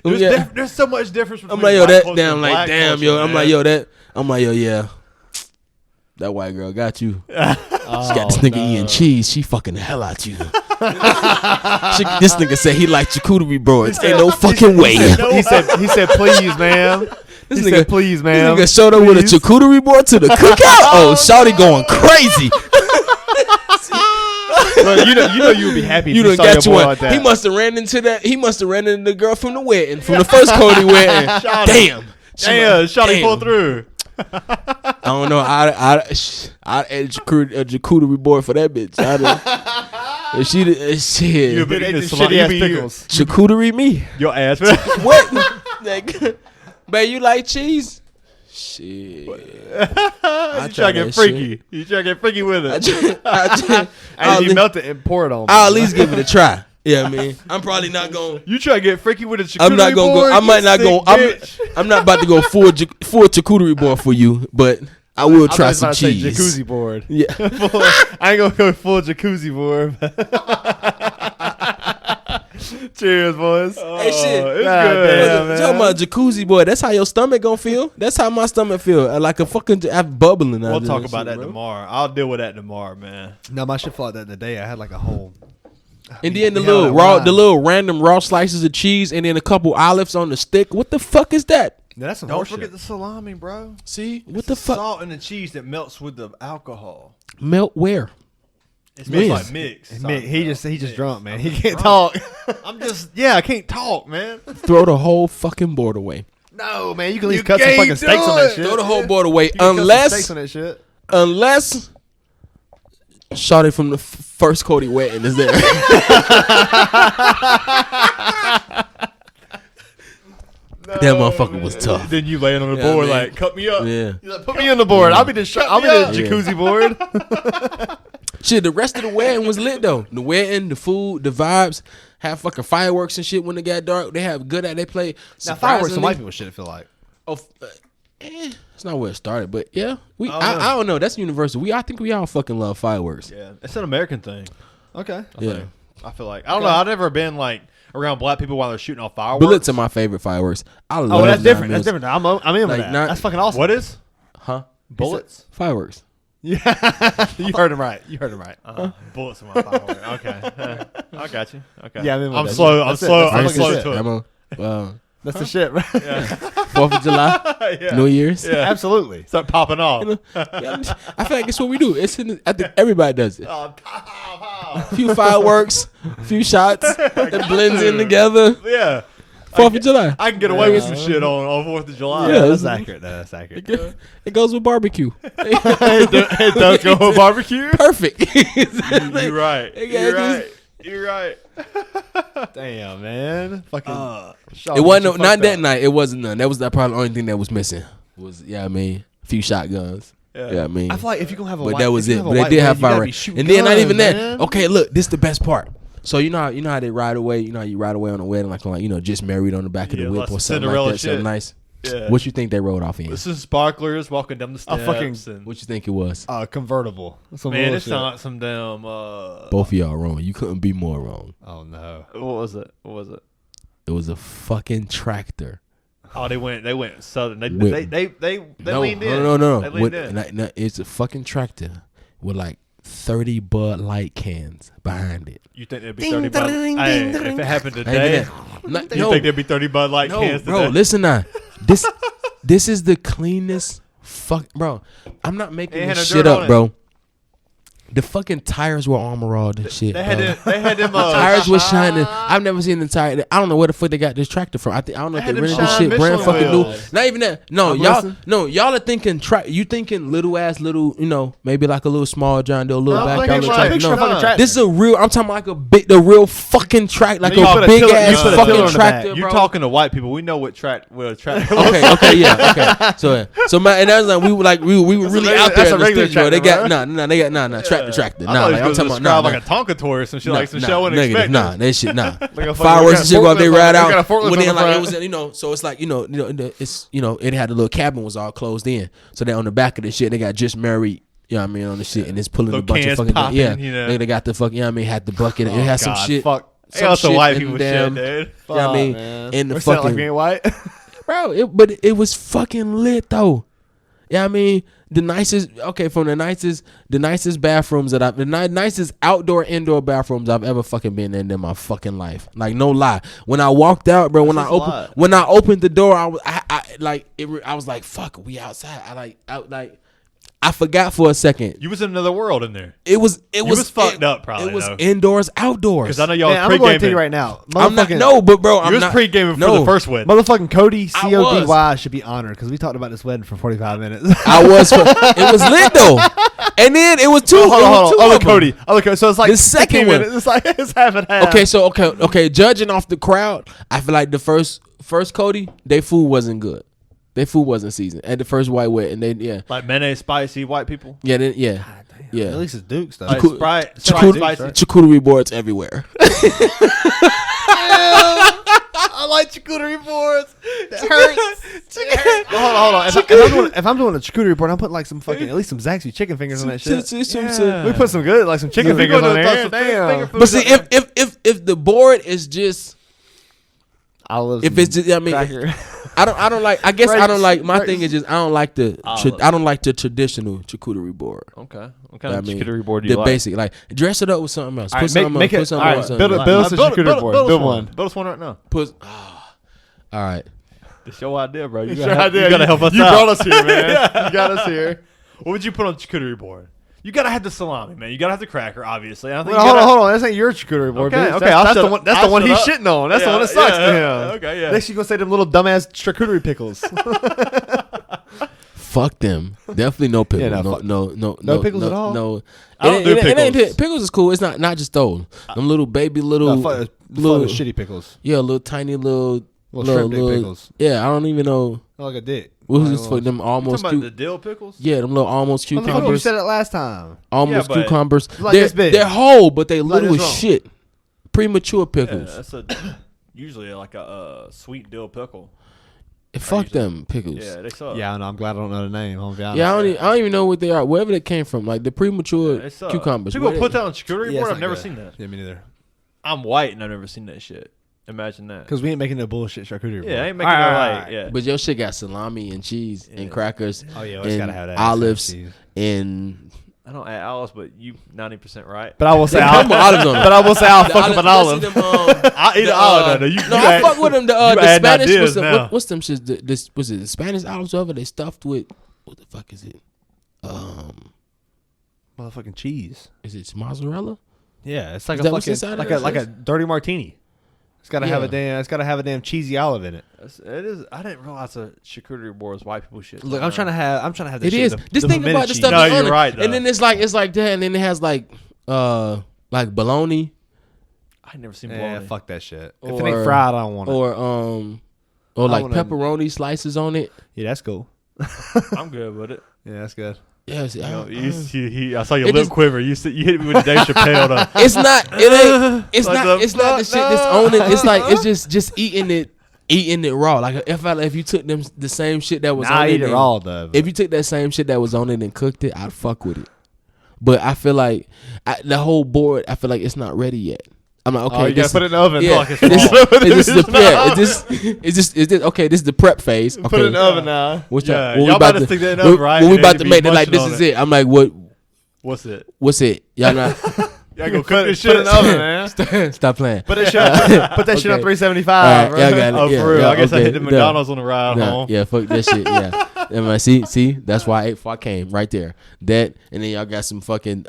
There's so much difference between I'm like, yo, black that culture damn, and like, black damn, culture, yo. I'm man. like, yo, that. I'm like, yo, yeah. That white girl got you. She got this nigga eating cheese. She fucking the hell out you. This nigga said he like charcuterie boards. Ain't no fucking way. He said, please, ma'am. This He nigga, said, please, ma'am. This nigga showed up with a Please. charcuterie board to the cookout. Oh, shawty going crazy. Look, you know you would be happy if You done saw got you your boy one. like that. He must have ran into that. He must have ran into the girl from the wedding, from the first Cody wedding. Damn. Damn, Shawty Damn. pulled through. I don't know. I'd add a charcuterie board for that bitch. If she shit, You've been They eating did salami. shitty ass You- pickles. charcuterie me. Your ass. What? Like, babe, you like cheese? Shit. You I try to try get that freaky. You try to get freaky with it. And you melt it and pour it on. I'll at least give it a try. Yeah, I mean, I'm probably not going. You try to get freaky with a charcuterie I'm not gonna board? go. I might not go. Bitch. I'm not about to go full charcuterie board for you, but I will try some about to say cheese. jacuzzi board. Yeah. I ain't gonna go full jacuzzi board. Cheers, boys. Hey, shit. It's God good. damn, man. Talking about jacuzzi boy, that's how your stomach gonna feel. That's how my stomach feel. Like a fucking bubbling. We'll talk about that tomorrow. I'll deal with that tomorrow, man. No, my shit felt like that today. I had like a whole. And then the Yeah, little like raw, wine. the little random raw slices of cheese, and then a couple olives on the stick. What the fuck is that? Yeah, that's some Don't horse forget shit. the salami, bro. See what It's the fuck? Salt and the cheese that melts with the alcohol. Melt where? It smells Mix. like mix. And Sorry, he bro. just drunk, man. I'm He just can't drunk. talk. I'm just I can't talk, man. Throw the whole fucking board away. No, man. You can at least You cut some can't fucking steaks do on that it. shit. Throw the whole board away You can cut some steaks on unless that shit. Shawty from the first Cody wedding is there. That motherfucker was tough. Then you laying on the Yeah, board man. like, cut me up. Yeah. You're like, put me on the board. I'll be the jacuzzi board. Shit, the rest of the wedding was lit though. The wedding, the food, the vibes. Have fucking fireworks and shit when it got dark. They have good at. They play. Now, fireworks some surprisingly- white people shit, I feel like. Oh, it's not where it started, but yeah, know. I don't know. That's universal. I think we all fucking love fireworks. Yeah, it's an American thing. Okay. Yeah. I feel like I don't know. I've never been like around black people while they're shooting off fireworks. Bullets are my favorite fireworks. I love. Oh, that's different. 9mm. That's different. I'm in with Like, that. not- That's fucking awesome. What is Huh? bullets? Fireworks. Yeah. You heard him right. Bullets in my fireworks. Okay, I got you. Okay. Yeah, I'm in with I'm that. slow. I'm That's it. slow. That's I'm fucking slow shit. to it. I'm a, That's the shit, right? 4th of July, Yeah. New Year's. Yeah. Absolutely. Start popping off. Yeah, I feel like it's what we do. It's I think everybody does it. Oh, pow, pow. A few fireworks, a few shots that blends in together. Yeah. 4th of July. I can get away with some shit on 4th of July. Yeah, That's it's- accurate. That's accurate. It goes with barbecue. It does go with barbecue. Perfect. You're right. Yeah, You're right. You're right. Damn, man. Fucking. It wasn't not that night. It wasn't none. That was probably the only thing that was missing. Was I mean, a few shotguns. Yeah, I mean, I feel like if you're gonna have a but white, that was if you it. have a But they white did wedding, have you gotta be fireworks, shooting and then not guns, even that. man. Okay, look, this the best part. So you know how they ride away. You know how you ride away on a wedding, like just married on the back of the Yeah, whip lots or of something Cinderella like that. Something shit. nice. Yeah. What you think they rode off in? This is sparklers walking down the steps. fucking- and, What you think it was? Convertible. Some man, it's bullshit. not some damn. Both of y'all wrong. You couldn't be more wrong. Oh no. What was it? What was it? It was a fucking tractor. Oh, they went southern. They Whip. they No, leaned in. no. They leaned in. It's a fucking tractor with like 30 Bud Light cans behind it. You think there'd be 30 Bud? Hey, if it happened Ain't today, that- you think there'd be 30 Bud Light No, cans bro, today? listen now. This is the cleanest fuck, bro. I'm not making Ain't had this no shit dirt up, on it. bro. The fucking tires were armor all and shit. They bro. had them. Tires was shining. I've never seen the tire. I don't know where the fuck they got this tractor from. I don't know if They had they them rented this shine shit brand Michelin fucking new. wheels. Not even that. No, I'm y'all. listening. No, y'all are thinking. You thinking little, maybe like a little small John Doe, little No, I'm backyard thinking little like tractor. picture No, of fucking tractor. this is a real. I'm talking like the real fucking track, like You a put a big tiller- ass you put a fucking tiller on the tractor, You're bro. talking to white people. We know what track. Okay, yeah, okay. So my and that was like we were really regular- out there. that's a in the regular sticks, bro. They tractor, got they got tractor. I Nah, thought like he I'm was talking going about to describe like a Tonka tour or some shit like some shit I wouldn't negative. expect. Nah, that shit, nah. Like a fucking- Fireworks and shit go up there, forklift ride on- got a out. forklift When on then the like it front. was, so it's like it's it had a little cabin was all closed in. So they on the back of the shit they got just married. You know what I mean on the shit and it's pulling a Little bunch of cans fucking popping, yeah. you know. They got the fucking had the bucket. It Oh, had some God, shit. Fuck. They Some got some shit white in people them. shit, dude. You know what I mean? Man. In the We're saying fucking like we ain't white. bro. But it was fucking lit though. Yeah, I mean the nicest bathrooms that the nicest outdoor indoor bathrooms I've ever fucking been in my fucking life. Like no lie. When I walked out, bro, when I opened the door, I was like, fuck, we outside. I forgot for a second. You was in another world in there. It was fucked up, probably, It was though. indoors, outdoors. Because I know y'all Man, I'm was going to tell you pre-gaming. right now. I'm not Motherfucking- but bro, You I'm was not pre-gaming for no. the first wedding. Motherfucking Cody I CODY should be honored because we talked about this wedding for 45 minutes. I was. It was lit though, and then it was two. Hold on. Other Cody. Okay, so it's like The second 15 one. minutes. It's like it's half and half. Okay, so okay. Judging off the crowd, I feel like the first Cody, their food wasn't good. Their food wasn't seasoned at the first white wedding. Like mayonnaise spicy white people. Yeah, God damn. yeah. At least it's Duke's though. Like Sprite spicy. Charcuterie boards everywhere. I like charcuterie boards. It hurts. Hold on. If I'm doing a charcuterie board, I'm putting like some fucking at least some Zaxby chicken fingers on that shit. We put some good like some chicken fingers on there. Damn. But see, if the board is just, if it's just, I mean, I don't like. I guess I don't like. My thing is just I don't like the traditional charcuterie board. Okay. What kind of charcuterie board do you the like? basic, like dress it up with something else. Put something make up. it. Put something All else. right, build us a charcuterie board. Build one. Build us one right now. All right. It's your idea, bro. You It's gotta your idea. help us out. You brought us here, man. You got us here. What would you put on the charcuterie board? You gotta have the salami, man. You gotta have the cracker, obviously. I think Hold on. This ain't your charcuterie board. Okay, bitch. okay, That's I'll the shut one. up. That's I'll the one shut he's up. shitting on. That's the Yeah, one that sucks yeah, to him. Okay, yeah. Next you gonna say them little dumbass charcuterie pickles. Fuck them. Definitely no pickles. Yeah, no pickles at all? No. I don't do pickles. Pickles is cool. It's not just those. Them little baby little Fuck little the shitty pickles. Yeah, little tiny little Shrimp dick pickles. Yeah, I don't even know. Like a dick. What was this for? Them almost talking about the dill pickles? Yeah, them little almost You cucumbers. said it last time. Almost Yeah, but- cucumbers. Like this big. They're whole, but they little this as long. shit. Premature Yeah, pickles. that's usually like a sweet dill pickle. Fuck them pickles. Yeah, they suck. Yeah, I know. I'm glad I don't know the name. I'm be honest. Yeah, I don't even know what they are. Wherever they came from, like the premature They suck. cucumbers. People Where put they- that on charcuterie Yeah, board. it's I've never not seen good. that. Yeah, me neither. I'm white and I've never seen that shit. Imagine that. Because we ain't making no bullshit charcuterie board. Yeah, I ain't making no like. Yeah. But your shit got salami and cheese and crackers. Oh yeah, and it's gotta have that. olives and. I don't add olives, but you 90% right. But I will say They come with olives on them. But I will say I'll The fuck up an olive. I'll eat an olive. I fuck with them. The add Spanish. ideas now. What's them shit? Was it the Spanish olives over? They stuffed with what the fuck is it? Motherfucking cheese. Is it mozzarella? Yeah, it's like Is a that what's fucking inside of like that a dirty martini. It's gotta have Yeah. It's gotta have a damn cheesy olive in it. It is. I didn't realize a charcuterie board was white people shit. Look, I'm trying to have this It shit, is. the Just think pimento about the cheese. stuff. No, that's on you're it. right, though. And then it's like that, and then it has like bologna I never seen Yeah, bologna. fuck that shit. If it Or- ain't fried, I don't want it. or like wanna- pepperoni slices on it. Yeah, that's cool. I'm good with it. Yeah, that's good. Yes, I saw your It lip just- quiver. You hit me with the Dave Chappelle. Though. it's not. It ain't. It's Like not. the- It's not the shit that's on it. It's like it's just eating it raw. Like if you took the same shit that was Nah, on I it, eat it and- raw though. If you took that same shit that was on it and cooked it, I'd fuck with it. But I feel like the whole board, I feel like it's not ready yet. I'm like, okay, you gotta put it in the oven. Yeah, Fuck, it's this, small. is this okay? This is the prep phase. Okay, Put it in the oven now. What's Yeah, that? When y'all about to stick that in the oven, right? When we And about then to you make be it like this munching is on it. I'm like, What's it? what's it? Y'all not Y'all go Put cook it this shit in the oven, man. stop playing. Put that shit on Okay. 375. All right, y'all got it. Oh, Yeah, for real. yeah, I guess I okay, hit the done. McDonald's on the ride Nah, home. yeah, fuck that shit. Yeah, and I see, that's why I ate before I came right there. That and then y'all got some fucking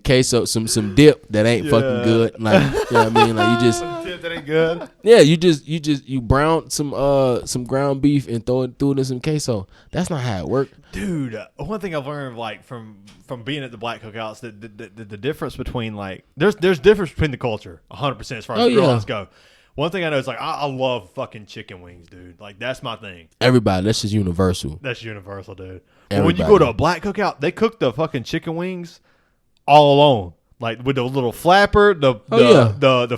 queso, some dip that ain't fucking good. Like, you know what I mean? Like you just That ain't good. yeah, you brown some ground beef and throw it in some queso. That's not how it works. Dude, one thing I've learned like from being at the black cookouts, the difference between like there's difference between the culture 100% as far as grills go. One thing I know is like I love fucking chicken wings, dude. Like that's my thing. Everybody, that's just universal. That's universal, dude. But when you go to a black cookout, they cook the fucking chicken wings all alone, like with the little flapper, the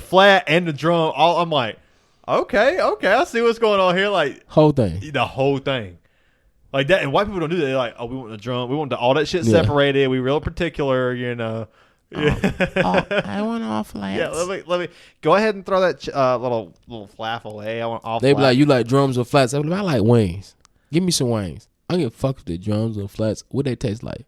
flat and the drum. All I'm like, okay, I see what's going on here. Like Whole thing. the whole thing. Like that, and white people don't do that. They're like, oh, we want the drum, we want all that shit Yeah. separated. We real particular, you know. I want all flats. Yeah, let me go ahead and throw that little flap away. I want all. They be flap. like, you like drums or flats? I be like, I like wings. Give me some wings. I don't give a fuck with the drums or flats. What they taste like?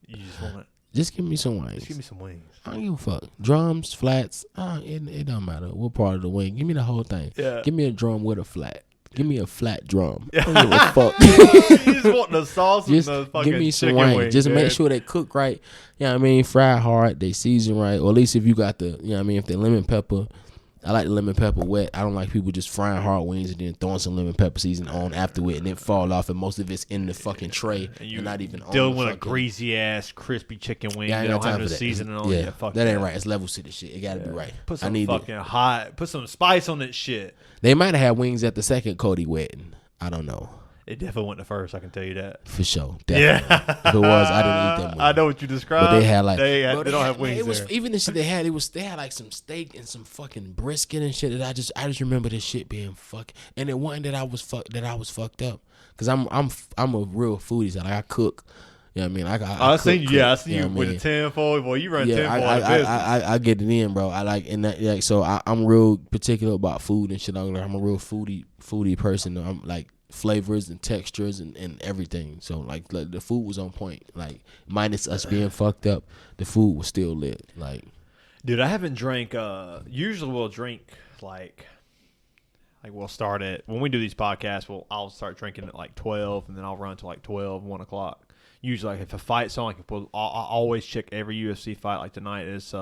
You just want it. Just give me some wings. Just give me some wings. I don't give a fuck. Drums, flats, it don't matter what part of the wing. Give me the whole thing. Yeah. Give me a drum with a flat. Give me a flat drum. I don't give a fuck. You just want the sauce Just and the fucking give me some chicken wings. wings. Just make dude. sure they cook right. You know what I mean? Fry hard. They season right. Or at least if you got the, you know what I mean? If they lemon pepper. I like the lemon pepper wet. I don't like people just frying hard wings and then throwing some lemon pepper season on after it and it fall off and most of it's in the fucking tray and not even on dealing the with a fucking- greasy ass crispy chicken wing. Yeah, I They ain't don't got have time no for that. seasoning on Yeah, it. Fuck that ain't right. It's level city shit. It gotta be right. Put I some need fucking it. hot. Put some spice on that shit. They might have had wings at the second Cody wedding. I don't know. It definitely went to first. I can tell you that for sure. Definitely. Yeah, if it was, I didn't eat that much. I know what you described. But they had like they don't have wings. It was there. even the shit they had. They had like some steak and some fucking brisket and shit. That I just remember this shit being fucking. And it wasn't that I was fucked up because I'm a real foodie. So like I cook. You know what I mean? I seen you. Yeah, I seen you know with the tenfold. Boy, you run tenfold. I get it in, bro. I like and that like so. I'm real particular about food and shit. I'm a real foodie person. I'm like flavors and textures and everything. So like the food was on point. Like minus us being fucked up, the food was still lit. Like, dude, I haven't drank. Usually we'll drink like we'll start at when we do these podcasts. I'll start drinking at like 12, and then I'll run to like 12, 1 o'clock. Usually, like if a fight's on, I always check every UFC fight. Like tonight is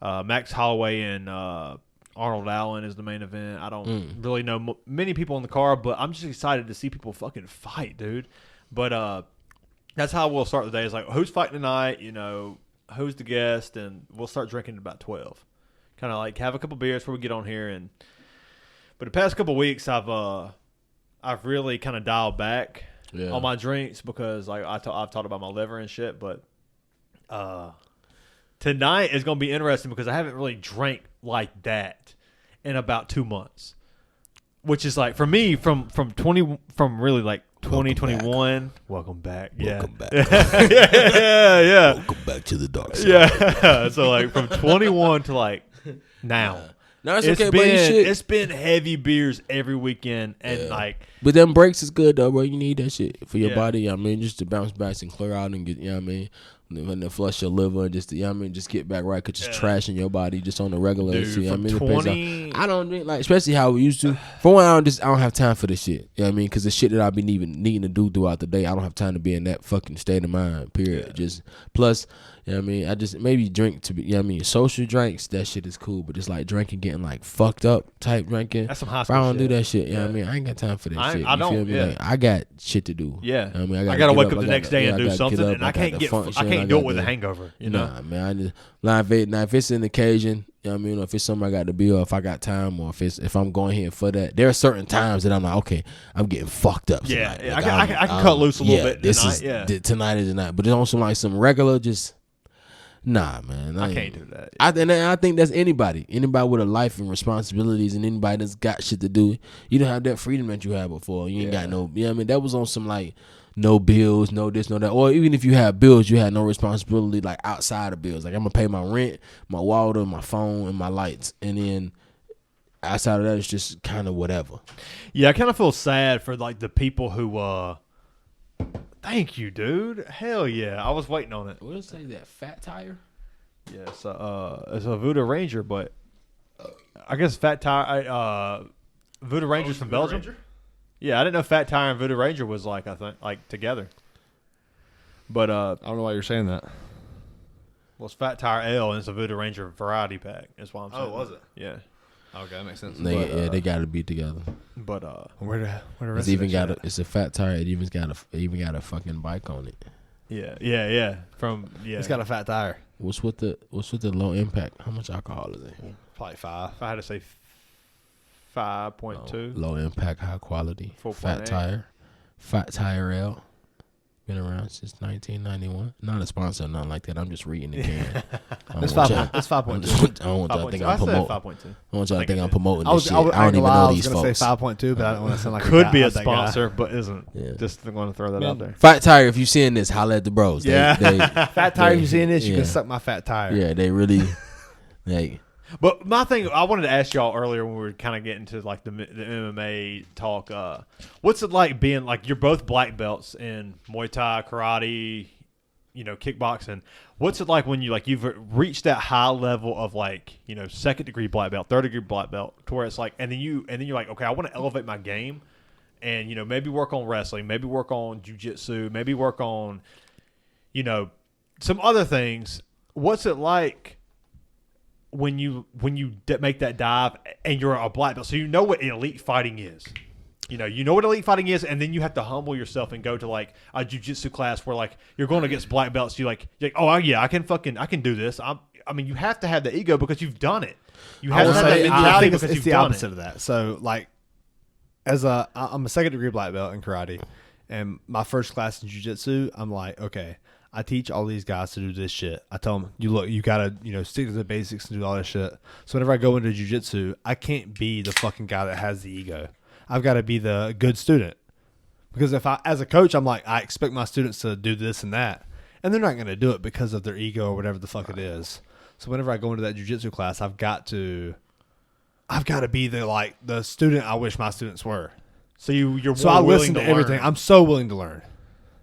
Max Holloway and Arnold Allen is the main event. I don't really know many people on the card, but I'm just excited to see people fucking fight, dude. But that's how we'll start the day. It's like, who's fighting tonight? You know, who's the guest? And we'll start drinking at about 12. Kind of like have a couple beers before we get on here. But the past couple weeks, I've really kind of dialed back on my drinks because like I've talked about my liver and shit. But tonight is going to be interesting because I haven't really drank like that in about 2 months, which is like for me from really like 2021. Welcome back. Welcome back. Yeah. Welcome back to the dark side. Yeah. So like from 21 to like now. No, it's okay, bro. It's been heavy beers every weekend and like. But them breaks is good though, bro. You need that shit for your body. I mean, just to bounce back and clear out and get, you know what I mean, when they flush your liver and just, you know what I mean, just get back right. Cause just trash in your body just on the regular. Dude, you know what I mean, 20... I don't drink like, especially how we used to. For one, I don't have time for this shit. You know what I mean? Cause the shit that I've been needing to do throughout the day, I don't have time to be in that fucking state of mind. Period. Yeah. Just plus. You know what I mean? I just maybe drink to be, you know what I mean? Social drinks, that shit is cool, but just like drinking, getting like fucked up type drinking. That's some high school I don't shit. do that shit. You know what I mean? I ain't got time for that shit. I don't. Feel me? Yeah. Like, I got shit to do. Yeah. You know what I mean? I gotta wake up the next day and do something, and I can't do it with a hangover. You know? Nah, man. I just, now if it's an occasion, you know what I mean? Or if it's something I got to be, or if I got time, or if I'm going here for that, there are certain times that I'm like, okay, I'm getting fucked up tonight. Yeah, like, I can cut loose a little bit tonight. Tonight is the night. But it's also like some regular just. Nah, man. I can't do that. I think that's anybody with a life and responsibilities and anybody that's got shit to do. You don't have that freedom that you had before. You ain't got no, you know what I mean? That was on some like no bills, no this, no that. Or even if you had bills, you had no responsibility like outside of bills. Like I'm going to pay my rent, my water, my phone, and my lights. And then outside of that, it's just kind of whatever. Yeah, I kind of feel sad for like the people who thank you, dude. Hell yeah. I was waiting on it. What does it say, that fat tire? Yeah, it's a Voodoo Ranger, but I guess Fat Tire Voodoo Ranger's from Belgium. Ranger? Yeah, I didn't know Fat Tire and Voodoo Ranger was like together. But I don't know why you're saying that. Well, it's Fat Tire Ale and it's a Voodoo Ranger variety pack. That's why I'm saying. Oh, was it? Yeah. Okay, that makes sense. They got to be together. But where it's even got it's a fat tire. It even got a fucking bike on it. Yeah. It's got a fat tire. What's with the low impact? How much alcohol is it? Probably 5. If I had to say 5.2. Low impact, high quality. 4.8. Fat tire ale. Been around since 1991. Not a sponsor or nothing like that. I'm just reading the can. That's 5.2. I don't want y'all to think I'm promoting. I don't want y'all to think I'm promoting this shit. I don't even know these folks. I was going to say 5.2, but I don't want to sound like could be a sponsor, but isn't. Yeah. Just going to throw that out there. Fat Tire, if you're seeing this, holla at the bros. Fat Tire, if you're seeing this, you can suck my fat tire. Yeah, they really. But my thing, I wanted to ask y'all earlier when we were kind of getting to like the MMA talk. What's it like being like you're both black belts in Muay Thai, karate, kickboxing? What's it like when you've reached that high level of like second degree black belt, third degree black belt, to where it's like, and then you're like, okay, I want to elevate my game, and maybe work on wrestling, maybe work on jiu-jitsu, maybe work on some other things. What's it like when you make that dive and you're a black belt, so you know what elite fighting is, you know what elite fighting is, and then you have to humble yourself and go to like a jiu-jitsu class where like you're going against black belts. You're like, oh yeah, I can do this. I mean, you have to have the ego because you've done it. You have to have that mentality because it's you've the done opposite it. of that. So like, I'm a second degree black belt in karate, and my first class in jiu-jitsu, I'm like, okay, I teach all these guys to do this shit. I tell them, you gotta, stick to the basics and do all this shit. So whenever I go into jiu-jitsu, I can't be the fucking guy that has the ego. I've got to be the good student. Because as a coach, I'm like, I expect my students to do this and that, and they're not going to do it because of their ego or whatever the fuck it is. So whenever I go into that jiu-jitsu class, I've got to be the student I wish my students were. So you're so more I willing listen to learn. everything. I'm so willing to learn.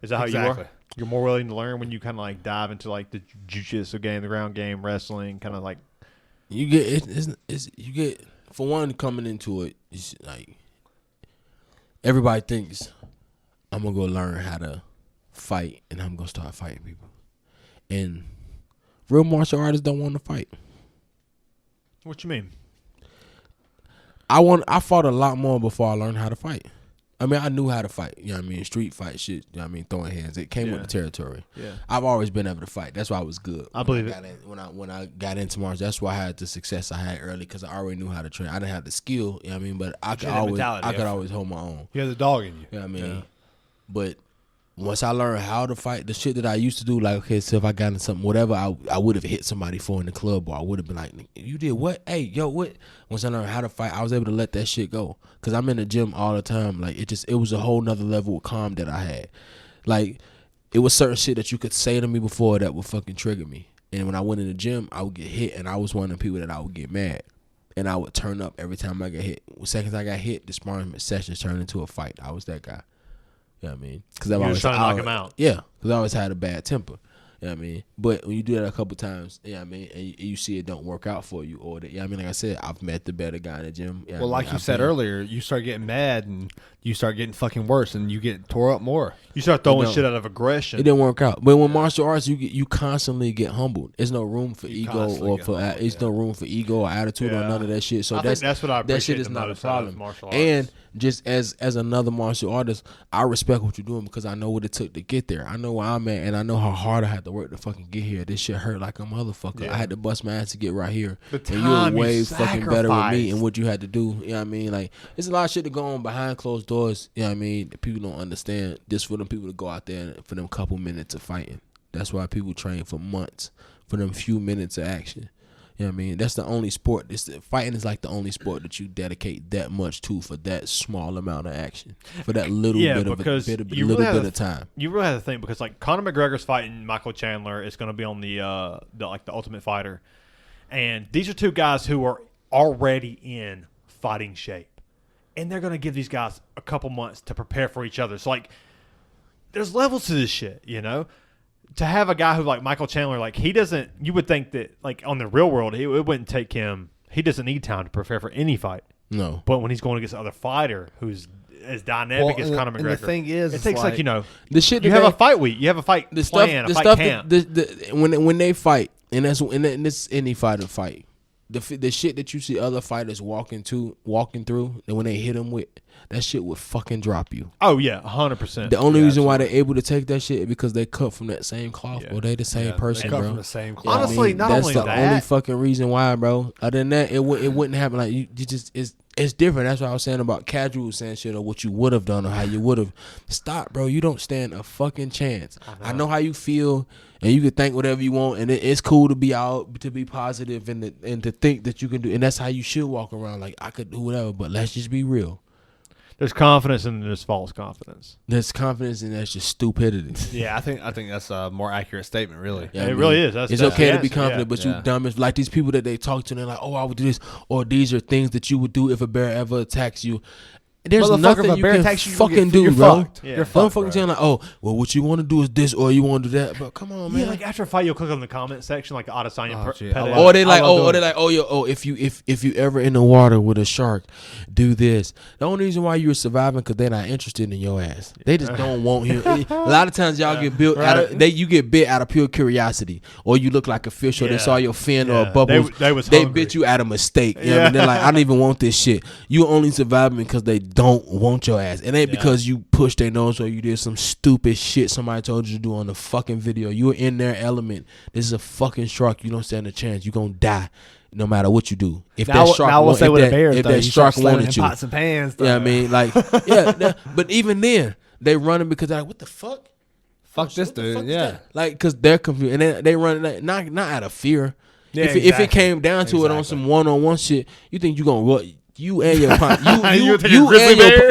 Is that how Exactly. you are? You're more willing to learn when you kind of like dive into like the jiu-jitsu game, the ground game, wrestling, kind of like. You get you get, for one, coming into it, it's like everybody thinks I'm gonna go learn how to fight and I'm gonna start fighting people, and real martial artists don't want to fight. What you mean? I fought a lot more before I learned how to fight. I mean, I knew how to fight. You know what I mean? Street fight shit. You know what I mean? Throwing hands. It came with the territory. Yeah. I've always been able to fight. That's why I was good. I believe it. When I got into martial, that's why I had the success I had early, because I already knew how to train. I didn't have the skill. You know what I mean? But I could always hold my own. You have the dog in you. You know what I mean? Yeah. But once I learned how to fight, the shit that I used to do, like, okay, so if I got into something, whatever I would have hit somebody for in the club, or I would have been like, you did what? Hey, yo, what? Once I learned how to fight, I was able to let that shit go. Because I'm in the gym all the time. Like, it was a whole nother level of calm that I had. Like, it was certain shit that you could say to me before that would fucking trigger me. And when I went in the gym, I would get hit, and I was one of the people that I would get mad. And I would turn up every time I got hit. The seconds I got hit, the sparring sessions turned into a fight. I was that guy. You know what I mean? Because I was trying to knock him out. Yeah, because I always had a bad temper. You know what I mean? But when you do that a couple times, you know what I mean, and you see it don't work out for you, or that, you know what I mean, like I said, I've met the better guy in the gym. You know Well, what I like mean? you said earlier, you start getting mad and you start getting fucking worse, and you get tore up more. You start throwing shit out of aggression. It didn't work out. But when martial arts, you constantly get humbled. There's no room for ego or for no room for ego or attitude or none of that shit. So I think that's what I appreciate. That shit is not a problem. Martial arts. And just as another martial artist, I respect what you're doing because I know what it took to get there. I know where I'm at, and I know how hard I had to work to fucking get here. This shit hurt like a motherfucker. Yeah. I had to bust my ass to get right here. The And you're time way you fucking better with me sacrificed. and what you had to do. You know what I mean? Like, there's a lot of shit to go on behind closed doors. You know what I mean? That people don't understand. Just for them people to go out there and for them couple minutes of fighting. That's why people train for months for them few minutes of action. You know what I mean? That's the only sport. Fighting is like the only sport that you dedicate that much to for that small amount of action, for that little bit of time. You really have to think, because like Conor McGregor's fighting Michael Chandler is going to be on the Ultimate Fighter, and these are two guys who are already in fighting shape, and they're going to give these guys a couple months to prepare for each other. So like, there's levels to this shit, you know. To have a guy who like Michael Chandler, like you would think that like on the real world, it wouldn't take him. He doesn't need time to prepare for any fight. No. But when he's going against another fighter who's as dynamic as Conor McGregor, And the thing is, it takes like the shit. You have a fight week, you have a fight plan, a fight camp. When they fight, and this any fighter fight, the shit that you see other fighters walking through, and when they hit them with, that shit would fucking drop you. Oh yeah, 100%. The only reason why they're able to take that shit is because they cut from that same cloth, bro. They the same person, they cut bro. from the same cloth. Honestly, not that's only the that, only fucking reason why, bro. Other than that, it wouldn't happen. Like you just it's different. That's what I was saying about casual saying shit or what you would have done or how you would have. Stop, bro. You don't stand a fucking chance. I know how you feel, and you can think whatever you want, and it's cool to be out, to be positive, and to think that you can do, and that's how you should walk around. Like, I could do whatever, but let's just be real. There's confidence and there's false confidence. There's confidence and that's just stupidity. Yeah, I think that's a more accurate statement, really. Yeah, it really is. It's okay to be confident, but you dumb as like these people that they talk to, and they're like, "Oh, I would do this," or "These are things that you would do if a bear ever attacks you." There's nothing you can fucking do, bro. You're Don't fucked, fucking tell like, "Oh, well, what you want to do is this, or you want to do that." But come on, man. Yeah, like after a fight, you'll click on the comment section, like Adesanya. Or they like, if you ever in the water with a shark, do this. The only reason why you're surviving because they're not interested in your ass. They just don't want you. A lot of times y'all get built out of you get bit out of pure curiosity, or you look like a fish, or they saw your fin or a bubble. They bit you out of mistake. You know what I mean? They're like, I don't even want this shit. You only surviving because they don't want your ass. It ain't because you pushed their nose or you did some stupid shit somebody told you to do on the fucking video. You were in their element. This is a fucking shark. You don't stand a chance. You gonna die. no matter what you do. If now, that shark, now I will say with the Bears, if though, that shark wanted you, pots and pans. yeah, I mean, like, but even then, they running because they're like, what the fuck? Fuck this dude, yeah. Like, because they're confused, and they running like, not out of fear. Yeah, if it came down to it on some one-on-one shit, you think you gonna what? You and your pot,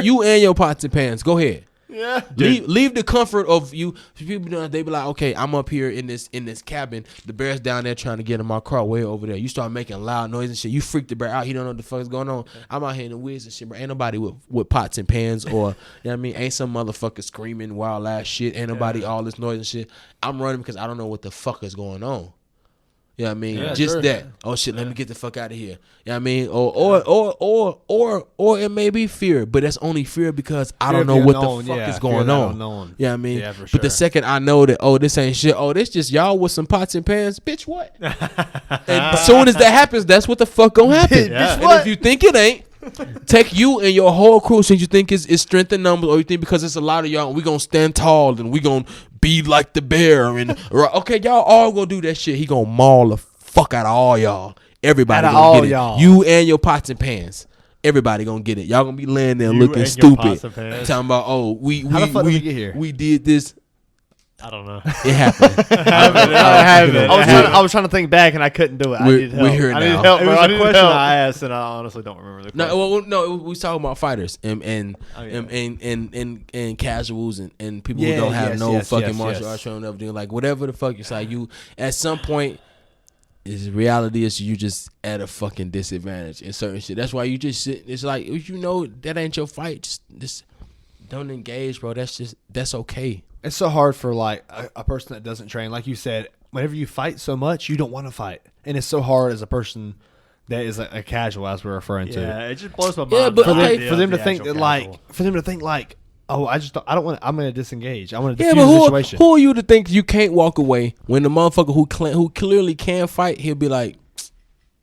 you and your pots and pans. Go ahead. Yeah. Leave the comfort of you. People, they be like, okay, I'm up here in this cabin. The bear's down there trying to get in my car way over there. You start making loud noise and shit. You freak the bear out. He don't know what the fuck is going on. I'm out here in the woods and shit, bro. Ain't nobody with pots and pans or, you know what I mean? Ain't some motherfucker screaming wild ass shit. Ain't nobody all this noise and shit. I'm running because I don't know what the fuck is going on. You know what I mean? Yeah, just sure. that. Oh shit, let me get the fuck out of here. You know what I mean? Or it may be fear, but that's only fear because I don't know what the fuck is going on. You know what I mean? Yeah, for sure. But the second I know that, oh, this ain't shit, oh, this just y'all with some pots and pans, bitch, what? And as soon as that happens, that's what the fuck gonna happen. Yeah. And if you think it ain't, take you and your whole crew since you think it's strength in numbers, or you think because it's a lot of y'all, we gonna stand tall and we gonna be like the bear and okay, y'all all gonna do that shit. He gonna maul the fuck out of all y'all. Everybody gonna get it. Y'all. You and your pots and pans. Everybody gonna get it. Y'all gonna be laying there looking stupid. Talking about, oh, how the fuck did we get here? We did this. I don't know. It happened. I was trying to think back and I couldn't do it. I needed help. We're here I needed now. help, It bro. was I a needed question help. I asked, and I honestly don't remember the question. No, we was talking about fighters and casuals and people who don't have fucking martial arts showing up doing like whatever the fuck. It's like you at some point. Reality is you just at a fucking disadvantage in certain shit. That's why you just sit. It's like if you know that ain't your fight, just don't engage, bro. That's okay. It's so hard for like a person that doesn't train. Like you said, whenever you fight so much, you don't want to fight, and it's so hard as a person that is a casual, as we're referring to. Yeah, it just blows my mind. Yeah, but for them to think that like, oh, I don't want. I'm going to disengage. I want to Yeah, diffuse but the situation. who are you to think you can't walk away when the motherfucker who clearly can fight, he'll be like,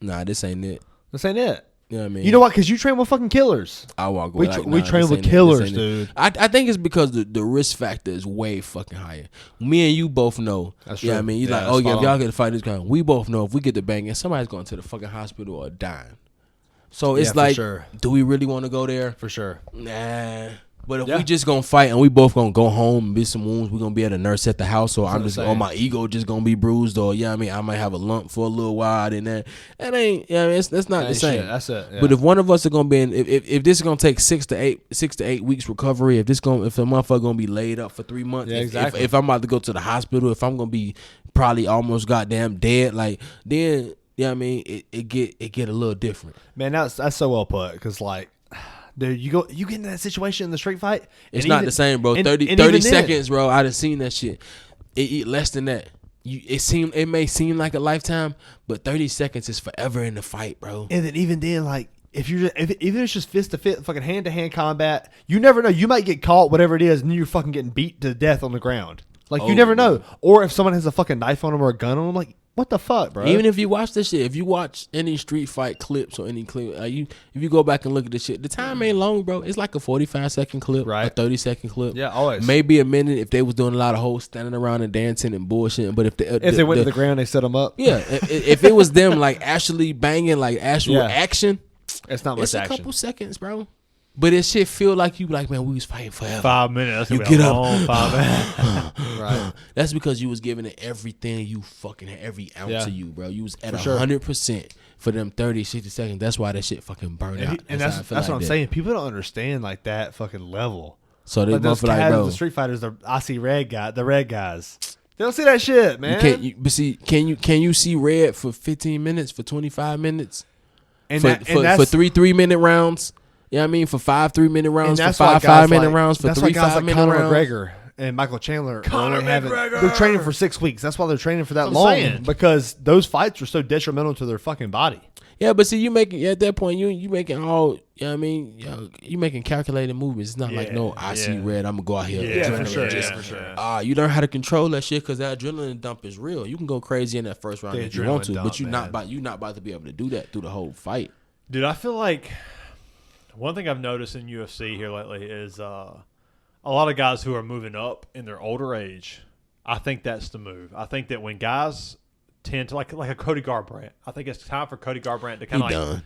nah, this ain't it. This ain't it. You know what I mean? You know what? Because you train with fucking killers. I walk away. We train with killers, dude. I think it's because the risk factor is way fucking higher. Me and you both know. That's Yeah, true. I mean, he's Yeah, like, that's oh yeah, if fine. y'all get to fight this guy, we both know if we get the banging, somebody's going to the fucking hospital or dying. So it's Yeah, for like, sure. do we really want to go there? For sure. Nah. But if we just gonna fight and we both gonna go home and be some wounds, we gonna be at a nurse at the house, or I'm just on my ego just gonna be bruised, or I mean I might have a lump for a little while, and that ain't that's not the same. Shit. That's it. Yeah. But if one of us are gonna be in, if this is gonna take 6 to 8 weeks recovery, if the motherfucker gonna be laid up for 3 months, exactly. if I'm about to go to the hospital, if I'm gonna be probably almost goddamn dead, like then I mean it get a little different. Man, that's so well put. Because like, dude, you get into that situation in the street fight. It's not the same, bro. 30 seconds, bro. I done seen that shit. It less than that. It may seem like a lifetime, but 30 seconds is forever in the fight, bro. And then even then, like, even if it's just fist to fist, fucking hand to hand combat, you never know. You might get caught, whatever it is, and you're fucking getting beat to death on the ground. Like, you never know. Or if someone has a fucking knife on them or a gun on them, like, what the fuck, bro? Even if you watch this shit, if you watch any street fight clips or any clip, if you go back and look at this shit, the time ain't long, bro. It's like a 45-second clip, right? A 30-second clip. Yeah, always. Maybe a minute if they was doing a lot of hoes standing around and dancing and bullshit. But if they went to the ground, they set them up. Yeah, if it was them like actually banging, like actual action, it's not much it's action. a couple seconds, bro. But it shit feel like you like, man, we was fighting forever. 5 minutes. That's You gonna be get a up. long 5 minutes. Right. That's because you was giving it everything you fucking had, every ounce of you, bro. You was at 100% for them 30, 60 seconds. That's why that shit fucking burned out. And that's what I'm saying. People don't understand like that fucking level. So they Like those both like, guys, bro. the street fighters, I see the red guys. They don't see that shit, man. But see, can you see red for 15 minutes, for 25 minutes, and for that's 3 3-minute rounds? You know what I mean? For 5 3-minute rounds, for that's 5 5-minute rounds, for that's 3 why guys like 5-minute Conor rounds. McGregor and Michael Chandler they're training for 6 weeks. That's why they're training for that I'm long, saying. because those fights are so detrimental to their fucking body. Yeah, but see, you making at that point, you making all, you know what I mean? You making calculated movements. It's not like, no, I see red, I'm gonna go out here. Yeah, and for sure. just, For sure. you learn how to control that shit because that adrenaline dump is real. You can go crazy in that first round The if you want adrenaline to, dump, but you're man. not about to be able to do that through the whole fight. Dude, I feel like one thing I've noticed in UFC here lately is a lot of guys who are moving up in their older age. I think that's the move. I think that when guys tend to like a Cody Garbrandt. I think it's time for Cody Garbrandt to kind of done.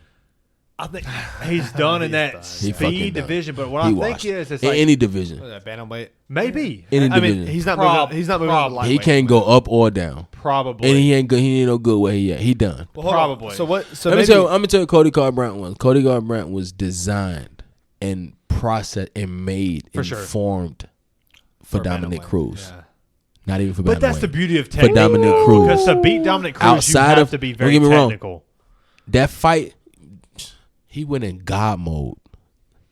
I think he's done in that He speed fucking done. division. But what He I washed. think is, it's in like any division. Bantamweight. maybe Any I division. mean, he's not moving. He's not moving. To the He lightweight. can't go up or down. probably. And he ain't good. He ain't no good where he at. He done. Well, hold on. Probably. So what? So I'm maybe, gonna tell you Cody Garbrandt was. Cody Garbrandt was designed and processed and made For and sure. formed for For Dominic bantamweight. Cruz. Yeah. Not even for But that's bantamweight. the beauty of technique. Dominic though, Cruz. Because to beat Dominic Cruz, Outside you have of- to be don't very get me wrong. technical. That fight, he went in God mode.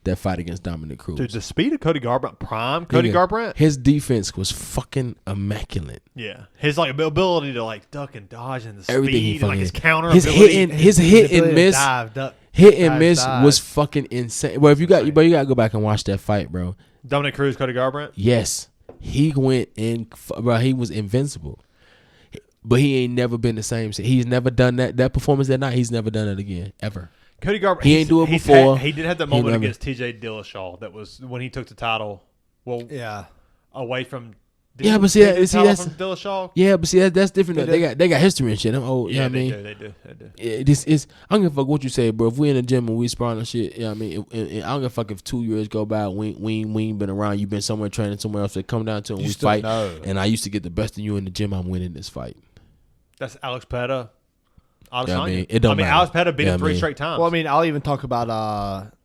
That fight against Dominic Cruz. Dude, the speed of Cody Garbrandt, prime Cody Nigga, Garbrandt. his defense was fucking immaculate. Yeah, his like ability to like duck and dodge and the Everything he speed, and, like his fucking- counter his ability. hitting- his hit and ability to miss. dive, duck, Hit and dive, miss dive. was fucking insane. Well, if you got, but you gotta go back and watch that fight, bro. Dominic Cruz, Cody Garbrandt. Yes, he went in, bro. He was invincible, but he ain't never been the same. He's never done that performance that night. He's never done it again ever. Cody Garbrandt. He ain't do it before. He did have that He moment never- against T.J. Dillashaw. That was when he took the title. Well, Yeah. away from. Yeah, but see, did he that- see, title that's- from Dillashaw. Yeah, but see that's different. Though. They got history and shit. I'm old. Yeah, You know what I they mean? do. They do. Yeah, this is. I don't give a fuck what you say, bro. If we in the gym and we sparring and shit, you know what I mean? I don't give a fuck if 2 years go by, we ain't been around. You been somewhere training somewhere else. They come down to it and You we still fight. know. And I used to get the best of you in the gym. I'm winning this fight. That's Alex Peta. Yeah, I mean, it don't matter. Alex Peta beat Yeah, him I three mean- straight times. Well, I mean, I'll even talk about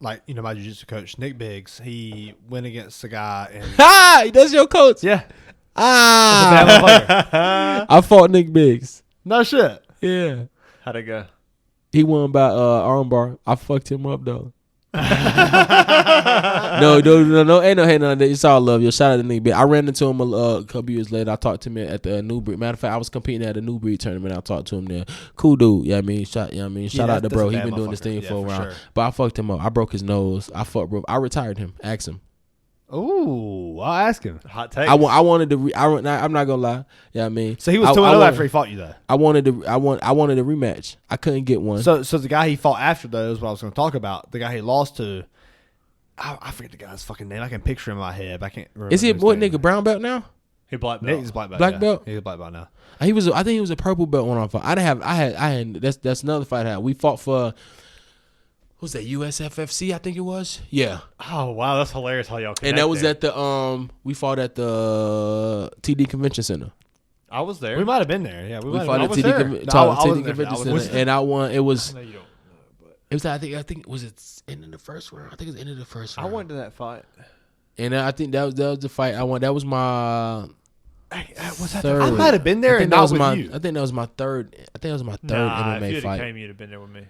like my jiu-jitsu coach Nick Biggs. He went against a guy and Ah, that's your coach. yeah, Ah, bad motherfucker. I fought Nick Biggs. No shit. Yeah, How'd it go? he won by armbar. I fucked him up though. No, ain't no hate on that. It's all love. Yo, shout out to Nick Biggs. I ran into him a couple years later. I talked to him at the New Breed. Matter of fact, I was competing at a New Breed tournament. I talked to him there. Cool dude. Yeah, I mean, shout out to bro. He been doing this thing for a while. Sure. But I fucked him up. I broke his nose. I fucked bro. I retired him. Asked him. Ooh, I'll ask him. Hot take. I wanted to. I'm not gonna lie. Yeah, I mean. So he was 2-0 after he fought you though. I wanted a rematch. I couldn't get one. So the guy he fought after though is what I was going to talk about. The guy he lost to, I forget the guy's fucking name. I can picture him in my head, but I can't remember. Is he a his boy name. nigga brown belt now? He black belt. Nick is black belt. Black yeah. belt? He's a black belt now. I think he was a purple belt when I fought. I had. That's another fight I had. We fought for. Who's that? USFFC, I think it was. Yeah, Oh wow, that's hilarious how y'all. and that was connect at the we fought at the TD Convention Center. there. I was there. We might have been there. Yeah, we We might fought have at been. TD, I TD wasn't there. Convention I Center, wasn't and I won. It was. No, you don't. It was. I think was it end of the first round. I think it was end of the first I round. went to that fight. And I think that was the fight I won. That was my Was that third. I might have been there I think and that not was with my. you. I think that was my third. I think that was my third Nah, if MMA you'd fight. have came, you'd have been there with me.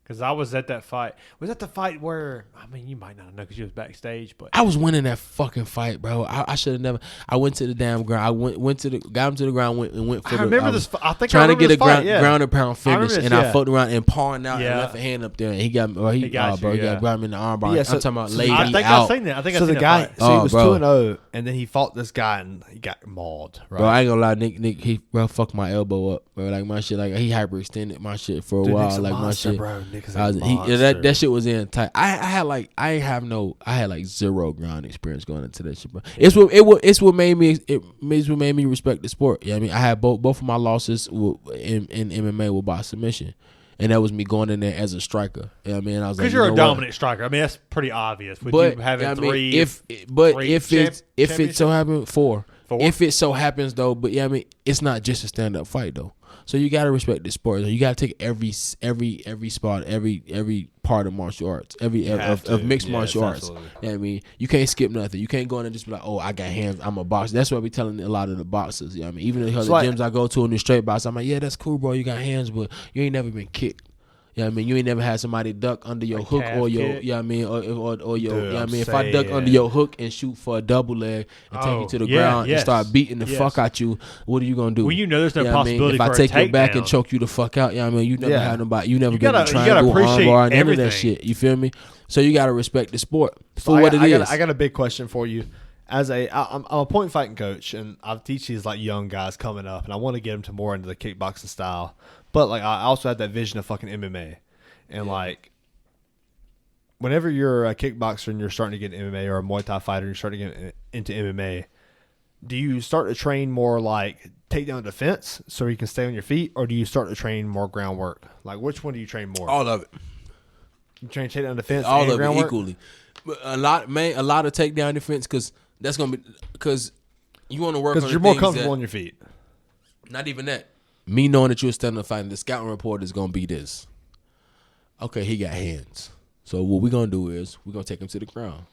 Because I was at that fight. Was that the fight where? I mean, you might not know because you was backstage, but I was winning that fucking fight, bro. I should have never. I went to the damn ground. I went to the got him to the ground. Went for I the. remember I this. was I think trying I to get a fight, yeah. ground and pound I remember finish, this, and I yeah. fucked around and pawing out Yeah. and left a hand up there, and he got. Well, he got bro, you, he yeah. got me in the arm bar. Yeah, I'm so- talking about so laid I me think out. I've seen that. I think So I've the seen guy, that fight. so he was bro. 2-0, and then he fought this guy and he got mauled. Right? Bro, I ain't gonna lie, Nick, he fucked my elbow up, bro. Like my shit, like he hyperextended my shit for a Dude, while. Nick's a Like monster, my shit, bro. Nick is a I was, monster. that shit was in tight. I had like zero ground experience going into that shit, bro. It's what made me respect the sport. Yeah, I mean, I had both of my losses in MMA were by submission, and that was me going in there as a striker. Yeah, I mean, I was like, Because you're you a know what? dominant striker. I mean, that's pretty obvious. With But you having I mean, three. if it so happens four. If it so happens though, but yeah, I mean, it's not just a stand up fight though. So you gotta respect the sport. You gotta take every spot, every part of martial arts, of mixed martial arts. absolutely. You know what I mean, you can't skip nothing. You can't go in and just be like, oh, I got hands, I'm a boxer. That's what we telling a lot of the boxers. You know what I mean, even the other like- gyms I go to in the straight box, I'm like, yeah, that's cool, bro. You got hands, but you ain't never been kicked. You know what I mean? You ain't never had somebody duck under your hook calf or your, kick. you know what I mean? Or your, Dude, you know what I I'm mean? If I duck saying. under your hook and shoot for a double leg and take you to the ground and start beating the fuck out you, what are you going to do? Well, you know there's no You know what I mean? possibility If I for a take your back and takedown. choke you the fuck out, you know what I mean? You never Yeah. had nobody, you never You been gotta- in you gotta triangle, appreciate armbar, none of that everything. shit. You feel me? So you got to respect the sport for So what it is. I got a big question for you. I'm a point fighting coach, and I teach these like young guys coming up, and I want to get them to more into the kickboxing style. But like I also have that vision of fucking MMA, and like whenever you're a kickboxer and you're starting to get into MMA, or a Muay Thai fighter and you're starting to get into MMA, do you start to train more like takedown defense so you can stay on your feet, or do you start to train more groundwork? Like, which one do you train more? All of it. You train takedown defense, All and of groundwork? it equally. But a lot of takedown defense because that's gonna be because you want to work on Because you're more comfortable on your feet. Not even that. Me knowing that you're standing up fighting, the scouting report is gonna be this. Okay, he got hands. So what we're gonna do is we're gonna take him to the ground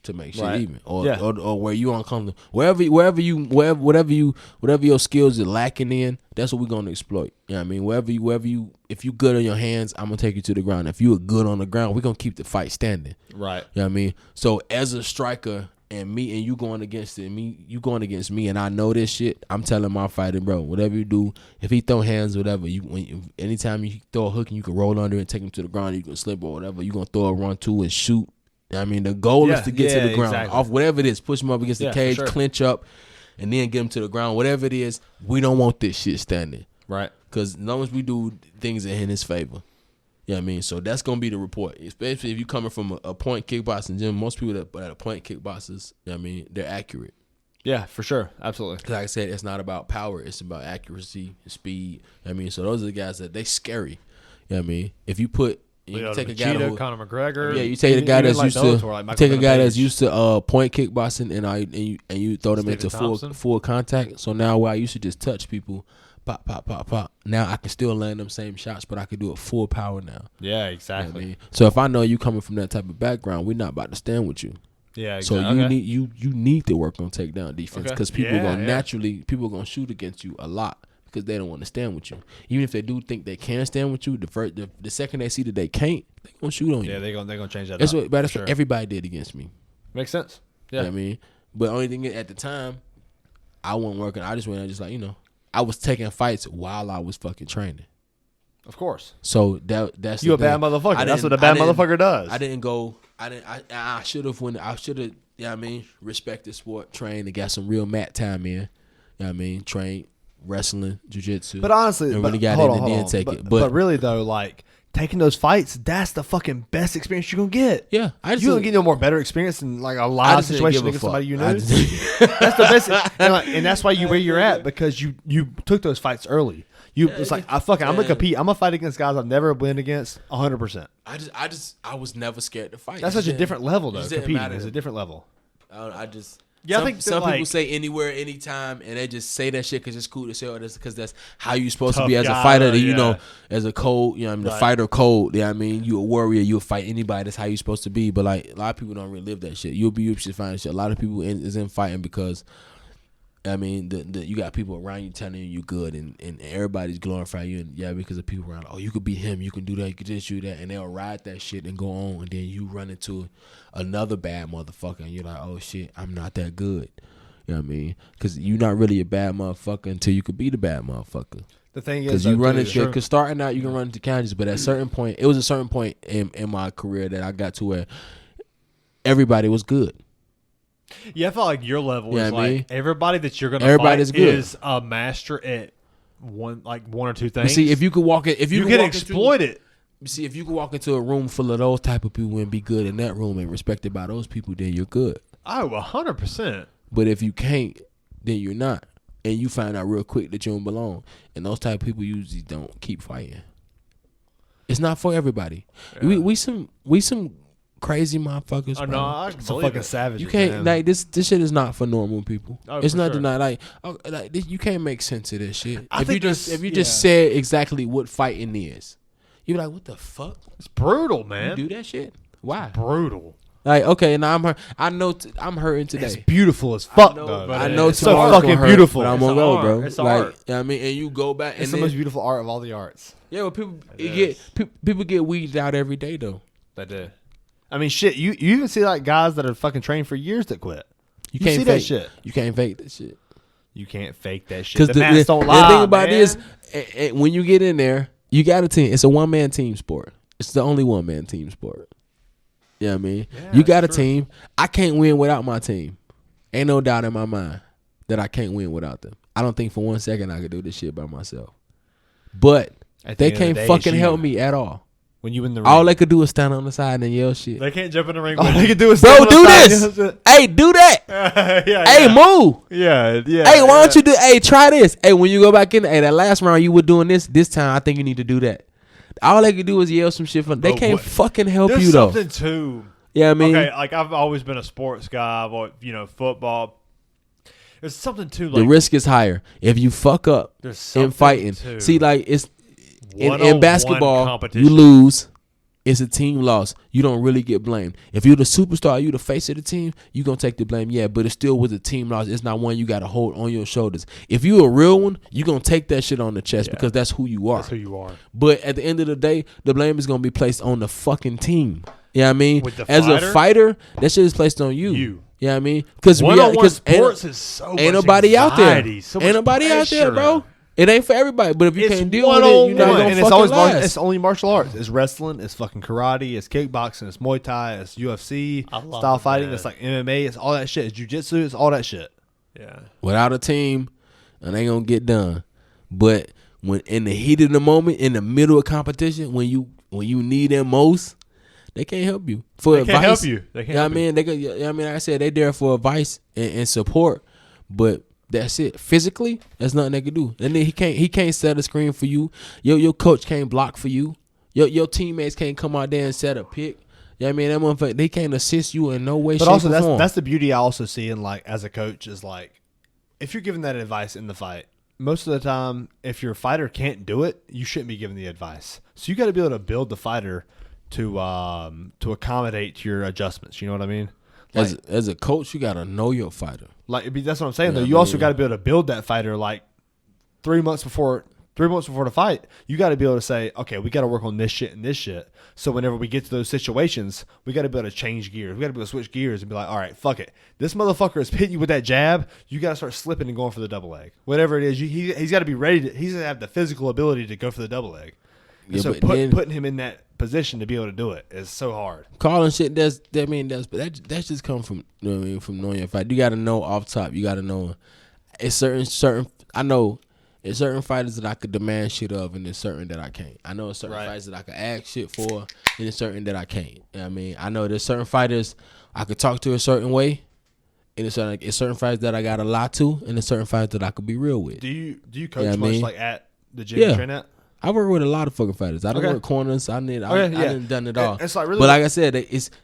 to make shit even, or where you uncomfortable, whatever your skills are lacking in, that's what we're gonna exploit. You know what I mean? Wherever you, if you good on your hands, I'm gonna take you to the ground. If you are good on the ground, we're gonna keep the fight standing. Right. You know what I mean? So as a striker, and me and you going against it, you going against me, and I know this shit. I'm telling my fighter, bro, whatever you do, if he throw hands, whatever, anytime you throw a hook and you can roll under and take him to the ground, you can slip or whatever, you gonna throw a 1-2 and shoot. I mean, the goal is to get to the ground off whatever it is, push him up against the cage, clinch up, and then get him to the ground. Whatever it is, we don't want this shit standing, right? Because as long as we do things in his favor. You know what I mean? So that's going to be the report. Especially if you coming from a point kickboxing gym. Most people that are point kickboxers, you know what I mean, they're accurate. Yeah, for sure. Absolutely. Like I said, it's not about power. It's about accuracy and speed. You know what I mean? So those are the guys that they scary. You know what I mean? If you put... You take a guy Cheetah, Conor McGregor. Yeah, you take a guy that's used to... Take a guy that's used to point kickboxing and you throw them into full contact. So now where I used to just touch people... Pop, pop, pop, pop. Now I can still land them same shots, but I can do it full power now. Yeah, exactly. You know what I mean? So if I know you coming from that type of background, we're not about to stand with you. Yeah, exactly. So you need to work on takedown defense because people gonna shoot against you a lot because they don't want to stand with you. Even if they do think they can stand with you, the second they see that they can't, they gonna shoot on you. Yeah, they're gonna change that. That's what everybody did against me. Makes sense. Yeah, you know what I mean, but only thing at the time, I wasn't working. I just went out just like I was taking fights while I was fucking training. Of course. So that's you a bad motherfucker. That's what a bad motherfucker does. I should have you know what I mean, respect the sport, train and got some real mat time in. You know what I mean? Train wrestling, jiu-jitsu. But honestly, and really got in and then take it. But really though, like taking those fights, that's the fucking best experience you're gonna get. Yeah. You don't get no more better experience than like a live situation against somebody you know. That's the best, and that's why you where you're at because you took those fights early. It's like I'm gonna compete. I'm gonna fight against guys I've never been against 100%. I was never scared to fight. That's such a different level though. Competing is a different level. I think some people say anywhere, anytime, and they just say that shit because it's cool to say this because that's how you supposed to be as a fighter. You know, as a code, you know, the fighter code. You know what I mean, you a warrior, you'll fight anybody. That's how you supposed to be. But like a lot of people don't really live that shit. You should find shit. A lot of people is in fighting because. I mean, you got people around you telling you good, and everybody's glorifying you, and because of people around. Oh, you could beat him, you can do that, you could just do that, and they'll ride that shit and go on, and then you run into another bad motherfucker, and you're like, oh shit, I'm not that good. You know what I mean? Because you're not really a bad motherfucker until you could be the bad motherfucker. The thing is, because you run into, because starting out you can run into challenges, but at a certain point, it was a certain point in my career that I got to where everybody was good. Yeah, I felt like your level is like everybody that you're gonna Everybody's fight good. is a master at one or two things. But see, if you could walk it, if you can exploit it. See, if you could walk into a room full of those type of people and be good in that room and respected by those people, then you're good. Oh, 100%. But if you can't, then you're not, and you find out real quick that you don't belong. And those type of people usually don't keep fighting. It's not for everybody. Yeah. We some crazy motherfuckers. Oh, no, I can some fucking savages. You can't man. like this shit is not for normal people. Oh, it's not sure. like you can't make sense of this shit. If you just yeah. said exactly what fighting is, you're like, what the fuck? It's brutal, man. You do that shit? Why? It's brutal. Like, okay, now I'm hurting today. It's beautiful as fuck, though. I know it's so fucking beautiful. But I'm gonna go, bro. It's like, art. You know what I mean, and you go back. It's the most beautiful art of all the arts. Yeah, but people get weeded out every day though. They do. I mean, shit. You even see like guys that are fucking trained for years that quit. You can't see fake that shit. You can't fake that shit. You can't fake that shit. Because the mats don't lie. The thing about man. it is, when you get in there, you got a team. It's a one-man team sport. It's the only one-man team sport. You know what I mean? Yeah, you got a team. I can't win without my team. Ain't no doubt in my mind that I can't win without them. I don't think for 1 second I could do this shit by myself. But they can't fucking help me at all. when you in the ring. All they could do is stand on the side and yell shit. They can't jump in the ring. All With they can do is Bro, stand on do the this. side. Hey, do that. Hey, move. Yeah. Hey, why don't you do? Hey, try this. Hey, when you go back in, hey, that last round you were doing this. This time, I think you need to do that. All they can do is yell some shit. They can't fucking help you though. There's something too. Yeah, I mean, okay, like I've always been a sports guy. I've football. There's something too. Like, the risk is higher if you fuck up in fighting. Too. See, like it's in One-on-one basketball, competition. you lose. It's a team loss. You don't really get blamed. If you're the superstar, you the face of the team, you going to take the blame. Yeah, but it still was a team loss. It's not one you got to hold on your shoulders. If you a real one, you going to take that shit on the chest because that's who you are. That's who you are. But at the end of the day, the blame is going to be placed on the fucking team. You know what I mean? With the As fighter? a fighter, that shit is placed on you. You know what I mean? Because one-on-one sports is so ain't much nobody out there. anxiety, so ain't much nobody out there, pressure. bro. It ain't for everybody, but if you It's can't deal with it, you're not one-on-one. gonna And fucking it's always last. it's only martial arts. It's wrestling. It's fucking karate. It's kickboxing. It's Muay Thai. It's UFC I love style it, fighting. man. It's like MMA. It's all that shit. It's jujitsu. It's all that shit. Yeah. Without a team, it ain't gonna get done. But when in the heat of the moment, in the middle of competition, when you need them most, they can't help you for They advice. can't help you. They can't You know what I help you. mean? They could, you know what I mean, like I said, they there for advice and support, but that's it. Physically, there's nothing they can do. And then he can't set a screen for you. Your coach can't block for you. Your teammates can't come out there and set a pick. You know what I mean? That motherfucker, they can't assist you in no way, But shape, also, or form. that's the beauty I also see in like as a coach is like if you're giving that advice in the fight, most of the time, if your fighter can't do it, you shouldn't be giving the advice. So you got to be able to build the fighter to accommodate your adjustments. You know what I mean? Like, as a coach, you gotta know your fighter. Like that's what I'm saying. Yeah, though, you also got to be able to build that fighter. Like 3 months before the fight, you got to be able to say, okay, we got to work on this shit and this shit. So whenever we get to those situations, we got to be able to change gears. We got to be able to switch gears and be like, all right, fuck it. This motherfucker is hitting you with that jab. You got to start slipping and going for the double leg. Whatever it is, he's got to be ready. He's got to have the physical ability to go for the double leg. And Yeah, so but then- putting him in that position to be able to do it is so hard. Calling shit, but that just come from, you know what I mean, from knowing your fight. You gotta know off top. You gotta know it's certain. I know it's certain fighters that I could demand shit of, and there's certain that I can't. I know it's certain Right. fighters that I could ask shit for, and there's certain that I can't. You know what I mean, I know there's certain fighters I could talk to a certain way, and it's certain fighters that I gotta lie to, and there's certain fighters that I could be real with. Do you coach Yeah, I much mean- like at the gym Yeah. you train at? I work with a lot of fucking fighters. I don't Okay. work corners. I yeah. done done it all. It's like really but like I said,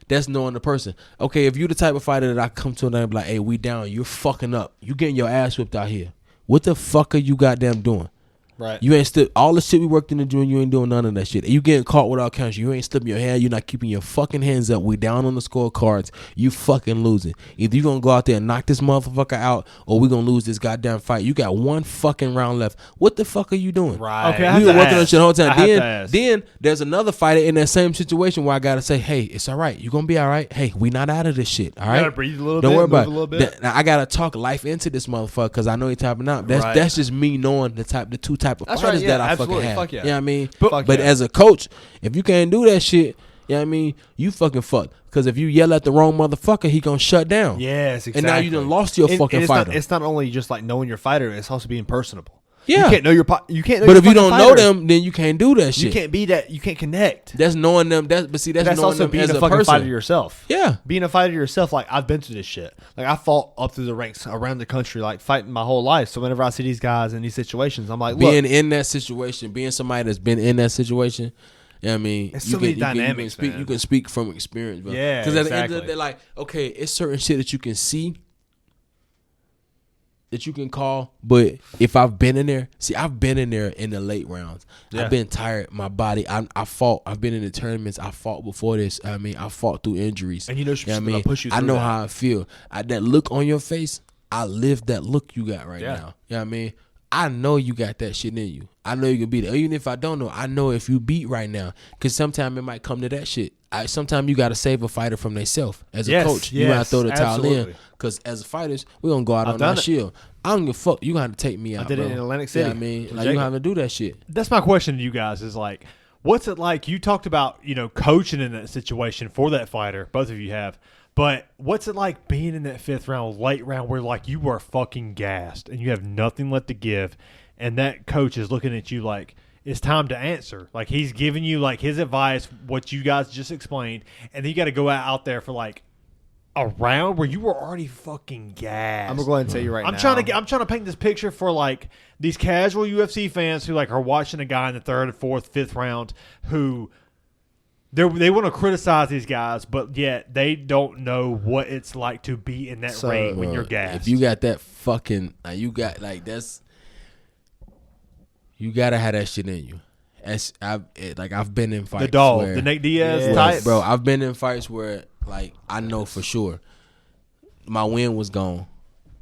that's knowing the person. Okay, if you the type of fighter that I come to and I be like, hey, we down. You're fucking up. You getting your ass whipped out here. What the fuck are you goddamn doing? right. You ain't all the shit we worked in the gym. You ain't doing none of that shit. You getting caught without counts. You ain't slipping your hand. You're not keeping your fucking hands up. We down on the scorecards. You fucking losing. Either you gonna go out there and knock this motherfucker out, or we gonna lose this goddamn fight. You got one fucking round left. What the fuck are you doing? Right. Okay, I We have were to working on ask. shit the whole time. I have to ask. Then there's another fighter in that same situation where I gotta say, hey, it's all right. You gonna be all right. Hey, we not out of this shit. All You right. gotta breathe a little Don't bit, worry move about a little it. bit. Now, I gotta talk life into this motherfucker because I know he's tapping out. That's just me knowing the two type of That's fighters right, yeah, that I fucking absolutely. have. Fuck yeah. You know what I mean? Fuck But yeah. as a coach, if you can't do that shit, you know what I mean? You fucking fuck. Because if you yell at the wrong motherfucker, he gonna shut down. Yes, exactly. And now you done lost your fucking it's fighter. It's not only just like knowing your fighter; it's also being personable. Yeah. you can't know your you can't. Know But your if you fucking don't know fighter. them, then you can't do that shit. you can't be that. You can't connect. That's knowing them. That's knowing That's also them being as a a fucking person. fighter yourself. Yeah. Being a fighter yourself, like I've been through this shit. Like I fought up through the ranks around the country, like fighting my whole life. So whenever I see these guys in these situations, I'm like, look, Being in that situation, being somebody that's been in that situation, you know what I mean? It's so many dynamics, speak, man. you can speak from experience, bro. Yeah, Because at the end of exactly. the day, like, okay, it's certain shit that you can see that you can call, but if I've been in there, I've been in there in the late rounds. Yeah. I've been tired. My body, I fought. I've been in the tournaments. I fought before this. I mean, I fought through injuries. And you know she's what I gonna mean? push you I through know that. how I feel. That look on your face, I live that look you got right Yeah. now. You know what I mean? I know you got that shit in you. I know you can beat it. Even if I don't know, I know if you beat right now. Because sometimes it might come to that shit. Sometimes you got to save a fighter from themselves. As a Yes, coach, you got to yes, throw the towel in. absolutely. Because as fighters, we're going to go out I've on done our it. shield. I don't give a fuck. You got to take me out, did it bro. in Atlantic Yeah, City I mean, with like, you Jacob. have to do that shit. That's my question to you guys is like, what's it like? You talked about, coaching in that situation for that fighter. Both of you have. But what's it like being in that fifth round, late round, where like you are fucking gassed and you have nothing left to give, and that coach is looking at you like, it's time to answer. Like, he's giving you, like, his advice, what you guys just explained, and then you got to go out there for, like, a round where you were already fucking gassed. I'm gonna go ahead and tell you right now. I'm trying to paint this picture for, like, these casual UFC fans who, like, are watching a guy in the 3rd, 4th, 5th round who they want to criticize these guys, but yet they don't know what it's like to be in that ring when you're gassed. If you got that fucking, you got like that's, you gotta have that shit in you. I've been in fights. The dog, where, the Nate Diaz type, bro. I've been in fights where like I know for sure my win was gone.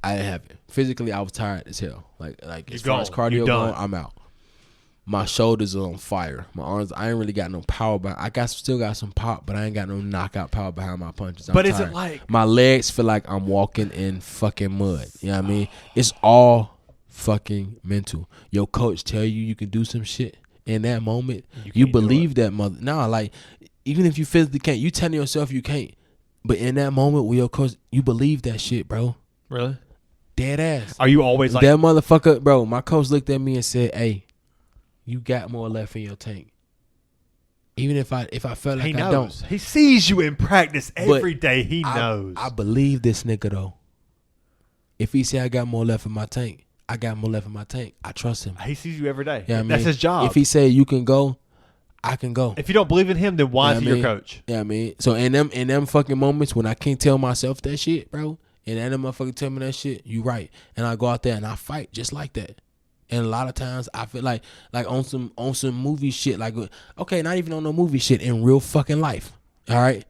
I didn't have it. Physically, I was tired as hell. Like as far as cardio going, I'm out. My shoulders are on fire. My arms, I ain't really got no power, but still got some pop, but I ain't got no knockout power behind my punches. I'm tired. Is it like my legs feel like I'm walking in fucking mud? You know what I mean? It's all fucking mental. Your coach tell you can do some shit in that moment. You believe that mother. Nah, like even if you physically can't, you telling yourself you can't. But in that moment with your coach, you believe that shit, bro. Really? Dead ass. Are you always like that motherfucker, bro? My coach looked at me and said, "Hey, you got more left in your tank." Even if I felt like I don't. He sees you in practice every day. He knows. I believe this nigga though. If he say I got more left in my tank, I got more left in my tank. I trust him. He sees you every day. Yeah, that's his job. If he say you can go, I can go. If you don't believe in him, then why is he your coach? Yeah, I mean. So in them fucking moments when I can't tell myself that shit, bro, and that motherfucker tell me that shit, you right. And I go out there and I fight just like that. And a lot of times I feel like on some movie shit, like, okay, not even on no movie shit, in real fucking life. All right,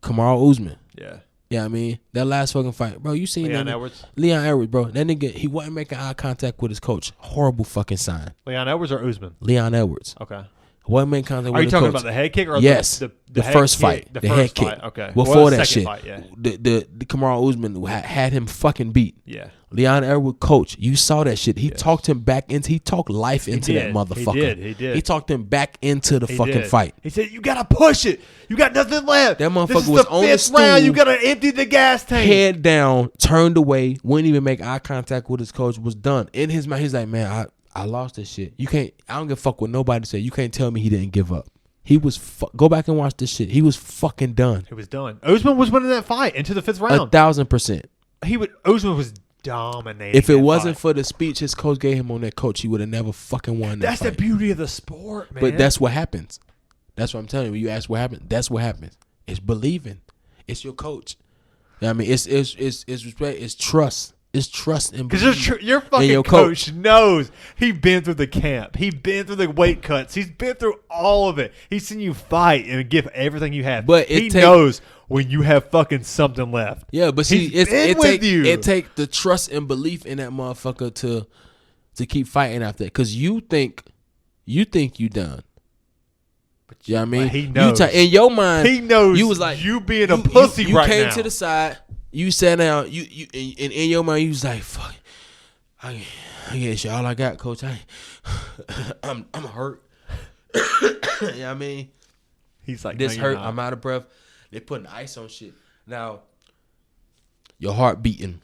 Kamaru Usman. Yeah. Yeah, I mean, that last fucking fight, bro. You seen Leon that? Edwards? Leon Edwards, bro. That nigga, he wasn't making eye contact with his coach. Horrible fucking sign. Leon Edwards or Usman? Leon Edwards. Okay. Wasn't making contact with his coach. Are you talking about the head kick or yes, the first fight? The head kick. Okay. Before that shit, fight, yeah. the Kamaru Usman had him fucking beat. Yeah. Leon Edwards, coach, you saw that shit. He talked him back into. He talked life into that motherfucker. He did. He talked him back into the fucking fight. He said, "You gotta push it. You got nothing left." That motherfucker this is was the on the fifth stool. round. You gotta empty the gas tank. Head down, turned away, wouldn't even make eye contact with his coach. Was done in his mind. He's like, man, I lost this shit. You can't. I don't give a fuck what nobody say. You can't tell me he didn't give up. He was go back and watch this shit. He was fucking done. He was done. Usman was winning that fight into the 5th round. 1,000%. Usman was dominating. If it wasn't for the speech his coach gave him on that coach, he would have never fucking won that That's fight. the beauty of the sport, man. But that's what happens. That's what I'm telling you. When you ask what happened, that's what happens. It's believing. It's your coach. I mean, it's respect. It's trust. It's trust and because your fucking coach knows. He been through the camp. He been through the weight cuts. He's been through all of it. He's seen you fight and give everything you have. But he knows when you have fucking something left. Yeah, but see, it take the trust and belief in that motherfucker to keep fighting after that. Because you think you done. But you know what I mean? He knows. In your mind, he knows you was like you being a pussy you right now. You came to the side. You sat down. You in your mind, you was like, "Fuck, I guess all I got, coach. I'm hurt." You know what I mean? He's like, this no, hurt. Not. I'm out of breath. They putting ice on shit. Now, your heart beating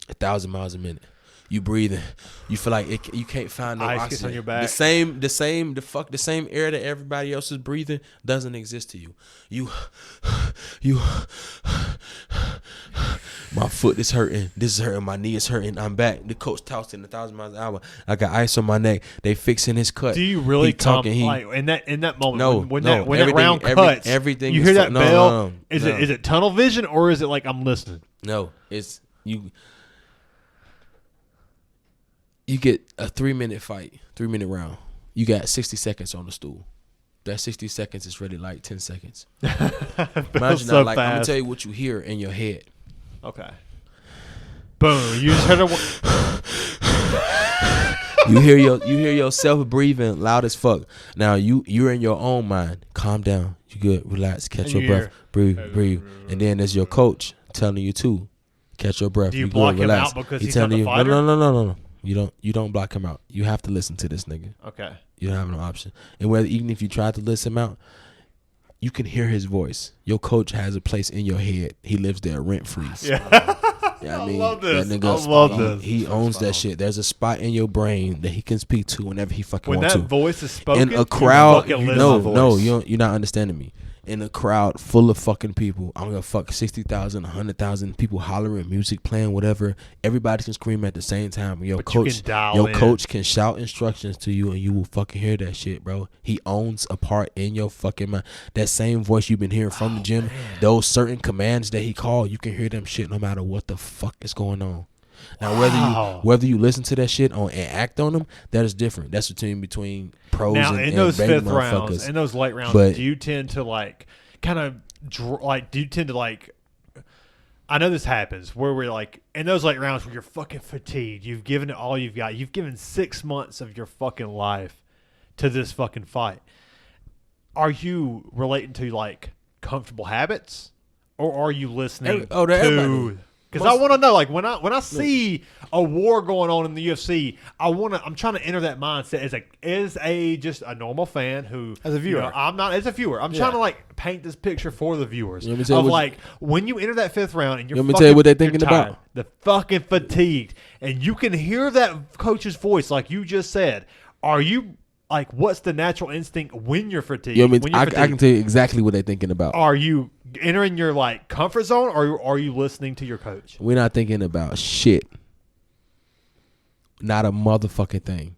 1,000 miles a minute. You breathing. You feel like you can't find no ice oxygen. gets on your back. The same air that everybody else is breathing doesn't exist to you. You. My foot is hurting. This is hurting. My knee is hurting. I'm back. The coach tossing 1,000 miles an hour. I got ice on my neck. They fixing his cut. Do you really like in that moment? No, when no. that round cuts, everything. You hear that bell? No. Is it tunnel vision or is it like I'm listening? No, it's you. You get a 3-minute fight, 3-minute round. You got 60 seconds on the stool. That 60 seconds is really like 10 seconds. Imagine so that. Like, fast. I'm gonna tell you what you hear in your head. Okay. Boom. You just heard You hear yourself breathing loud as fuck. Now you're in your own mind. Calm down. You good. Relax. Catch your breath. Breathe. And then there's your coach telling you too. Catch your breath. Do you good. block him Relax. out because He's he's not telling the you fighter? no. You don't block him out. You have to listen to this nigga. Okay. You don't have no option. And even if you try to listen him out, you can hear his voice. Your coach has a place in your head. He lives there rent free. Yeah. Yeah, I mean, love this. that nigga, I love this. He owns that shit. There's a spot in your brain that he can speak to whenever he fucking when wants that to. voice is spoken, In a crowd, no, you're not understanding me. In a crowd full of fucking people, I'm gonna fuck 60,000, 100,000 people hollering, music playing, whatever. Everybody can scream at the same time. Your coach can shout instructions to you, and you will fucking hear that shit, bro. He owns a part in your fucking mind. That same voice you've been hearing from the gym, those certain commands that he called, you can hear them shit no matter what the fuck is going on. Now, whether you listen to that shit and act on them, that is different. That's between pros now, and in those baby fifth rounds, in those late rounds, do you tend to I know this happens where we're like in those late rounds where you're fucking fatigued. You've given it all you've got. You've given 6 months of your fucking life to this fucking fight. Are you relating to like comfortable habits, or are you listening to? Because I want to know, like when I see a war going on in the UFC, I'm trying to enter that mindset as a just a normal fan who, as a viewer, I'm not as a viewer. I'm trying to like paint this picture for the viewers of like when you enter that fifth round and you're fucking, tell you what they're thinking tired, about, the fucking fatigued, and you can hear that coach's voice, like you just said. Are you? Like, what's the natural instinct when you're fatigued? I can tell you exactly what they're thinking about. Are you entering your like comfort zone, or are you listening to your coach? We're not thinking about shit. Not a motherfucking thing.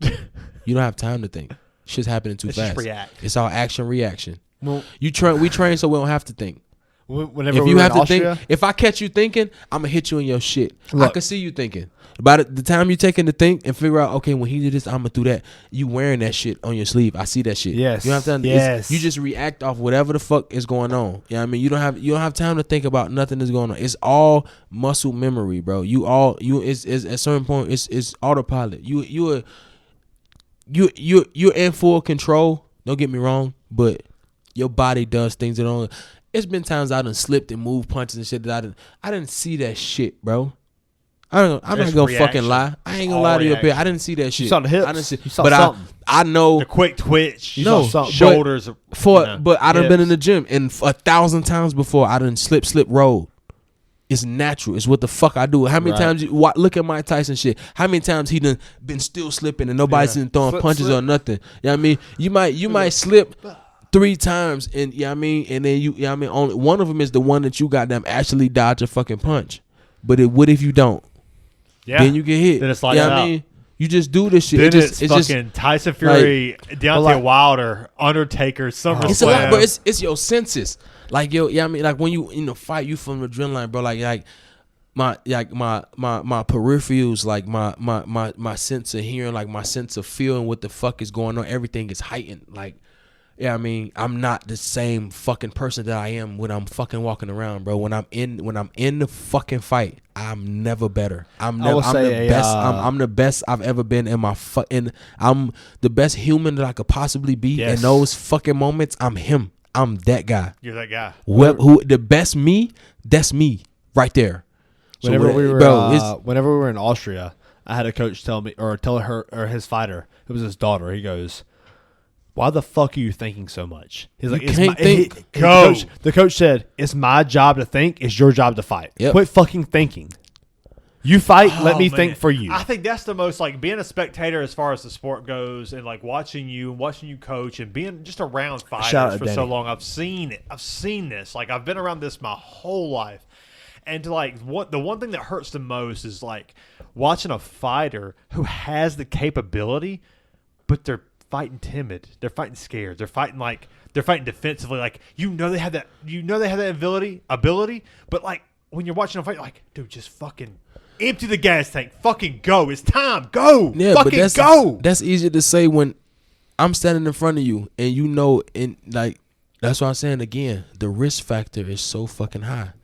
You don't have time to think. Shit's happening too fast. Just react. It's all action reaction. Well, we train so we don't have to think. Whenever if we you were have in to Austria, think, if I catch you thinking, I'm gonna hit you in your shit. Look, I can see you thinking. By the time you're taking to think and figure out, okay, when he did this, I'm gonna do that. You wearing that shit on your sleeve. I see that shit. Yes. You don't have to. Yes. You just react off whatever the fuck is going on. You know what I mean? You don't have time to think about nothing that's going on. It's all muscle memory, bro. It's at a certain point it's autopilot. You're in full control. Don't get me wrong, but your body does things that don't. It's been times I done slipped and moved punches and shit that I didn't see that shit, bro. I'm not gonna fucking lie. I ain't gonna lie to you up here. I didn't see that shit. You saw the hips. I didn't see, you saw but something. I know the quick twitch. You saw shoulders. But I done been in the gym and 1,000 times before I done slip, rolled. It's natural. It's what the fuck I do. How many times look at Mike Tyson shit? How many times he done been still slipping and nobody's been throwing punches or nothing? You know what I mean? You might slip 3 times and and then only one of them is the one that you got them actually dodge a fucking punch. But what if you don't? Yeah. Then you get hit. Then it's like I mean, you just do this shit. Then it's fucking Tyson Fury, Deontay Wilder, Undertaker, SummerSlam. It's a lot, bro. It's your senses. Like like when you in the fight, you from adrenaline, bro. Like my peripherals, like my sense of hearing, like my sense of feeling what the fuck is going on. Everything is heightened. Like, I'm not the same fucking person that I am when I'm fucking walking around, bro. When I'm in the fucking fight, I'm never better. I'm the best. I'm the best I've ever been in my I'm the best human that I could possibly be. Yes. In those fucking moments, I'm him. I'm that guy. You're that guy. Who the best me? That's me right there. Whenever we were in Austria, I had a coach tell her or his fighter. It was his daughter. He goes, "Why the fuck are you thinking so much?" He's like, The coach said, "It's my job to think. It's your job to fight. Yep. Quit fucking thinking. You fight. Let me think for you." I think that's the most like being a spectator as far as the sport goes, and like watching you coach and being just around fighters for so long. I've seen it. I've seen this. Like I've been around this my whole life, and to like the one thing that hurts the most is like watching a fighter who has the capability, but they're fighting timid. They're fighting scared. They're fighting defensively. Like they have that ability, but like when you're watching a fight, you're like, dude, just fucking empty the gas tank. Fucking go. It's time. Go. Yeah, fucking go. That's easy to say when I'm standing in front of you and and like that's what I'm saying again. The risk factor is so fucking high.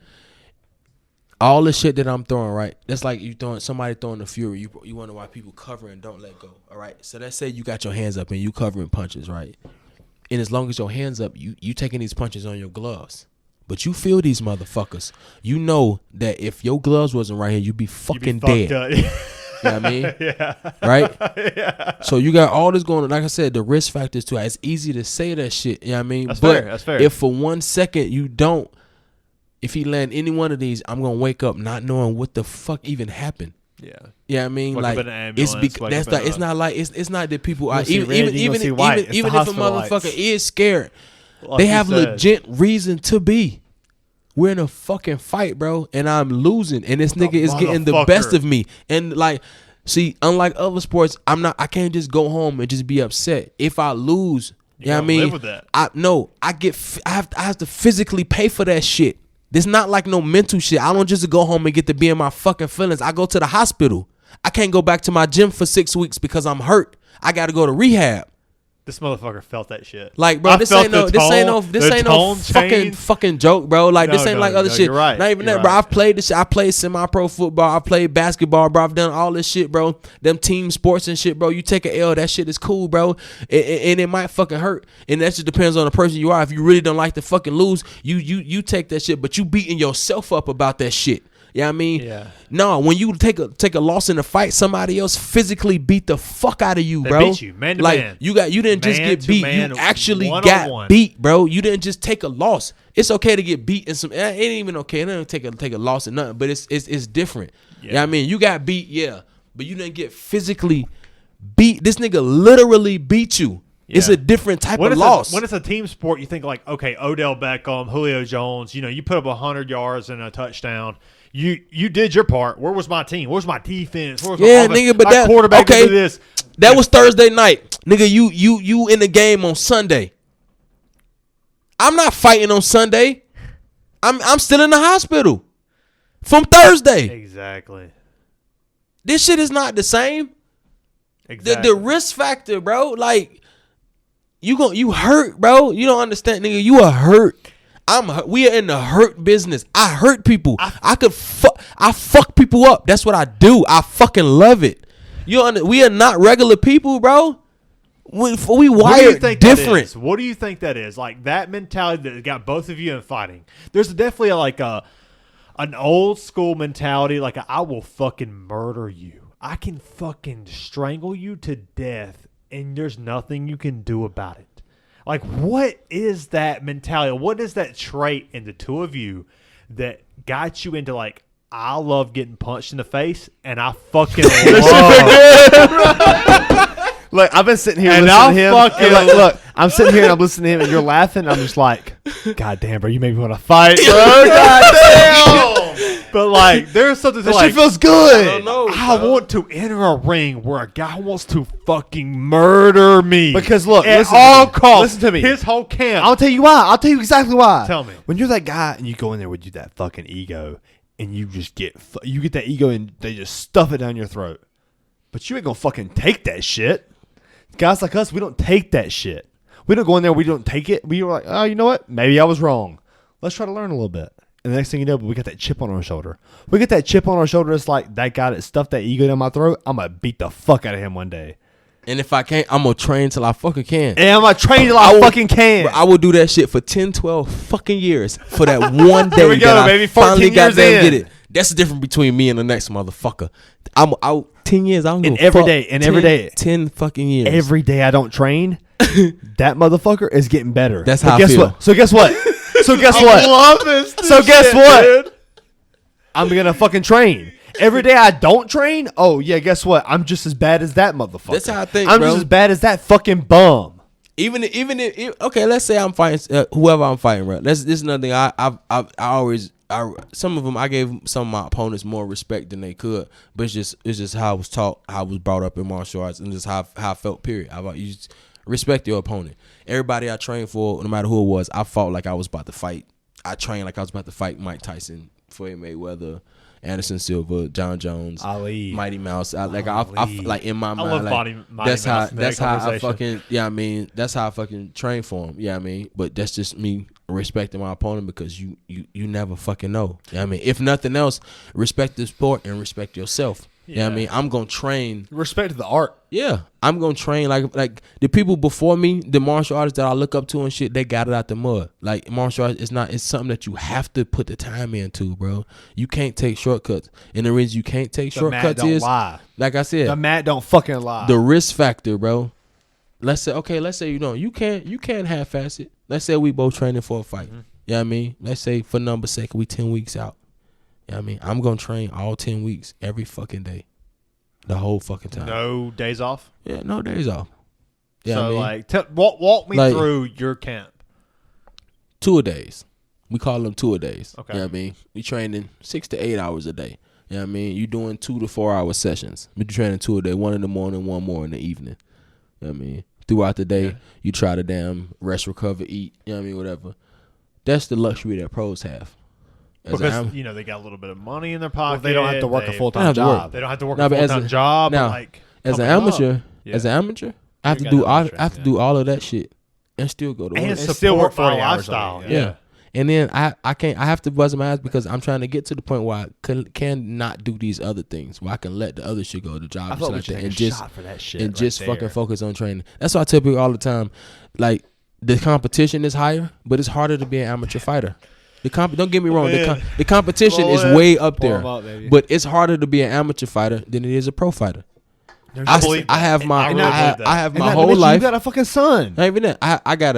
All the shit that I'm throwing, right? That's like somebody throwing the Fury. You wonder why people cover and don't let go. All right. So let's say you got your hands up and you covering punches, right? And as long as your hands up, you taking these punches on your gloves. But you feel these motherfuckers. You know that if your gloves wasn't right here, you'd be fucking dead. You know what I mean? Yeah. Right? Yeah. So you got all this going on. Like I said, the risk factors too. It's easy to say that shit. You know what I mean? That's but fair. That's fair. If for 1 second you don't, If he land any one of these, I'm gonna wake up not knowing what the fuck even happened. Yeah. Yeah, I mean, Wake like up in an it's ambulance, because wake that's up in like it's not like it's not that people are see even red, you gonna see white. It's the even if a hospital motherfucker lights. is scared, Like they you have said. legit reason to be. We're in a fucking fight, bro, and I'm losing, and this nigga is getting the best motherfucker. of me. And like, see, unlike other sports, I can't just go home and just be upset. If I lose, you know what I gotta mean? live with that. I have to physically pay for that shit. This not like no mental shit. I don't just go home and get to be in my fucking feelings. I go to the hospital. I can't go back to my gym for 6 weeks because I'm hurt. I got to go to rehab. This motherfucker felt that shit. Like, bro, I this felt ain't no the tone change. fucking joke, bro. Like, this No, ain't like other no, shit. you're right. Not even You're that, bro. right. I've played this shit. I played semi-pro football. I played basketball, bro. I've done all this shit, bro. Them team sports and shit, bro. You take an L, that shit is cool, bro. And it might fucking hurt. And that just depends on the person you are. If you really don't like to fucking lose, you take that shit, but you beating yourself up about that shit. You know what I mean? Yeah. No, when you take a loss in a fight, somebody else physically beat the fuck out of you, They bro. beat you, man to like, man. You didn't just Man get to beat. man, You actually one on got one. beat, bro. You didn't just take a loss. It's okay to get beat in some. It ain't even okay. It don't take a loss or nothing. But it's different. Yeah. You know what I mean? You got beat, yeah, but you didn't get physically beat. This nigga literally beat you. Yeah. It's a different type of loss. When it's a team sport, you think like, okay, Odell Beckham, Julio Jones. You know, you put up 100 yards and a touchdown. You did your part. Where was my team? Where's my defense? Where's my offense? Nigga, but my that quarterback okay. did this. That was Thursday night, nigga. You in the game on Sunday. I'm not fighting on Sunday. I'm still in the hospital from Thursday. Exactly. This shit is not the same. Exactly. The risk factor, bro. Like you hurt, bro. You don't understand, nigga. You are hurt. We are in the hurt business. I hurt people. I fuck people up. That's what I do. I fucking love it. We are not regular people, bro. We wired different. What do you think that is? Like that mentality that got both of you in fighting. There's definitely an old school mentality. Like I will fucking murder you. I can fucking strangle you to death, and there's nothing you can do about it. Like, what is that mentality? What is that trait in the two of you that got you into, like, I love getting punched in the face, and I fucking love Look, I've been sitting here And listening to him. I'll fucking- And look, I'm sitting here and I'm listening to him, and you're laughing. I'm just like, God damn, bro, you made me want to fight, bro. God damn. But, like, there's something to, That like, shit feels good. I don't know. I want to enter a ring where a guy wants to fucking murder me. Because, look, at listen to all me. costs. Listen to me. His whole camp. I'll tell you why. I'll tell you exactly why. Tell me. When you're that guy and you go in there with that fucking ego and you just get that ego and they just stuff it down your throat. But you ain't gonna fucking take that shit. Guys like us, we don't take that shit. We don't go in there, we don't take it. We were like, oh, you know what? Maybe I was wrong. Let's try to learn a little bit. And the next thing you know, we got that chip on our shoulder. We get that chip on our shoulder. It's like that guy that stuffed that ego down my throat. I'm going to beat the fuck out of him one day. And if I can't, I'm going to train till I fucking can. And I'm going to train till I fucking can. I will do that shit for 10, 12 fucking years for that one day Here we go, that baby, I 14 finally years goddamn in. get it. That's the difference between me and the next motherfucker. I'm out 10 years. I don't give And a every fuck. day, and every day. 10 fucking years. Every day I don't train, that motherfucker is getting better. That's But how I guess feel. What? So guess what? So guess I what? love this So guess shit, what? dude. I'm gonna fucking train. Every day I don't train, oh yeah, guess what? I'm just as bad as that motherfucker. That's how I think, I'm bro. just as bad as that fucking bum. Even if okay, let's say I'm fighting whoever I'm fighting, bro. This is another thing. I always some of them I gave some of my opponents more respect than they could, but it's just how I was taught, how I was brought up in martial arts, and just how I felt. Period. You just respect your opponent. Everybody I trained for, no matter who it was, I fought like I was about to fight. I trained like I was about to fight Mike Tyson, Floyd Mayweather, Anderson Silva, John Jones, Ali, Mighty Mouse. I like in my mind, love like, Mighty that's Mouse how in that that's how I conversation. fucking that's how I fucking train for him. Yeah, I mean, but that's just me respecting my opponent because you never fucking know. Yeah, I mean, if nothing else, respect the sport and respect yourself. Yeah, I mean, I'm gonna train. respect the art. Yeah, I'm gonna train like the people before me, the martial artists that I look up to and shit. They got it out the mud. Like martial arts, it's something that you have to put the time into, bro. You can't take shortcuts, and the reason you can't take The mat shortcuts don't is, lie. like I said, The mat don't fucking lie. the risk factor, bro. Let's say you can't half-ass it. Let's say we both training for a fight. Mm-hmm. You know what I mean? Let's say for number's sake, we 10 weeks out. You know what I mean? I'm going to train all 10 weeks every fucking day. The whole fucking time. No days off? Yeah, no days off. You know So, what I mean? like, walk me through your camp. 2-a-days. We call them 2-a-days. Okay. You know what I mean? We training 6 to 8 hours a day. You know what I mean? You doing 2 to 4 hour sessions. We training 2 a day, 1 in the morning, 1 more in the evening. You know what I mean? Throughout the day, you try to damn rest, recover, eat. You know what I mean? Whatever. That's the luxury that pros have. Because, they got a little bit of money in their pocket. They don't have to work a full-time They don't have to job. They don't have to work a full-time job. Now, like, as an amateur, I have to do all of that shit and still go to work. And still work 40 my hours lifestyle. a week, Yeah. And then I have to buzz my ass because I'm trying to get to the point where I can not do these other things, where I can let the other shit go, the job and shit like that, and just fucking focus on training. That's why I tell people all the time, like, the competition is higher, but it's harder to be an amateur fighter. Don't get me wrong, the competition is way up there, but it's harder to be an amateur fighter than it is a pro fighter. I have my whole life. You got a fucking son. Not even that. I got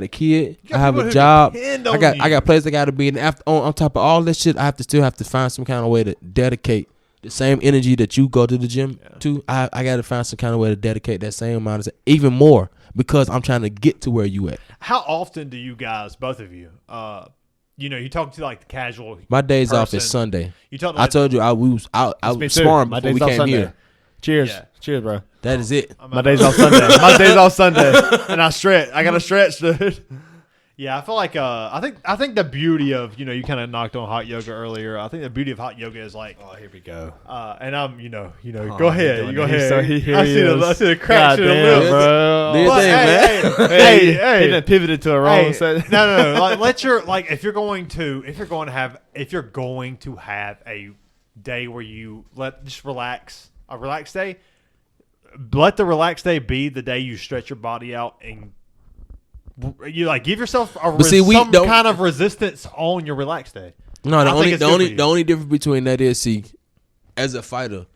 a kid. I have a job. I got places I got to be in. On top of all this shit, I still have to find some kind of way to dedicate the same energy that you go to the gym to. I got to find some kind of way to dedicate that same amount of even more because I'm trying to get to where you at. How often do you guys, both of you, you talk to like the casual? My days person. off is Sunday. I told you I was sparring before we came here. Cheers. Yeah. Cheers, bro. That is it. My day's off Sunday. My day's off Sunday. And I stretch. I got to stretch, dude. Yeah, I feel like I think the beauty of you kind of knocked on hot yoga earlier. I think the beauty of hot yoga is like here we go. And I'm go ahead, you go ahead. So I see the cracks in the lip, bro. Do your thing, man. Hey, he done pivoted to a wrong set. No. Like if you're going to have a day where you just relax, a relaxed day. Let the relaxed day be the day you stretch your body out and you give yourself some kind of resistance on your relaxed day. No, the only difference between that is, see, as a fighter.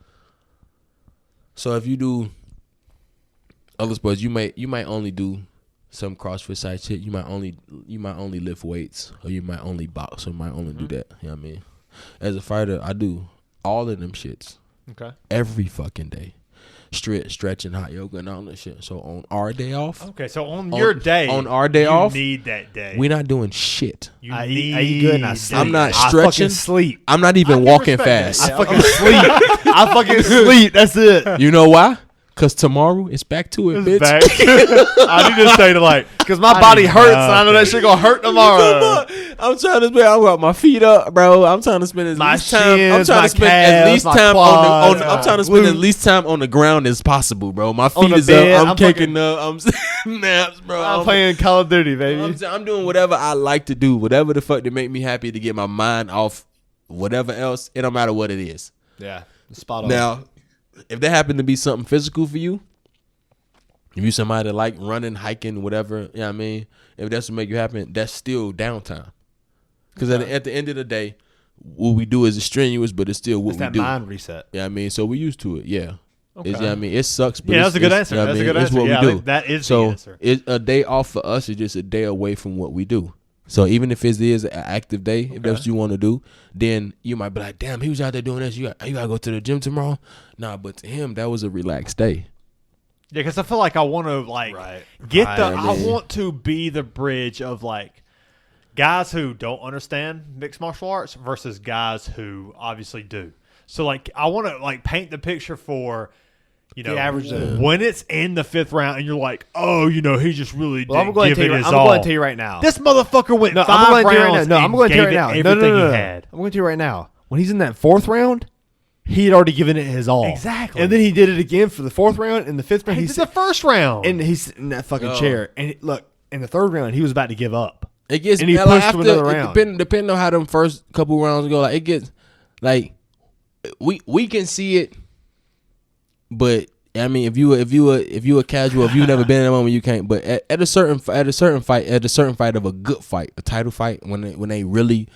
So if you do other sports, you might only do some CrossFit side shit. You might only lift weights, or you might only box, or might only do that. You know what I mean? As a fighter, I do all of them shits. Okay. Every fucking day. Stretching, hot yoga, and all that shit. So on our day off. Okay, so on our day off, you need that day. We're not doing shit. I eat good and I sleep. I'm not stretching. I sleep. I'm not even walking fast. I fucking sleep. I fucking sleep. That's it. You know why? Because tomorrow it's back to it, bitch. I need to say because my body hurts and I know that shit gonna hurt tomorrow. I'm trying to spend. I got my feet up, bro. I'm trying to spend as least time. I'm trying to spend as least time on. I'm trying to spend as least time on the ground as possible, bro. My feet is up. I'm kicking up. I'm naps, bro. I'm playing Call of Duty, baby. I'm doing whatever I like to do, whatever the fuck to make me happy, to get my mind off whatever else. It don't matter what it is. Yeah, spot on. Now, if there happen to be something physical for you, if you somebody that like running, hiking, whatever, you know what I mean? If that's what make you happen, that's still downtime. Because at the end of the day, what we do is strenuous, but it's still what we do. It's that mind reset. Yeah, I mean, so we used to it, yeah. Okay. You know what I mean? It sucks, but that's a good answer. That's a good answer. It's what we do. That is so the answer. A day off for us is just a day away from what we do. So even if it is an active day, if that's what you want to do, then you might be like, damn, he was out there doing this. You got to go to the gym tomorrow? Nah, but to him, that was a relaxed day. Yeah, because I feel like I want to I want to be the bridge of guys who don't understand mixed martial arts versus guys who obviously do. So I want to paint the picture for the average when it's in the 5th round and you're like, oh, he just really didn't give it his all. I'm going to tell you right now. This motherfucker went 5 rounds. I'm going to tell you right now. Everything he had. I'm going to tell you right now. When he's in that 4th round, he had already given it his all. Exactly. And then he did it again for the 4th round and the 5th round. He did the 1st round. And he's in that fucking chair. And look, in the 3rd round, he was about to give up. It gets, and he pushed to another round. Depending on how them first couple rounds go, it gets we can see it, but I mean, if you a casual, if you've never been in a moment, you can't. But at a certain fight of a good fight, a title fight, when they really,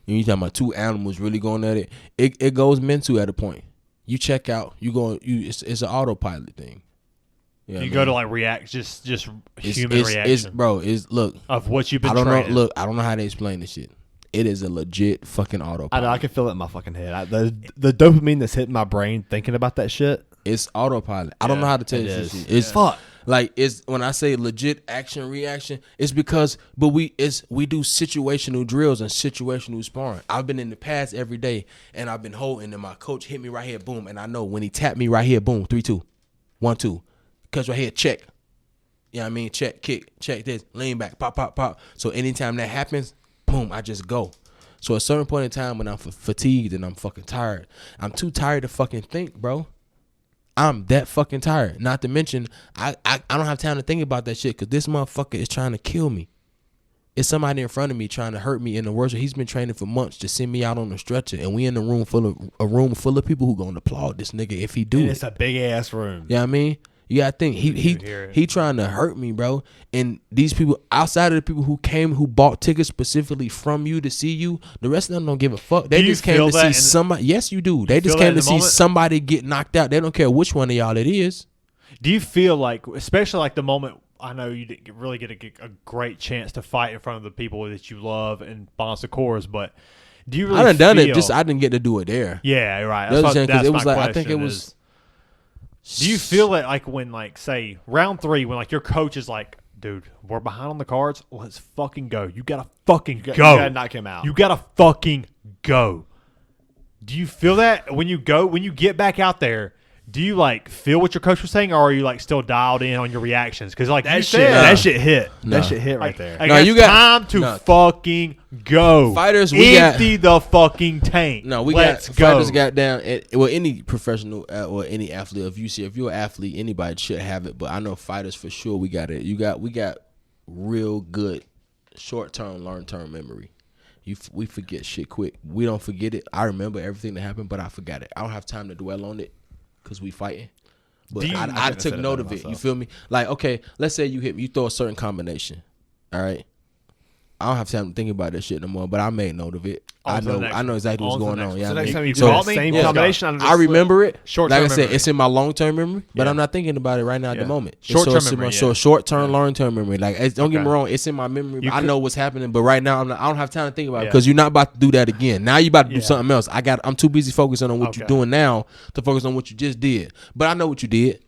you talking about two animals really going at it, it goes mental at a point. You check out, it's an autopilot thing. Yeah, you go to like react, just human reaction. Look of what you've been. I don't training. know. Look, I don't know how to explain this shit. It is a legit fucking autopilot. I know. I can feel it in my fucking head. The dopamine that's hitting my brain thinking about that shit. It's autopilot. I don't know how to tell you this shit. It's fuck. Like it's when I say legit action reaction, it's because we do situational drills and situational sparring. I've been in the past every day and I've been holding and my coach hit me right here, boom, and I know when he tapped me right here, boom, 3-2, 1-2, catch right here, check. You know what I mean? Check, kick, check this, lean back, pop, pop, pop. So anytime that happens, boom, I just go. So at a certain point in time when I'm fatigued and I'm fucking tired, I'm too tired to fucking think, bro. I'm that fucking tired. Not to mention, I don't have time to think about that shit because this motherfucker is trying to kill me. It's somebody in front of me trying to hurt me in the worst. He's been training for months to send me out on a stretcher, and we in a room full of people who gonna applaud this nigga if he do it. It's a big ass room. You know what I mean? You gotta think he trying to hurt me, bro. And these people outside of the people who bought tickets specifically from you to see you, the rest of them don't give a fuck. They just came to see somebody. Yes, you do. They just came to see somebody get knocked out. They don't care which one of y'all it is. Do you feel like, especially like the moment? I know you didn't really get a great chance to fight in front of the people that you love and balance the cores, but do you really? I done it. Just I didn't get to do it there. Yeah, right. That's it was like I think it was. Do you feel it like when, like, say, round 3, when, like, your coach is like, dude, we're behind on the cards. Let's fucking go. You got to fucking go. You got to knock him out. You got to fucking go. Do you feel that when you go, when you get back out there, do you, like, feel what your coach was saying, or are you, like, still dialed in on your reactions? Because, like, that shit hit. No. That shit hit right there. Like, you got time to fucking go. Fighters, empty the fucking tank. No, Let's go. Fighters got down. Well, any professional or any athlete, if you're an athlete, anybody should have it. But I know fighters for sure. We got it. We got real good short term, long term memory. We forget shit quick. We don't forget it. I remember everything that happened, but I forgot it. I don't have time to dwell on it. Because we fighting. But I took note of it. You feel me? Like, okay, let's say you hit me, you throw a certain combination. All right? I don't have time to think about that shit no more, but I made note of it. I know exactly what's going on. So next time you call me, same combination. I remember it. Short-term like I said, memory. it's in my long-term memory, but I'm not thinking about it right now at the moment. Short-term memory. So short-term, long-term memory. Like, don't get me wrong, it's in my memory. But I know what's happening, but right now I don't have time to think about it because you're not about to do that again. Now you about to do something else. I'm too busy focusing on what you're doing now to focus on what you just did. But I know what you did.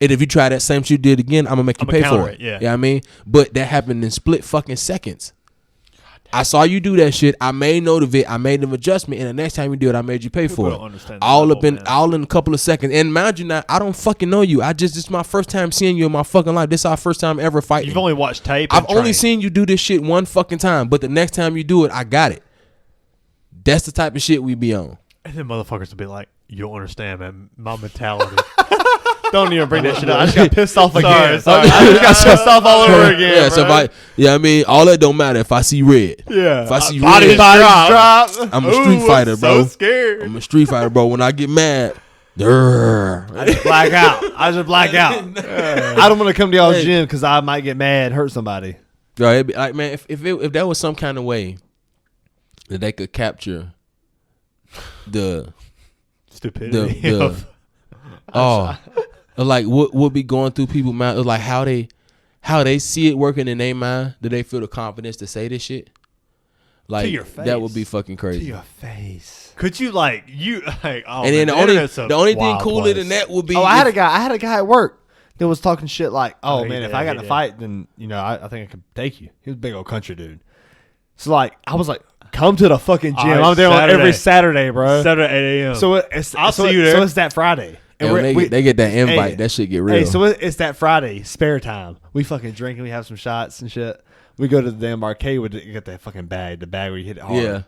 And if you try that same shit you did again, I'm gonna make you pay for it. Yeah. You know what I mean? But that happened in split fucking seconds. I saw you do that shit. I made note of it. I made an adjustment, and the next time you do it, I made you pay for it. All in a couple of seconds. And mind you, now I don't fucking know you. This is my first time seeing you in my fucking life. This is our first time ever fighting. You've only watched tape. I've only seen you do this shit one fucking time, but the next time you do it, I got it. That's the type of shit we be on. And then motherfuckers will be like, "You don't understand, man. My mentality." Don't even bring that shit up. I just got pissed off again. Sorry. I just got pissed off all over again. Yeah, so I mean, all that don't matter if I see red. Yeah. If I see Body red, drop. I'm a street fighter, bro. So scared. I'm a street fighter, bro. When I get mad, I just black out. I don't want to come to y'all's gym because I might get mad, hurt somebody. Bro, it'd be like, man, if there was some kind of way that they could capture the stupidity like what be going through people's mind, like how they see it working in their mind, do they feel the confidence to say this shit? Like, to your face. That would be fucking crazy. To your face. Could you like? Oh, and then the only thing cooler than that would be. I had a guy at work that was talking shit like, "Oh man, if I got in a fight, then I think I could take you." He was a big old country dude. So like, I was like, "Come to the fucking gym." I'm there every Saturday, bro. Saturday 8 a.m. So I'll see you there. So it's that Friday. And they get that invite. That shit get real. Hey, so it's that Friday, spare time. We fucking drink and we have some shots and shit. We go to the damn arcade with get that fucking bag, the bag where you hit it hard. Yeah.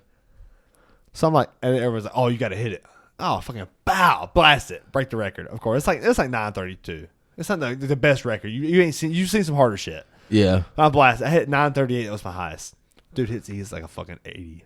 So I'm like, and everyone's like, "Oh, you got to hit it." Oh, fucking bow, blast it, break the record. Of course, it's like 9:32. It's not the best record. You've seen some harder shit. Yeah. I blasted. I hit 9:38. That was my highest. Dude he's like a fucking 80.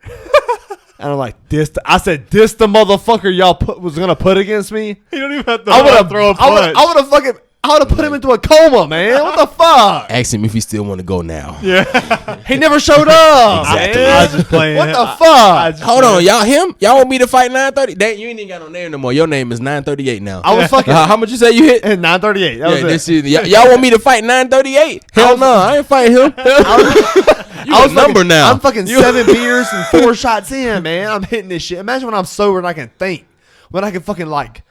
And I'm like, this the motherfucker y'all was gonna put against me. You don't even have to throw a punch. I would have put him into a coma, man. What the fuck? Ask him if he still want to go now. Yeah. He never showed up. Exactly. Man. I was just playing. What the fuck? Hold on, y'all want me to fight 930? That you ain't even got no name no more. Your name is 938 now. I was fucking. How much you say you hit? 938. That was it. This is, y'all want me to fight 938? Hell no, I ain't fighting him. You a number now. I'm fucking 7 beers and 4 shots in, man. I'm hitting this shit. Imagine when I'm sober and I can think. When I can fucking like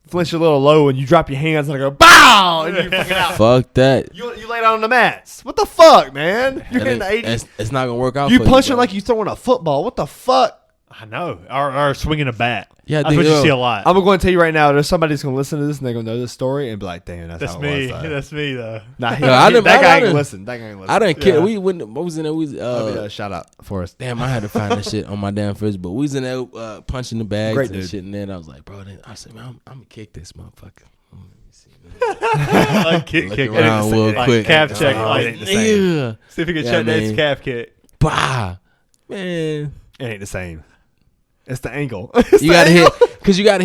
flinch a little low and you drop your hands and I go bow and you're fucking out. Fuck that. You lay down on the mats. What the fuck, man? You're hitting the 80s. It's not gonna work out. You for punching bro. like you throwing a football. What the fuck? I know. Or swinging a bat. Yeah, that's what you see a lot. I'm going to tell you right now, there's somebody that's going to listen to this and they're going to know this story and be like, damn, that's how me. it was. That's me, though. Nah, that guy ain't listen. That guy ain't listen. I didn't care. Yeah. We went. What was in there? We was, shout out for us. damn, I had to find that shit on my damn Facebook. We was in there punching the bags Great and dude. shit, and then I was like, bro, I said, man, I'm gonna kick this motherfucker. Like, kick around real like quick. calf check. Oh, Like, it ain't the same. Yeah, see if you can Yeah, check man. Nate's calf kick. bah, man. It ain't the same. It's the angle. You gotta hit because you gotta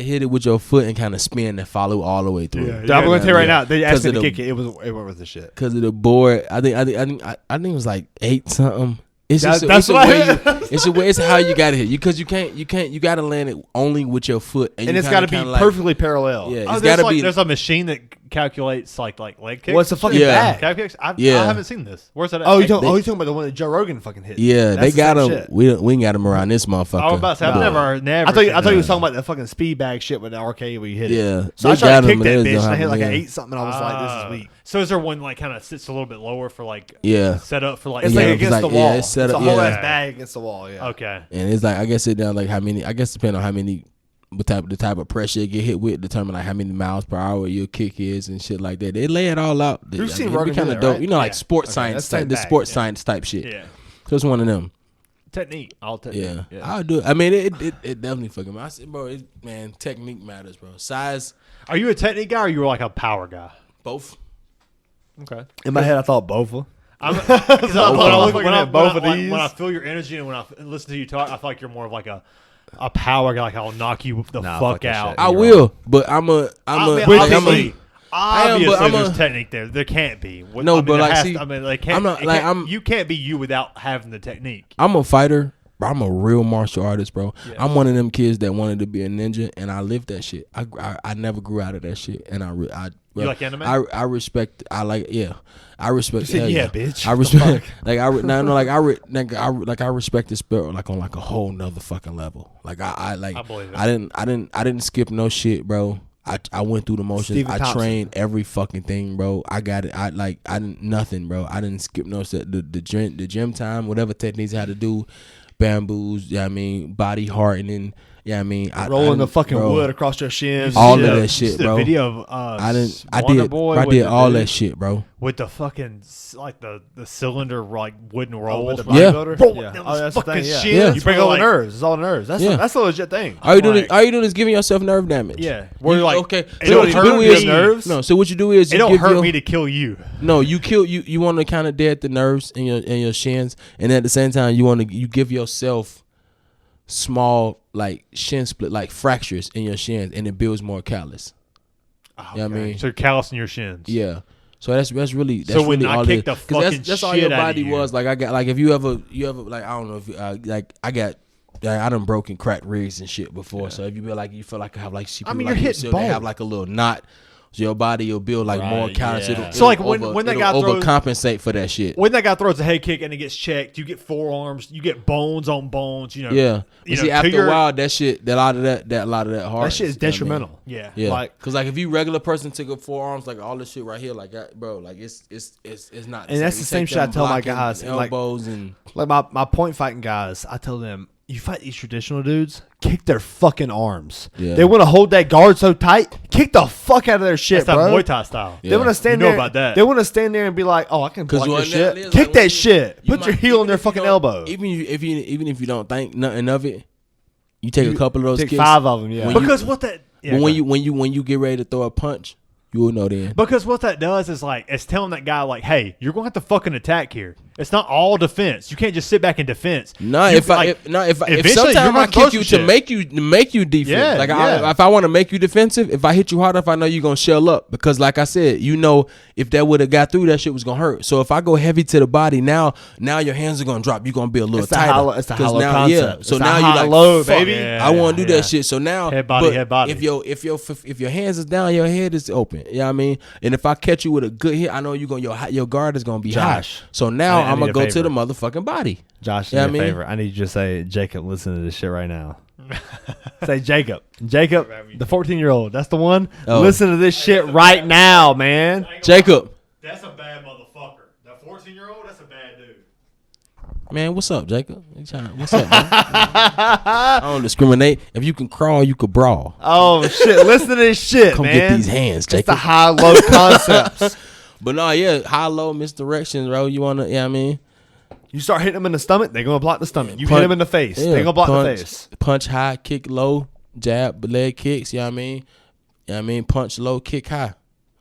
hit it with your foot and kind of spin and follow all the way through. Yeah, I'm going to tell you right Yeah. now. They asked me 'Cause to of kick it. It was the shit. Because of the board, I think it was like 8 something. It's That's just what it's a way. It's how you gotta hit because you can't you gotta land it only with your foot And you it's got to be kinda like, perfectly parallel. Yeah, Oh, it's gotta be. there's a machine that calculates like leg kicks. What's the fucking Yeah. bag? calf kicks? I Yeah. haven't seen this. Where's that at? Oh, you're talking about the one that Joe Rogan fucking hit. Yeah, That's they the got same him. shit. We ain't got him around this motherfucker. I was about to say, I've But- never. I thought you seen was that. talking about the fucking speed bag shit with the arcade where you hit it. Yeah, So I they tried got to kick him, that but they bitch don't and I have hit him, like an yeah. 8 something. I was like, this is weak. So is there one like kind of sits a little bit lower for like Yeah, set up for like It's Yeah, like it's against like- the yeah, wall. it's set up- a whole yeah. ass bag against the wall. Yeah. okay. and it's like I guess it down like how many. I guess depending on how many. The type of pressure you get hit with determine like how many miles per hour your kick is and shit like that. They lay it all out. You've seen It'd be Rogan do kinda that, dope. right? You know, like Yeah. sports Okay, science that's type, the same sports bag, science type shit. Yeah. So it's one of them. Technique. All technique. Yeah, I'll do it. I mean, it definitely fucking. I said, bro, man, technique matters, bro. Size, Are you a technique guy or you were like a power guy? both. Okay. In my head, I thought both of them. When I these. feel your energy and when I listen to you talk, I feel like you're more of like a power guy. Like I'll knock you the Nah, fuck fuck that out. shit. I You're will, but I'm a. Obviously, I'm there's a- technique there. There can't be. No, but like, there has see, to- I mean, they can't. I'm not- it like, can't- I'm- you can't be you without having the technique. I'm a fighter. Bro, I'm a real martial artist, bro. Yes. I'm one of them kids that wanted to be a ninja, and I lived that shit. I never grew out of that shit, and You like anime? I respect. I like I respect. You said, hell yeah, bitch. I respect. Like I respect this sport like on like a whole nother fucking level. Like I believe it. I didn't skip no shit, bro. I went through the motions. Stephen I Thompson. trained every fucking thing, bro. I got it. I didn't nothing, bro. I didn't skip no set. The gym time, whatever techniques I had to do, bamboos. Yeah, I mean body hardening. Yeah, I mean Rolling the didn't- fucking bro, wood across your shins. all Yeah, of that you shit, see the bro. video of I Wonder did Boy I with did the all dude that shit, bro. with the fucking like the cylinder like wooden rolls. with the Yeah. bodybuilder? Rolling Yeah. them Oh, that's the fucking thing, yeah. shit. Yeah. You break all the nerves. It's all the nerves. That's Yeah. that's a legit thing. All you doing Like- is all you doing is giving yourself nerve damage. Yeah, where you're like, okay. it So don't what you hurt do me. is nerves? no. So what you do is It you don't give hurt your, me to kill you. No, you want to kind of dead the nerves in your shins, and at the same time you give yourself small like shin split like fractures in your shins, and it builds more callus. You know what I mean? So you're callousing your shins. Yeah. So that's really So when really I all kick it the is. 'Cause fucking that's all shit your out of body you. was like. I got like if you ever like I don't know if you, like I got. I done broken cracked ribs and shit before. So if you feel like I have like, I mean, like you're hitting they bone. have like a little knot. So your body will build like more Right, callus. yeah. So, like, when that guy it'll throws- overcompensate for that shit. When that guy throws a head kick and it gets checked, you get forearms, you get bones on bones. You know. Yeah, You but see, know, after to your- a while, that a lot of that heart. That shit is detrimental. Yeah. Yeah, Like- because like if you regular person took up forearms, like all this shit right here, like that, bro, like it's not. And that's You the same take shit I them tell my blocking guys, and, like- elbows and Like my point fighting guys, I tell them, you fight these traditional dudes, kick their fucking arms. Yeah. They want to hold that guard so tight, kick the fuck out of their shit, That's that bro. Muay Thai style. Yeah. They want to stand You know there. about that. They want to stand there and be like, "Oh, I can block your what shit." that is, Kick like, when that you- shit. you Put your might- heel in even their if you fucking don't- elbow. Even if you don't think nothing of it, you take a couple of those Take kicks. 5 of them, yeah. When you- Because what that. Yeah, But go when ahead. you get ready to throw a punch, You will know then. Because what that does is like it's telling that guy like, hey, you're gonna have to fucking attack here. It's not all defense. You can't just sit back in defense. No, You, if eventually sometimes you're I gonna throw kick you some to shit. make you defense. Yeah, like yeah. if I want to make you defensive, if I hit you hard enough, I know you're gonna shell up because, like I said, you know if that would have got through, that shit was gonna hurt. So if I go heavy to the body, now your hands are gonna drop. You're gonna be a little tighter. It's the hollow now, concept. yeah. It's So the now you high like, low, fuck, baby. Yeah, I want to do yeah. that shit. So now Head body, but head body. If your hands is down, your head is open. You know what I mean? And if I catch you with a good hit, I know you gonna your guard is gonna be Josh, high. So now I I'm need gonna a go favor. to the motherfucking body. Josh, Yeah, do me I a mean- favor. I need you to say, Jacob, listen to this shit right now. Say Jacob. Jacob, the 14-year-old. That's the one. Oh. Listen to this shit right now, man. Jacob. That's a bad motherfucker. That 14-year-old, that's a bad dude. Man, what's up, Jacob? What's up, man? I don't discriminate. If you can crawl, you can brawl. Oh shit! Listen to this shit, Come man. get these hands, It's the Jacob. high-low concepts. But no, yeah, high low misdirection, bro. You wanna, yeah, I mean, You start hitting them in the stomach, they're gonna block the stomach. You hit Punch- them in the face, yeah, they're gonna block punch, the face. Punch high, kick low, jab, leg kicks. You know what I mean? You know what I mean? Punch low, kick high.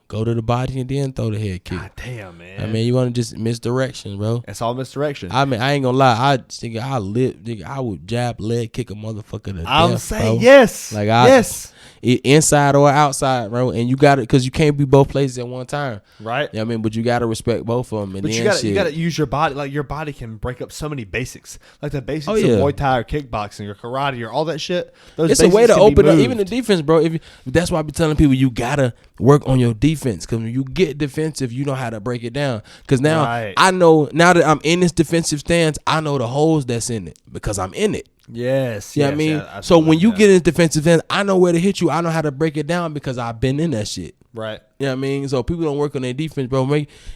Go to the body and then throw the head kick. God damn, man. I mean, you want to just misdirection, bro. It's all misdirection. I mean, I ain't gonna lie. I would jab, leg kick a motherfucker to death, I'm saying bro. yes. Like yes. Inside or outside, bro. And you got it because you can't be both places at one time. Right. You know what I mean? But you got to respect both of them. And But then you gotta use your body. Like your body can break up so many basics, like the basics Oh, yeah. of Muay Thai or kickboxing or karate or all that shit. Those It's a way basics to can be open up moved. even the defense, bro. That's why I be telling people you gotta work on your defense because when you get defensive, you know how to break it down. Because now Right. I know now that I'm in this defensive stance, I know the holes that's in it because I'm in it. Yes. You know what I mean? So when you get in this defensive stance, I know where to hit you. I know how to break it down because I've been in that shit. right. You know what I mean? So people don't work on their defense, bro.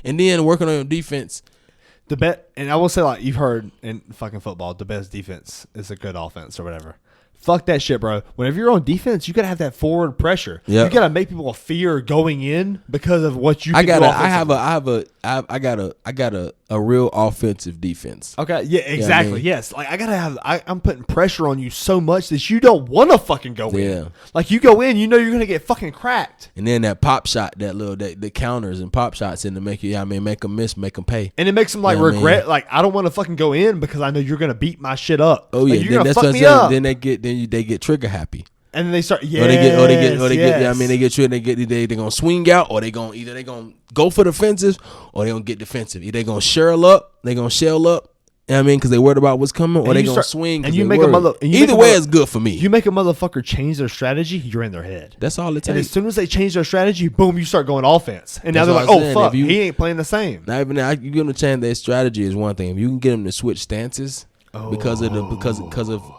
And then working on your defense. The bet, and I will say, like you've heard in fucking football, the best defense is a good offense or whatever. Fuck that shit, bro. Whenever you're on defense, you gotta have that forward pressure. Yep. You gotta make people fear going in because of what you. I can got do offensively. a real offensive defense. Okay, yeah, exactly. mean- Yes, like I gotta have. I'm putting pressure on you so much that you don't want to fucking go Yeah. in. Like you go in, you know you're gonna get fucking cracked, And then that pop shot, the counters and pop shots in to make you, make them miss, make them pay. and it makes them like Yeah, I mean- regret. Like I don't want to fucking go in because I know you're gonna beat my shit up. Oh Like, yeah, you're then gonna that's fuck what I'm me saying. up. Then they get trigger happy. And then they start. Yeah, Or they get. I mean, they get triggered. They gonna swing out, or they gonna go for defensive, or they gonna get defensive. Either they gonna shell up. You know what I mean, because they worried about what's coming, or And they you gonna start- swing. 'cause and you they make a worried. mother- and you make Either a way, mother- it's good for me. You make a motherfucker change their strategy, you're in their head. That's all it And as takes. soon as they change their strategy, boom, you start going offense. And now That's they're like, what I'm oh, saying. fuck, If you- he ain't playing the same. Not even that. You give them a chance. Their strategy is one thing. If you can get them to switch stances. Because of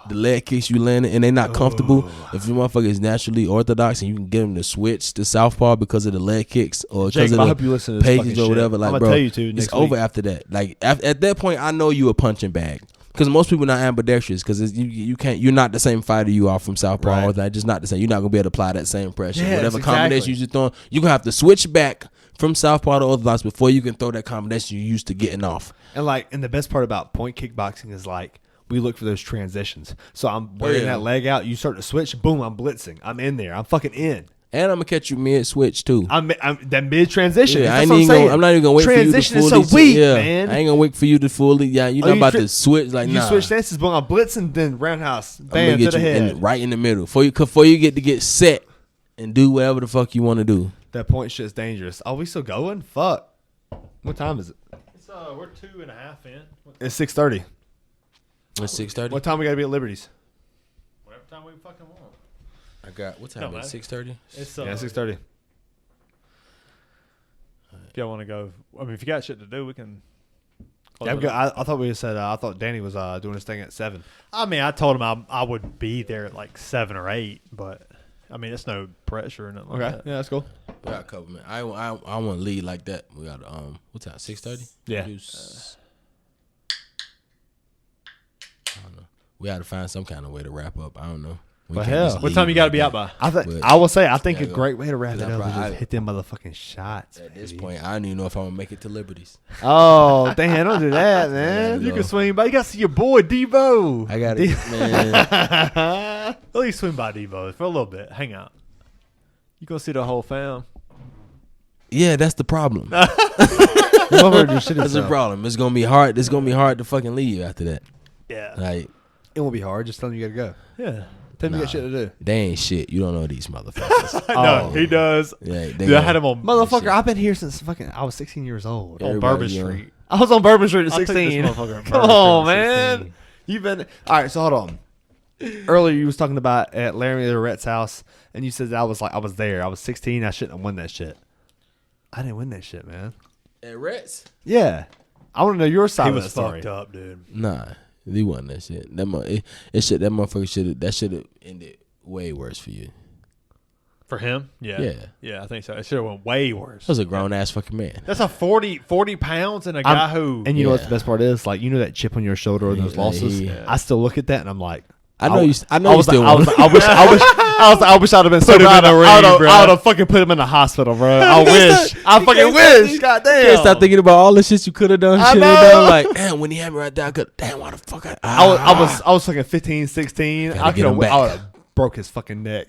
the leg kicks you landing and they're not comfortable. If your motherfucker is naturally orthodox and you can get them to switch to southpaw because of the leg kicks or because Jacob, of I the hope you listen to this pages fucking or whatever, shit. like I'm gonna bro, tell you to it's next over week. after that. Like at that point, I know you a punching bag because most people not ambidextrous because you can't. You're not the same fighter you are from southpaw. Right. Or that just not the same. You're not gonna be able to apply that same pressure. Yes, Whatever exactly. combination you just throwing, you gonna have to switch back from southpaw to orthodox before you can throw that combination you used to getting off. And the best part about point kickboxing is like, we look for those transitions. So I'm wearing yeah. that leg out. You start to switch. Boom, I'm blitzing. I'm in there. I'm fucking in. And I'm gonna catch you mid switch too. I'm that mid transition. Yeah, That's what I'm saying. I'm not even gonna wait transition for you to fully. is so weak, yeah, man. I ain't gonna wait for you to fully. Yeah, you're Oh, not you about tri- to switch. Like You nah. switch stances, boom, I'm blitzing, then roundhouse, I'm gonna bam, to get the you head. right in the middle before you get set and do whatever the fuck you want to do. That point shit's dangerous. Are we still going? Fuck. What time is it? It's we're 2.5 in. It's 6:30. It's 6:30. What time we gotta be at Liberty's? Whatever time we fucking want. I got what time? No, Is it? 6:30. It's Yeah, 6:30. If y'all want to go, I mean, if you got shit to do, we can. Yeah, I'm good. I thought we said. I thought Danny was doing his thing at 7. I mean, I told him I would be there at like 7 or 8, but I mean, it's no pressure or nothing. Okay, Like that. yeah, that's cool. We got a couple minutes. I want to lead like that. We got what time? 6:30. Yeah. I don't know. We got to find some kind of way to wrap up. I don't know. We Well, can't hell. just What leave time you it got to like be that. out by? But- I will say. I think Yeah, a go. great way to wrap it Cause up is I- just hit them motherfucking shots. At this baby. point, I don't even know if I'm gonna make it to Liberties. Oh, damn! Don't do that, man. Yeah, You no. can swing by. You got to see your boy Devo. I got it, man. At least swing by Devo for a little bit. Hang out. You go see the whole fam. Yeah, that's the problem. That's the problem. It's gonna be hard. It's gonna be hard to fucking leave after that. Yeah. Like, it won't be hard. Just tell them you gotta go. Yeah. Tell them you got shit to do. They ain't shit. You don't know these motherfuckers. No, he does. Yeah, Dude, I had him on Motherfucker, I've been here since fucking I was 16 years old. on Bourbon Street. I was on Bourbon Street at I'll take this 16. motherfucker at Come Bourbon on, Street at man. 16. You've been all right. So hold on. Earlier, you was talking about at Laramie the Rhett's house, and you said that I was there. I was 16. I shouldn't have won that shit. I didn't win that shit, man. At Reds? Yeah, I want to know your side He of was the story. fucked up, dude. Nah, he wasn't that shit. That motherfucker should have ended way worse for you. For him? Yeah. Yeah. I think so. It should have went way worse. That was a grown ass fucking man. That's a 40 pounds and a guy who... And you know what the best part is? Like, you know that chip on your shoulder or those Yeah, losses? yeah. I still look at that and I'm like, I wish I'd have been so proud. I would have fucking put him in the hospital, bro. I wish. I fucking wish. Goddamn. Can't stop thinking about all the shit you could have done. I Should know. have done. Like, damn, when he had me right there, I could. Damn, why the fuck? I was fucking 15, 16. Gotta I get him would back. have broke his fucking neck.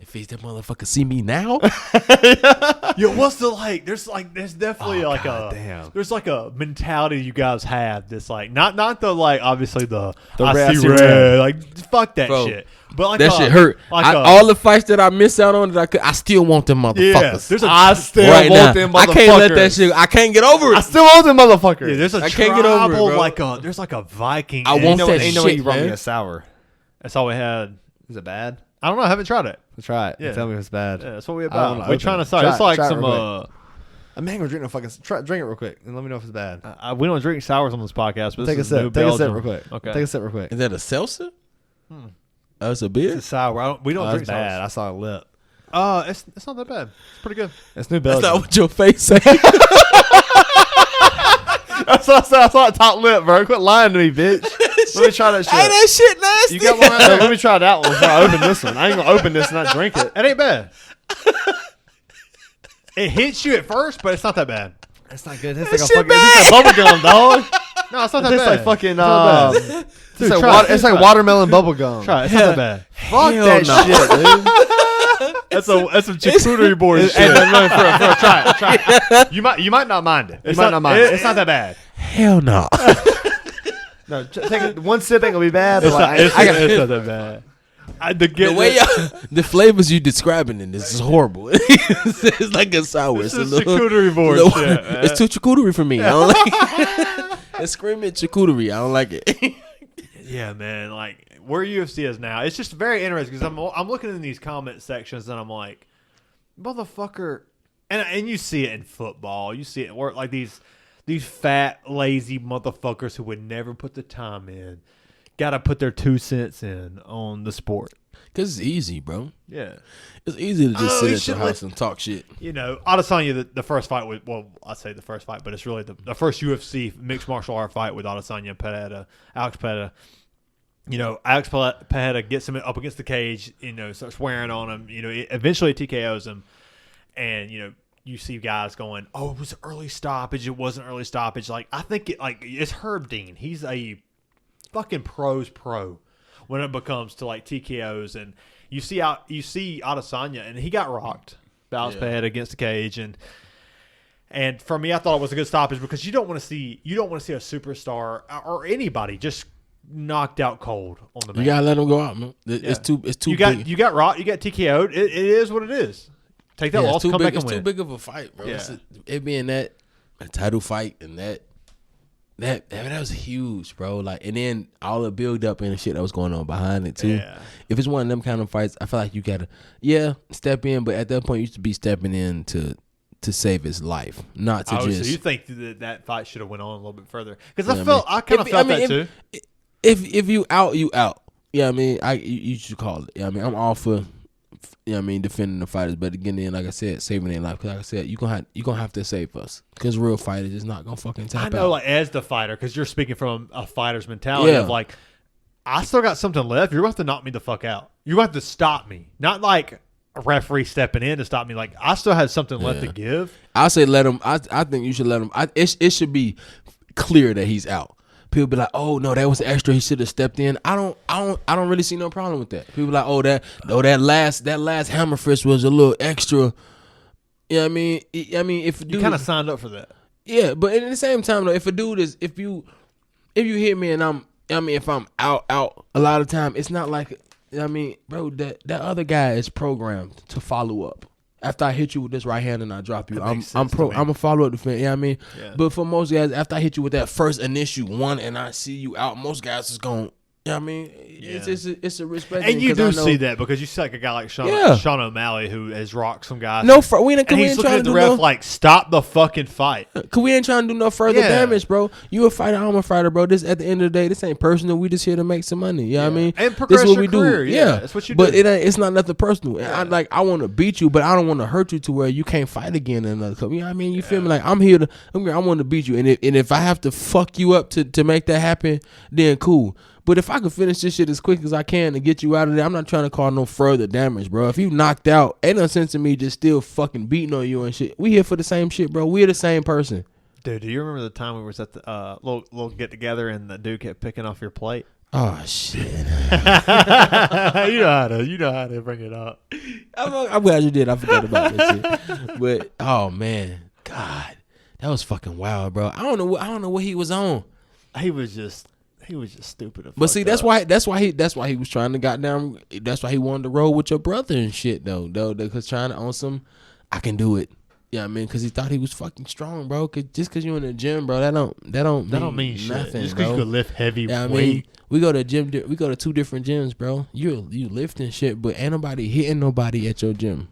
If he's that motherfucker, see me now. Yo, what's the there's definitely damn. there's like a mentality you guys have that's like not the obviously the red, I see red, like fuck that Bro, shit. But like that shit hurt. Like all the fights that I missed out on, I still want them motherfuckers. there's a I still right want now. them motherfuckers. I can't let that shit. I can't get over it. I still want them motherfuckers. yeah, there's a I can't get over it, tribal bro. there's like a Viking. I and want you know that what- Ain't no way shit, you brought me man. a sour. That's all we had. Is it bad? I don't know. I haven't tried it. Let's try it. Yeah. Tell me if it's bad. Yeah, that's what we I don't about. wanna We're open trying it. to start. Try It's it- like try it some. real I'm not gonna drink no fucking. Drink it real quick and let me know if it's bad. We don't drink sours on this podcast, but Take a this is New sip. Take a sip Belgium. real quick. Okay. Take a sip real quick. Is that a seltzer? Oh, it's a beer. It's sour. We don't Oh, drink that's bad. sours. I saw a lip. It's not that bad. It's pretty good. It's New That's Belgium. not what your face say. That's what I saw. I saw it top lip, bro. Quit lying to me, bitch. Let me try that shit. Hey, that shit nasty. You got one right No, there? let me try that one before I open this one. I ain't gonna open this and not drink it. It ain't bad. It hits you at first, but it's not that bad. It's not good. It's That like a shit fucking. It's like bubble gum, dog. No, it's not that It's bad. like fucking. It's not bad. It's Dude, like, try water, it. it's like Try it. watermelon bubble gum. Try it. It's not that bad. Fuck Hell that no. shit, dude. That's some charcuterie board shit. Hey, no, for real, try it. You might not mind it. It's not that bad. Hell no. No, take one sip ain't gonna be bad. But It's like, it's not that bad. The way the flavors you describing in this is horrible. It's like a sour. This It's is a little, charcuterie board little- shit, man. It's too charcuterie for me. I don't like it. It's screaming charcuterie. I don't like it. Yeah, man. Like where UFC is now, it's just very interesting because I'm looking in these comment sections and I'm like, motherfucker, and you see it in football, you see it in work, like these fat lazy motherfuckers who would never put the time in, got to put their 2 cents in on the sport. Cause it's easy, bro. Yeah, It's easy to just Oh, sit you at should your house and talk shit. you know, Adesanya, the first fight with, well, I say the first fight, but it's really the first UFC mixed martial art fight with Adesanya Pereira, Alex Pereira. You know, Alex Pereira gets him up against the cage, you know, starts swearing on him, you know, eventually TKOs him. And, you know, you see guys going, oh, it was an early stoppage. It wasn't early stoppage. Like, I think it's Herb Dean. He's a fucking pro's pro when it comes to like TKOs. And you see Adesanya, and he got rocked. Alex Pereira against the cage. And for me, I thought it was a good stoppage because you don't want to see a superstar or anybody just knocked out cold on the mat. You gotta let them go out, man. It's too You big. got rocked. You got TKO'd. It is what it is. Take that loss, come back and It's win. too big of a fight, bro. Yeah. It being a title fight and that was huge, bro. Like, and then all the build up and shit that was going on behind it too. Yeah. If it's one of them kind of fights, I feel like you gotta step in, but at that point you should be stepping in to save his life, not to So just. you think that fight should have went on a little bit further? Because Yeah, I kind of felt that too. If you out, you out. Yeah, I mean, you should call it. Yeah, I mean, I'm all for. Yeah, I mean, defending the fighters, but again, then like I said, saving their life. Because like I said, you gonna have to save us. Because real fighters is not gonna fucking tap I know, out. like as the fighter, because you're speaking from a fighter's mentality of like, I still got something left. You're going to have to knock me the fuck out. You're going to have to stop me, not like a referee stepping in to stop me. Like I still have something left to give. I say let him. I think you should let him. It should be clear that he's out. People be like, oh no, that was extra. He should have stepped in. I don't really see no problem with that. People be like, that last hammer fist was a little extra. You know what I mean? If a dude You kind of signed up for that. Yeah, but at the same time though, if a dude is if you hit me and if I'm out, a lot of time it's not like bro, that other guy is programmed to follow up. After I hit you with this right hand and I drop you, I'm a follow up defense. You know what I mean? Yeah. But for most guys, after I hit you with that first initial one and I see you out, most guys is going. You know what I mean? It's a respect. And you do see that because you see like a guy like Sean O'Malley who has rocked some guys. We ain't he's looking at the ref like, stop the fucking fight. Cause we ain't trying to do no further damage, bro. You a fighter, I'm a fighter, bro. This at the end of the day, this ain't personal. We just here to make some money. You know what I mean? And progress this is what your we career. do. Yeah, that's what you do. But it's not nothing personal. Yeah. I want to beat you, but I don't want to hurt you to where you can't fight again in another couple. You know what I mean? You feel me? Like I want to beat you, and if I have to fuck you up to make that happen, then cool. But if I can finish this shit as quick as I can to get you out of there, I'm not trying to cause no further damage, bro. If you knocked out, ain't no sense in me just still fucking beating on you and shit. We here for the same shit, bro. We're the same person. Dude, do you remember the time we was at the little get together and the dude kept picking off your plate? Oh shit! you know how to bring it up. I'm glad you did. I forgot about that shit. But oh man, God, that was fucking wild, bro. I don't know what he was on. He was just stupid. But see, that's why he was trying to goddamn. That's why he wanted to roll with your brother and shit though. Because trying to on some, I can do it. Yeah, I mean, because he thought he was fucking strong, bro. Just because you in the gym, bro, that don't mean shit. Nothing, just because you could lift heavy weight. I mean, we go to gym. We go to two different gyms, bro. You lifting shit, but ain't nobody hitting nobody at your gym.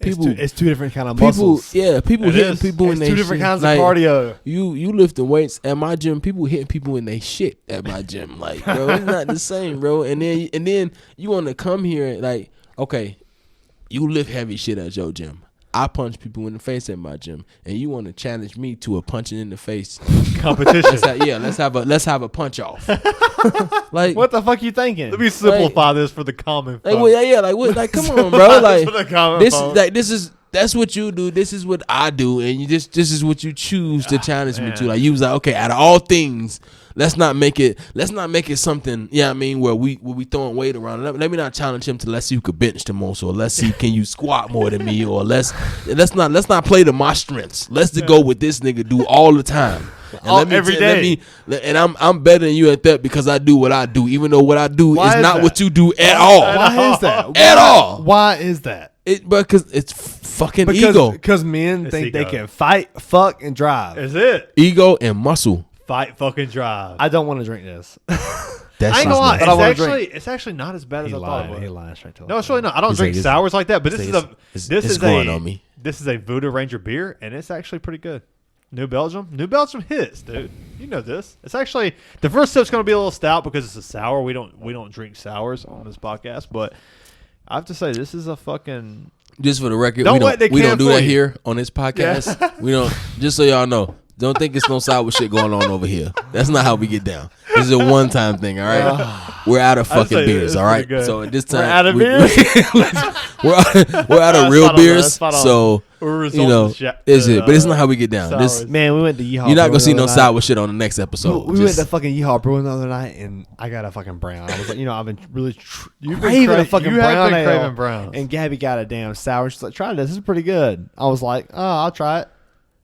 It's two different kind of muscles. Yeah, people hitting people in their shit. Two different kinds of cardio. You lifting weights at my gym. People hitting people in their shit at my gym. Like, bro, it's not the same, bro. And then you want to come here like, okay, you lift heavy shit at your gym. I punch people in the face at my gym, and you want to challenge me to a punching in the face competition. Let's have a punch off. Like, what the fuck you thinking? Let me simplify this for the common folk. Like, come on, bro. Like, for the common folk. That's what you do. This is what I do, and this is what you choose to challenge me to. Like, you was like, okay, out of all things, let's not make it something. Yeah, I mean, where we throwing weight around. Let me not challenge him to let's see who could bench the most, or let's see can you squat more than me, or let's not play to my strengths. Let's just go with this nigga do all the time. And every day. I'm better than you at that because I do what I do, even though what I do is not that? What you do at all. Why is that? At all. Why is that? Because it's fucking ego. Because men think they can fight, fuck, and drive. Is it? Ego and muscle. Fight, fucking drive. I don't want to drink this. I ain't gonna lie. It's actually not as bad as I thought it was. He lying straight to us. No, it's really not. I don't drink sours like that, but this is growing on me. This is a Voodoo Ranger beer, and it's actually pretty good. New Belgium hits, dude. You know this. It's actually the first sip's gonna be a little stout because it's a sour. We don't drink sours on this podcast, but I have to say this is a fucking. Just for the record, we don't do that here on this podcast. Yeah. We don't. Just so y'all know, don't think it's no sour shit going on over here. That's not how we get down. This is a one-time thing, all right? We're out of fucking beers, all right? So at this time, we're out of beers. we're out of real beers. So is it? But it's not how we get down. Man, we went to Yeehaw. You're not gonna see no sour shit on the next episode. We went to fucking Yeehaw Brewing the other night, and I got a fucking brown. I was like, I've been really craving a fucking brown ale. Browns. And Gabby got a damn sour. She's like, try this. This is pretty good. I was like, oh, I'll try it.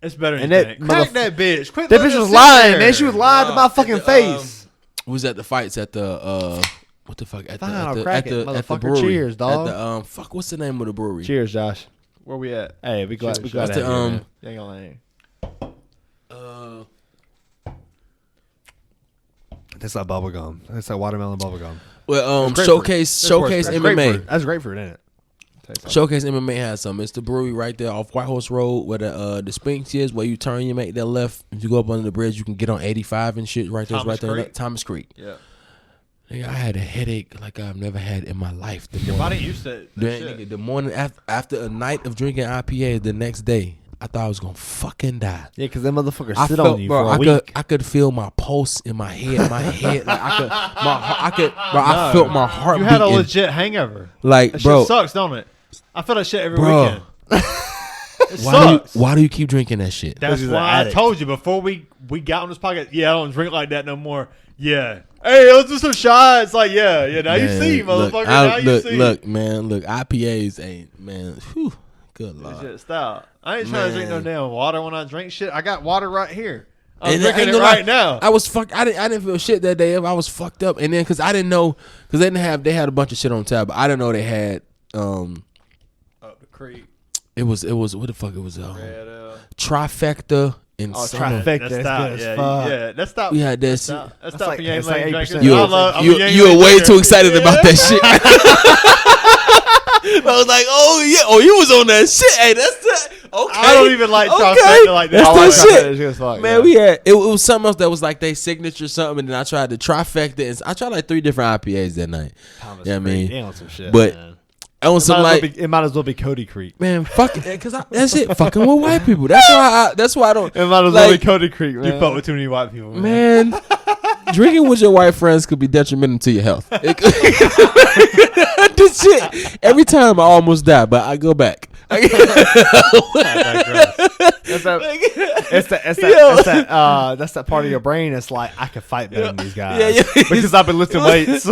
It's better than that. Crack that bitch. Quit that bitch was lying, man. She was lying to my fucking face. Was at the fights at the what the fuck at the brewery. Cheers, dog. At the what's the name of the brewery? Cheers, Josh. Where we at? Hey, we got that. That's like bubble gum. That's like watermelon bubble gum. Well, Showcase MMA. That's grapefruit, ain't it? Showcase MMA has some. It's the brewery right there off White Horse Road where the Spinks is. Where you turn, you make that left. If you go up under the bridge, you can get on 85 and shit right there. Right there, Thomas Creek. Yeah. Nigga, I had a headache like I've never had in my life. Your body used to. Nigga, the morning after a night of drinking IPA, the next day I thought I was gonna fucking die. Yeah, because them motherfuckers sit on you for a week. I could feel my pulse in my head. Like I felt my heart. You had a legit hangover. Like, that bro, shit sucks, don't it? I feel that shit every weekend. It sucks. Why do you keep drinking that shit? That's why I told you before we got on this podcast. Yeah, I don't drink like that no more. Yeah. Hey, let's do some shots. Like, yeah. Now man, you see, motherfucker. Now you see. Look, man. Look, IPAs ain't, man. Whew, Good Lord. Shit, stop. I ain't trying to drink no damn water when I drink shit. I got water right here. I'm And drinking it right now. I was fucked. I didn't feel shit that day. I was fucked up, and then because I didn't know, because they had a bunch of shit on tap, but I didn't know they had Up the creek. It was what the fuck it was Red, trifecta and trifecta. That's good as fuck. Yeah, that's stop. We had that That's shit. stop. That's That's stop like- for Yang that's like Lang 8%. drinkers. You were way too excited about that shit. I was like, oh you was on that shit. Hey, that's that. Okay. I don't even like Okay. trifecta like that. That's I like that shit. It's good as fuck, Man, we had it was something else that was like they signature something, and then I tried the trifecta. And I tried like 3 different IPAs that night. Thomas Yeah, I mean, Creek. On some shit, but man. I want some like It might as well be Cody Creek. man, fuck it, because that's it. Fucking with white people. That's why I don't. It might as well Like, be Cody Creek, man. You fuck with too many white people, man. Man, drinking with your white friends could be detrimental to your health. This shit. Every time I almost die, but I go back. That's that part of your brain that's like, I can fight better than these guys. Yeah. Because I've been lifting weights.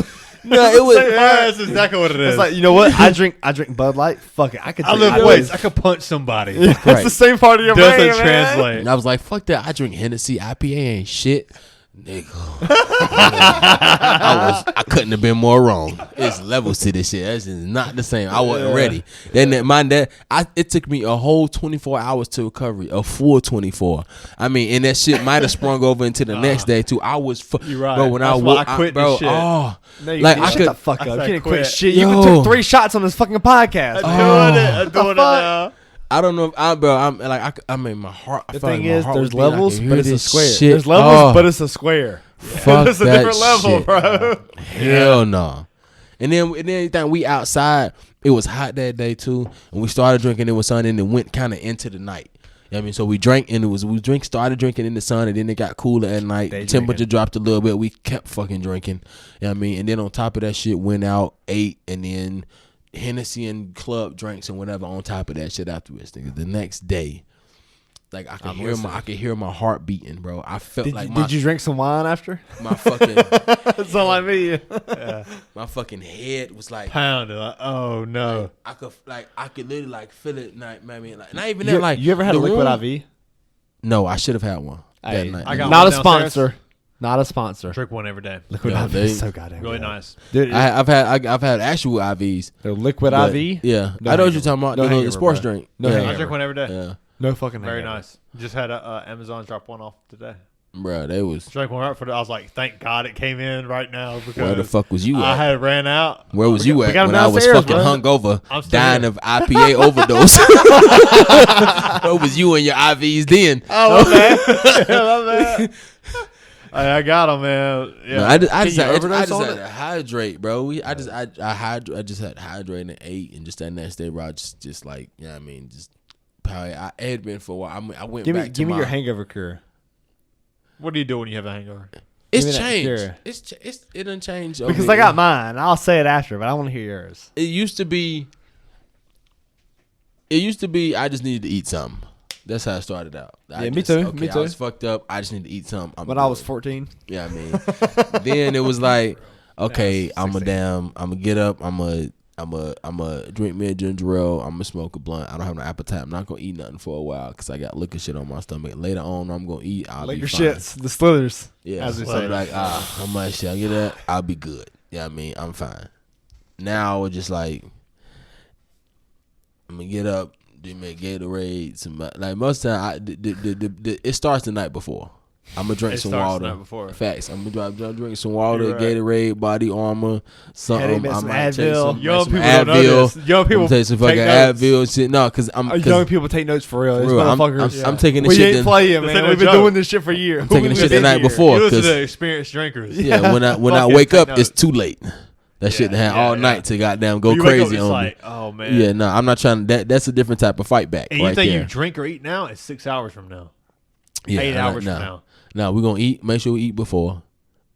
No, it was. Yeah, that's exactly what it is. It's like, you know what? I drink Bud Light. Fuck it. I could I drink lift weights. I could punch somebody. It's Right. the same part of your Doesn't brain, man. translate. And I was like, fuck that. I drink Hennessy. IPA ain't shit. Nigga. I couldn't have been more wrong. It's levels to this shit. That's just not the same. I wasn't ready. Then it took me a whole 24 hours to recovery, a full 24. I mean, and that shit might have sprung over into the next day too. I was You're right. bro when That's I why woke, I quit bro. this shit. Oh, No, you like can't. I Shut could. the fuck I up. said You can't quit quit. shit. You Yo. took 3 shots on this fucking podcast. I'm doing it now. I don't know if I'm like I mean my heart. I The felt like thing my is, heart there's was beating. I levels, could but hear it's a this square. shit. There's levels, Oh, but it's a square. fuck It's a that different level, shit. bro. Hell no. And then anytime we outside, it was hot that day too, and we started drinking. It was sun, and it went kind of into the night. You know what I mean, so we drank, and started drinking in the sun, and then it got cooler at night. Day Temperature drinking. dropped a little bit. We kept fucking drinking. You know what I mean, and then on top of that shit, went out, ate, and then Hennessy and club drinks and whatever on top of that shit afterwards. Nigga, the next day, like I could hear my heart beating, bro. I felt Did you drink some wine after? my fucking That's all I mean. my fucking head was like Pounded. Like, oh no. I could literally like feel it. Like, I mean, like not even that. Like You ever had a the liquid room- IV? No, I should have had one that Hey, night. I got Not one a downstairs. sponsor. Not a sponsor. Drink one every day. Liquid Yeah, IV they- is so goddamn Really good. nice. Dude, I've had actual IVs. the liquid but- IV? Yeah, No I know what hangover. you're talking about. No the hangover, sports bro. drink. No yeah. I hangover. drink one every day. Yeah, No fucking Very hangover. nice. Just had Amazon drop one off today. bro, they was. Drank one right for I was like, thank God it came in right now because Where the fuck was you I at? had ran out. Where was you at got 'em when I was downstairs, fucking bro. hungover, I'm still dying here. of IPA overdose? Where was you and your IVs then? Oh, my bad. My bad. I got them, man. Yeah. No, I just Can you had overdose on to it? hydrate, bro. I just had hydrated and ate, and just that next day, bro, I just like, you know what I mean, just probably I had been for a while. I went Give back me to my your hangover cure. What do you do when you have a hangover? It's Give me that changed. cure. It done changed Because over I got here. mine. I'll say it after, but I want to hear yours. It used to be. I just needed to eat something. That's how it started out. Yeah, me too, me I too. was fucked up. I just need to eat something. I'm When I was good. 14. Yeah, I mean, then it was like, okay, I'm gonna get up. I'm a drink me a ginger ale. I'm gonna smoke a blunt. I don't have no appetite. I'm not gonna eat nothing for a while because I got liquor shit on my stomach. Later on, I'm gonna eat. I'll Like be your fine. shits, the slithers. Yeah, as we so I'm say. like, how much shit I get that? I'll be good. Yeah, I mean, I'm fine. Now it's just like, I'm gonna get up, do me a Gatorade, like most of the time, it starts the night before. I'm gonna drink It some starts the water. night before. Facts. I'm gonna drink some water, You're right. Gatorade, Body Armor, something. Headache, I some might take Advil. some Young some people don't know Advil. this. Young I'm people gonna take some fucking take notes. Advil shit. No, because Young people take notes for real. These real, I'm motherfuckers. taking this we shit. ain't then- playing, This man. ain't a We've been joke. doing this shit for years. taking this We've shit the been night here. before. You listen 'cause- to experienced drinkers. Yeah, when I Fucking wake take up, it's notes. too late. That shit had all night to goddamn go You wake up, crazy it's on like, me. oh man. Yeah, no, I'm not trying to. That's a different type of fight back. And you right think there. you drink or eat now? It's 6 hours from now. Yeah, 8 hours nah. from now. No, we're gonna eat. Make sure we eat before.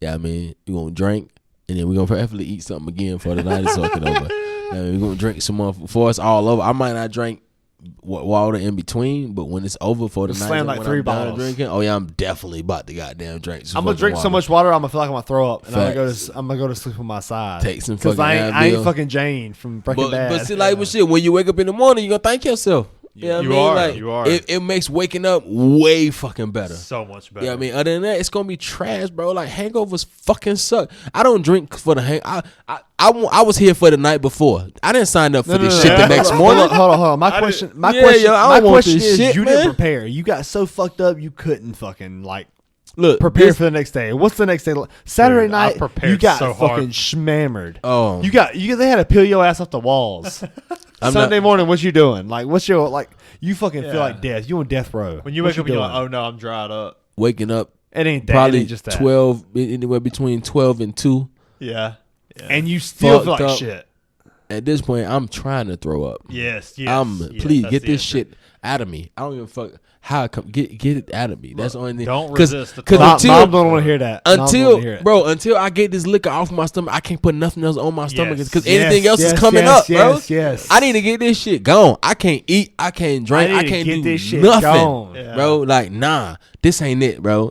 Yeah, I mean, we're gonna drink, and then we're gonna definitely eat something again for the night is fucking over. We're gonna drink some more before it's all over. I might not drink water in between, but when it's over for the night, slam like when 3 I'm done bottles. drinking. Oh yeah, I'm definitely about to goddamn drink. I'm gonna drink so much water, I'm gonna feel like I'm gonna throw up, and I'm Facts. gonna go to sleep on my side. Take some Because fucking I ain't Advil. fucking Jane from Breaking Bad. But see, like with shit, when you wake up in the morning, you gonna thank yourself. You know what I You mean? are, Like, you are. It makes waking up way fucking better. So much better. Yeah, I mean, other than that, it's gonna be trash, bro. Like hangovers fucking suck. I don't drink for the I was here for the night before. I didn't sign up for this shit the next morning. Hold on. My question I don't want question this is, shit, you man. didn't prepare. You got so fucked up, you couldn't fucking like Look, prepare for the next day. What's the next day? Saturday Dude, I night, prepared you got so hard. fucking schmammered. Oh, They had to peel your ass off the walls. I'm Sunday not- morning, what you doing? Like, what's your like? You fucking Yeah. feel like death. You on death row. When you What wake up and you're like, doing? oh no, I'm dried up. waking up It ain't that. probably it ain't just that. 12, anywhere between 12 and 2. Yeah. And you still feel Fucked like up. shit. At this point, I'm trying to throw up. Yes. Yes. Please that's get the this answer. shit out of me. I don't give a fuck how I come. Get it out of me. That's the only thing. Don't 'Cause- resist the 'cause thought. Mom don't want to hear that. Mom don't wanna hear it. until I get this liquor off my stomach, I can't put nothing else on my stomach Yes. because Yes, anything else yes, is coming yes, up, bro. yes. I need to get this shit gone. I can't eat. I can't drink. I I need to can't get do this shit nothing, gone. Yeah. bro. Like, nah, this ain't it, bro.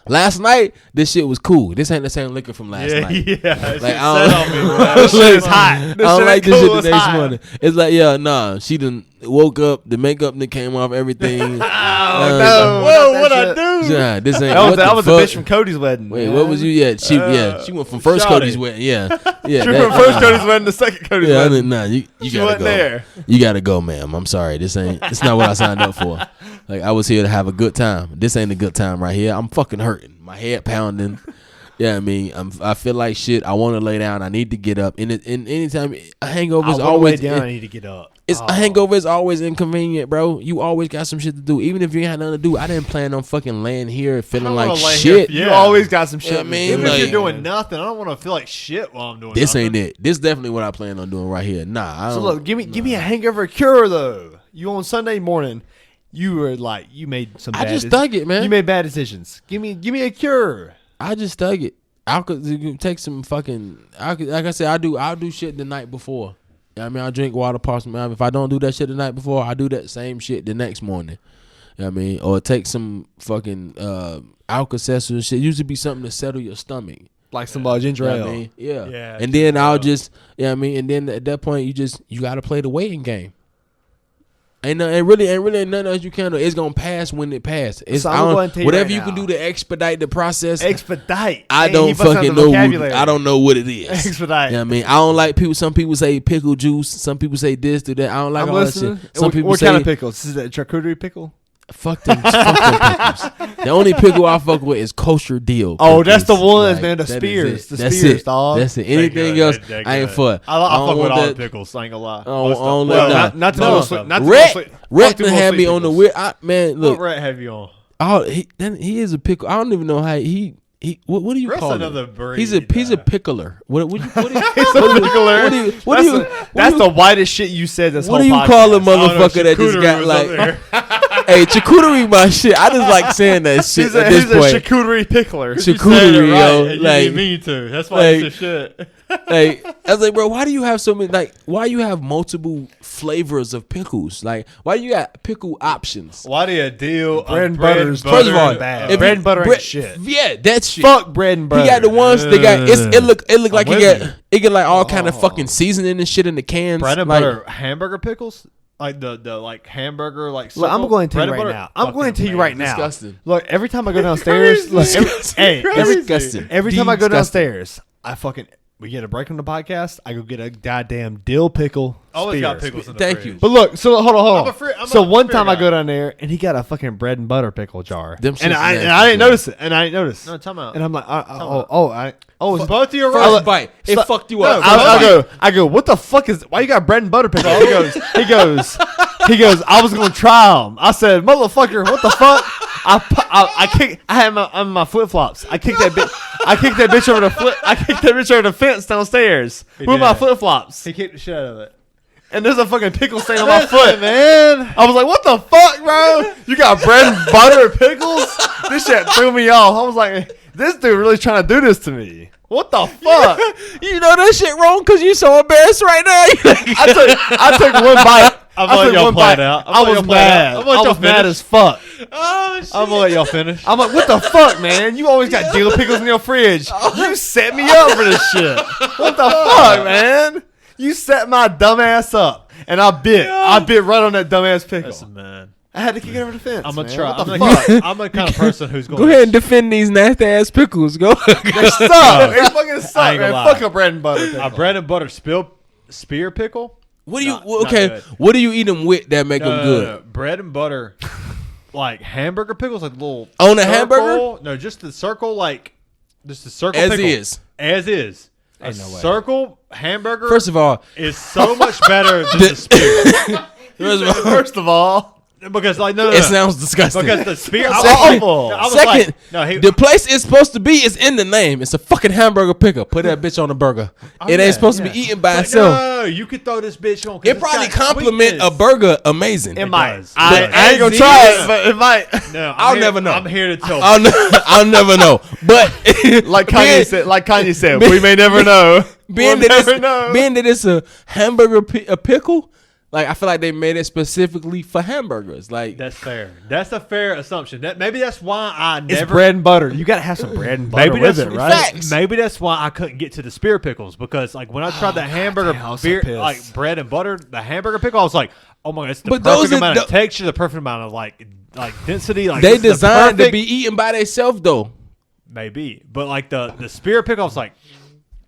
Last night, this shit was cool. This ain't the same liquor from last night. Yeah. Like, I don't- on me, bro. This shit is hot. I This don't shit like ain't this shit cool, the it's next hot. morning. It's like, yeah, nah. She done woke up. The makeup that came off everything. Oh, no. Whoa, Not what that I shit. do? Yeah, this ain't. That was the a fuck? bitch from Cody's wedding. Wait, man. what was you? Yeah, she went from first Shawty. Cody's wedding. Yeah, yeah. She went from first Cody's wedding to second Cody's Yeah, wedding. nah, you She gotta wasn't go. there. You gotta go, ma'am. I'm sorry. It's not what I signed up for. Like, I was here to have a good time. This ain't a good time right here. I'm fucking hurting. My head pounding. Yeah, I mean, I feel like shit. I want to lay down. I need to get up. And anytime a hangover is I wanna always lay down. I need to get up. a hangover is always inconvenient, bro. You always got some shit to do. Even if you ain't had nothing to do, I didn't plan on fucking laying here feeling don't like wanna lay shit. here. You Yeah. always got some shit. Yeah, to man, do. Even if like- you're doing nothing, I don't want to feel like shit while I'm doing This nothing. ain't it. This definitely what I plan on doing right here. Nah, I So don't. look, give me a hangover cure though. You on Sunday morning, you were like you made some. I bad just thug it, man. You made bad decisions. Give me a cure. I just thug it. I could take some fucking. Like I said, I'll do shit the night before. I mean, I drink water, parts. If I don't do that shit the night before, I do that same shit the next morning. You know what I mean, or take some fucking Alka-Seltzer and shit. Usually be something to settle your stomach. Like some ginger You know ale. what I mean? Yeah. Yeah, And then I'll ginger ale. just, you know what I mean? And then at that point, you got to play the waiting game. Ain't really nothing else you can do. It's gonna pass when it passes. So I'm gonna go ahead and tell you whatever right you now. can do to expedite the process. Expedite. I Hey, don't he busting out fucking the know. vocabulary. I don't know what it is. Expedite. You know what I mean? I don't like people. Some people say pickle juice. Some people say this, do that. I don't like I'm all listening. that shit. Some people what say kind of pickles? This is a charcuterie pickle. fuck them pickles. The only pickle I fuck with is kosher deal. Oh, that's the pickles. ones, Like, man. The that is spears. it. The That's spears, it. dog. That's it. They Anything good. else, They I ain't good. for. I don't fuck with want all that. the pickles. I ain't gonna lie. I don't Most of- let well, that. not to No. go to sleep. Not to go to Rhett sleep. Rhett Fuck them done had little me on the pickles. weird. Man, What look. rat have you on? He is a pickle. I don't even know how he. What do you Rhett's call him? another breed, He's a pickler. What do you? He's a pickler. That's the whitest shit you said this What whole do you podcast. call a I don't know, motherfucker that just charcuterie got was like? up there. Hey, charcuterie, my shit. I just like saying that shit He's at a this point. charcuterie pickler. You said it Charcuterie, right, yo. and you Like, didn't mean to. That's why like- it's a shit. Like, I was like, bro, why do you have so many? Like, why you have multiple flavors of pickles? Like, why you got pickle options? Why do you deal Bread and butter's First of all, bad. if Bread you- and butter ain't shit. Yeah, that shit. Fuck bread and butter. He got the ones they got. It look like I'm it with got you. it get like all kind of fucking seasoning and shit in the cans. Bread and like, butter hamburger pickles? Like the like hamburger like Look, I'm circle? going to tell you Bread and right butter? now. I'm going to tell you Fucking right now. disgusting. Look, every time I go downstairs, look, Disgusting. every time I go Disgusting. downstairs, we get a break from the podcast. I go get a goddamn dill pickle. Always got spear. pickles in the Thank fridge. you. But look, so hold on. I'm So a one spear time I guy. go down there and he got a fucking bread and butter pickle jar, Them and shits I nasty, didn't bro. notice it, and I didn't notice. No, time out. And I'm like, Both of you are First right. bite, it Stop. fucked you No, up. I go, what the fuck is? Why you got bread and butter pickle? He goes. I was gonna try them. I said, motherfucker, what the fuck? I had my flip flops. I kicked that bitch over the flip. I kicked that bitch over the fence downstairs He with my did. flip flops. He kicked the shit out of it. And there's a fucking pickle stain on my Listen, foot, man. I was like, what the fuck, bro? You got bread and butter pickles? This shit threw me off. I was like, this dude really trying to do this to me. What the fuck? You know that shit wrong because you so embarrassed right now. I took one bite. I'm gonna let y'all play it out. I was mad. I was mad as fuck. Oh shit! I'm gonna let y'all finish. I'm like, what the fuck, man? You always got dill pickles in your fridge. You set me up for this shit. What the fuck, man? You set my dumb ass up, and I bit right on that dumb ass pickle. Listen, man. I had to kick it over the fence. I'm gonna man. try. What the fuck? I'm the kind of person who's going. Go ahead and defend these nasty ass pickles. Go. They suck. They fucking suck, man. lie. Fuck a bread and butter pickle. A bread and butter spear pickle. What do you? Not Okay, good. what do you eat them with that make them good? No. Bread and butter, like hamburger pickles, like little On a circle. hamburger? No, just the circle, like just the circle As pickle. is. As is. Ain't A no way. circle hamburger First of all, is so much better than the spear. First of all, Because like no, it sounds disgusting. because the spear. Second- Second, no, the place it's supposed to be is in the name. It's a fucking hamburger picker. Put that bitch on a burger. It ain't supposed to be eaten by itself. No, you could throw this bitch on. 'cause It it's probably got compliment a sweetness. burger amazing. it might. does. I But ain't gonna as try is- it, but it might. No, I'll never know. I'm here to tell. I'll never know. But Like being- Kanye said, we may never know. being We'll that never know. it's a hamburger a pickle, like I feel like they made it specifically for hamburgers. Like That's fair. That's a fair assumption. That maybe that's why I It's never. bread and butter. You gotta have some bread and butter Maybe with that's it, right? Facts. Maybe that's why I couldn't get to the spear pickles because like when I tried the hamburger damn, I was so beer, pissed. like bread and butter, the hamburger pickle, I was like, oh my god, it's the But perfect those are amount of the- texture, the perfect amount of like density. Like they this is the designed to perfect- be eaten by themselves though. maybe, but like the spear pickle, I was like,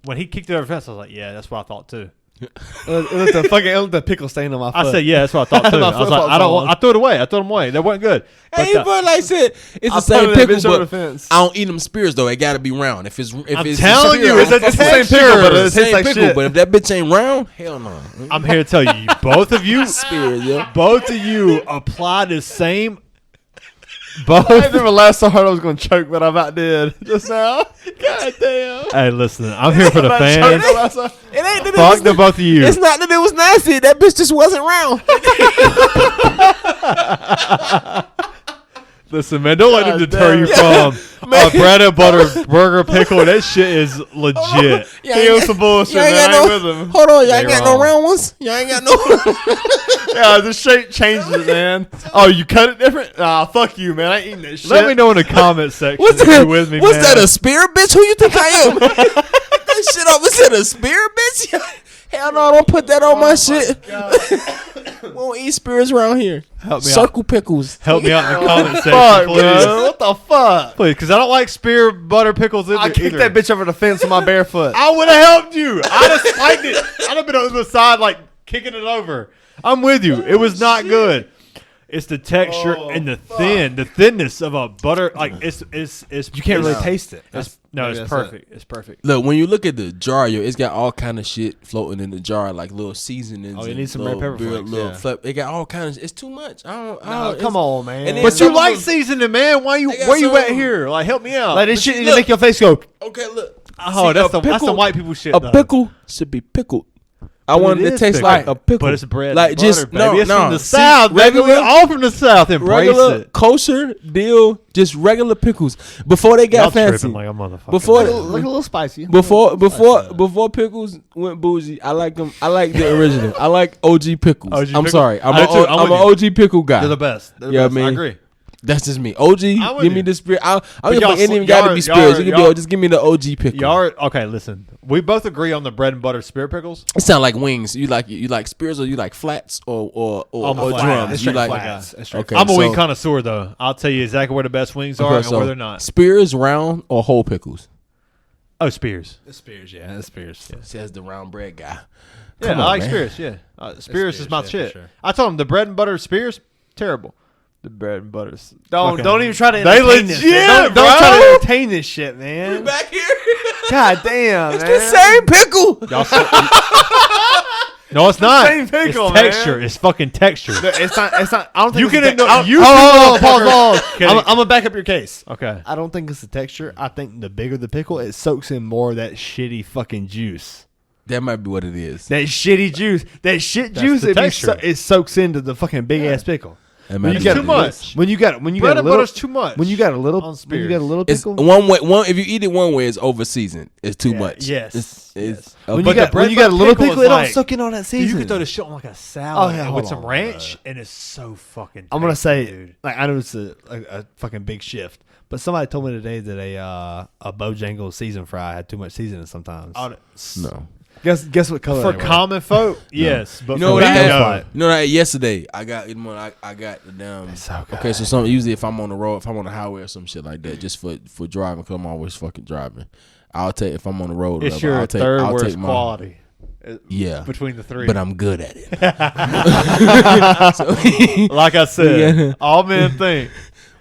when he kicked it over the fence, I was like, yeah, that's what I thought too. It let the pickle stain on my foot. I said, yeah, that's what I thought too. My I was like, flip-flops I don't. on. I threw it away. I threw them away. They weren't good. But Hey, but like I said, it's I the same put that pickle, bitch over but the fence. I don't eat them spears though. It gotta be round. If it's I'm it's telling spear, you, it's I a don't fuck with texture. it. but it It's the tastes same like pickle. shit. But if that bitch ain't round, hell no. I'm here to tell you, both of you, Spears, yeah. both of you apply the same. I Both. never laughed so hard I was gonna choke, but I about did just now. God damn. Hey, listen, I'm here for the I fans. choked last time. It ain't that Fuck the both of you. It's not that it was nasty. That bitch just wasn't round. Listen, man, don't let them God deter damn. you from a bread and butter burger pickle. That shit is legit. He on some bullshit, Y'all ain't man. I got ain't no. with him. Hold on, y'all ain't They got no wrong. round ones. Y'all ain't got no. Yeah, the shape changes it, man. Oh, you cut it different? Nah, fuck you, man. I ain't eating that shit. Let me know in the comment section What's if that? you're with me, What's man. that? A spear, bitch? Who you think I am? That shit up. Is it a spear, bitch? Hell no! Don't put that on my shit. We don't eat spears around here. Help me Circle pickles. Help me out in the comment section, Fuck, please. bro. What the fuck? Please, because I don't like spear butter pickles either. I kicked that bitch over the fence with my bare foot. I would have helped you. I'd have spiked it. I'd have been on the side, like, kicking it over. I'm with you. It was not good. It's the texture and the thinness of a butter. Like, it's You can't really taste it. It's Maybe that's perfect. It's perfect. Look, when you look at the jar, yo, it's got all kind of shit floating in the jar, like little seasonings. Oh, you and need some little red pepper beer, flakes, little yeah. flip. It got all kinds. It's too much. I don't. No, it's- come on, man. And then But some you of like them- seasoning, man. Why you They got where you at some- here? Like, help me out. Like this shit need to look. make your face go. Okay, look. Oh, See, that's a some pickle- white people shit. A though. pickle should be pickled. I want it to is taste pickle. like a pickle, But it's bread, like and just butter, baby. no, It's no. from the See, South, baby. regular, We're all from the South. Embrace regular it. kosher deal, just regular pickles. Before they got Y'all fancy, tripping like a motherfucker. Before- Look a little spicy. before pickles went bougie, I like them. I like the original. I like OG pickles. OG I'm pickles? sorry, I'm I an do too. I'm I'm with an OG pickle guy. They're the best. They're the Yeah, best. man. I agree. That's just me. OG, I'm with give me you. the spirit. I But don't y'all think it even sl- got to y'all- be spirits. It y'all- could be just give me the OG pickle. Y'all are, okay, listen. We both agree on the bread and butter spirit pickles. It sound like wings. You like spears or you like flats or I'm a flat. drums. It's You straight like flats. It's straight okay. I'm a so- wing connoisseur, though. I'll tell you exactly where the best wings are okay, and so where they're not. Spears round or whole pickles. Oh, Spears. It's Spears, yeah. It's Spears. Says the round bread guy. Yeah, Come I on, like man. Spears. Yeah, Spears Spears, is my yeah, for shit. sure. I told him the bread and butter Spears terrible. The bread and butter. Don't even try to They entertain this. legit, Man. Don't bro. try to entertain this shit, man. Back here. God damn, It's man. the same pickle. No, it's not. same pickle, it's man. texture. It's fucking texture. It's not. It's not. I don't think You it's can the ignore- I don't- you Oh, can- pause. Okay. I'm gonna back up your case. Okay. I don't think it's the texture. I think the bigger the pickle, it soaks in more of that shitty fucking juice. That might be what it is. That shitty juice. That shit That's juice. the It texture. it soaks into the fucking big ass pickle. It's too much. When you got Bread a and little, butter's too much. when you got a little, on when you got a little It's pickle. one way. If you eat it one way, it's over seasoned. It's too much. Yes. It's When But you the got bread when you got a little pickle pickle, is it don't like- soak in all that seasoning. You can throw this shit on like a salad Oh, yeah, with hold some on. ranch, and it's so fucking. I'm gonna tasty, say, dude. like, I know it's a fucking big shift, but somebody told me today that a Bojangles seasoned fry had too much seasoning sometimes. no. Guess what color For they were? common folk, yes, but You know for what me, I had? no. You know what I had yesterday? I got the damn. so good. Okay, so usually if I'm on the road, if I'm on the highway or some shit like that, just for driving, because I'm always fucking driving. I'll take if I'm on the road. It's whatever, your I'll take, third I'll worst take my, quality. Yeah, Between the three, but I'm good at it. So, like I said, Yeah. all men think.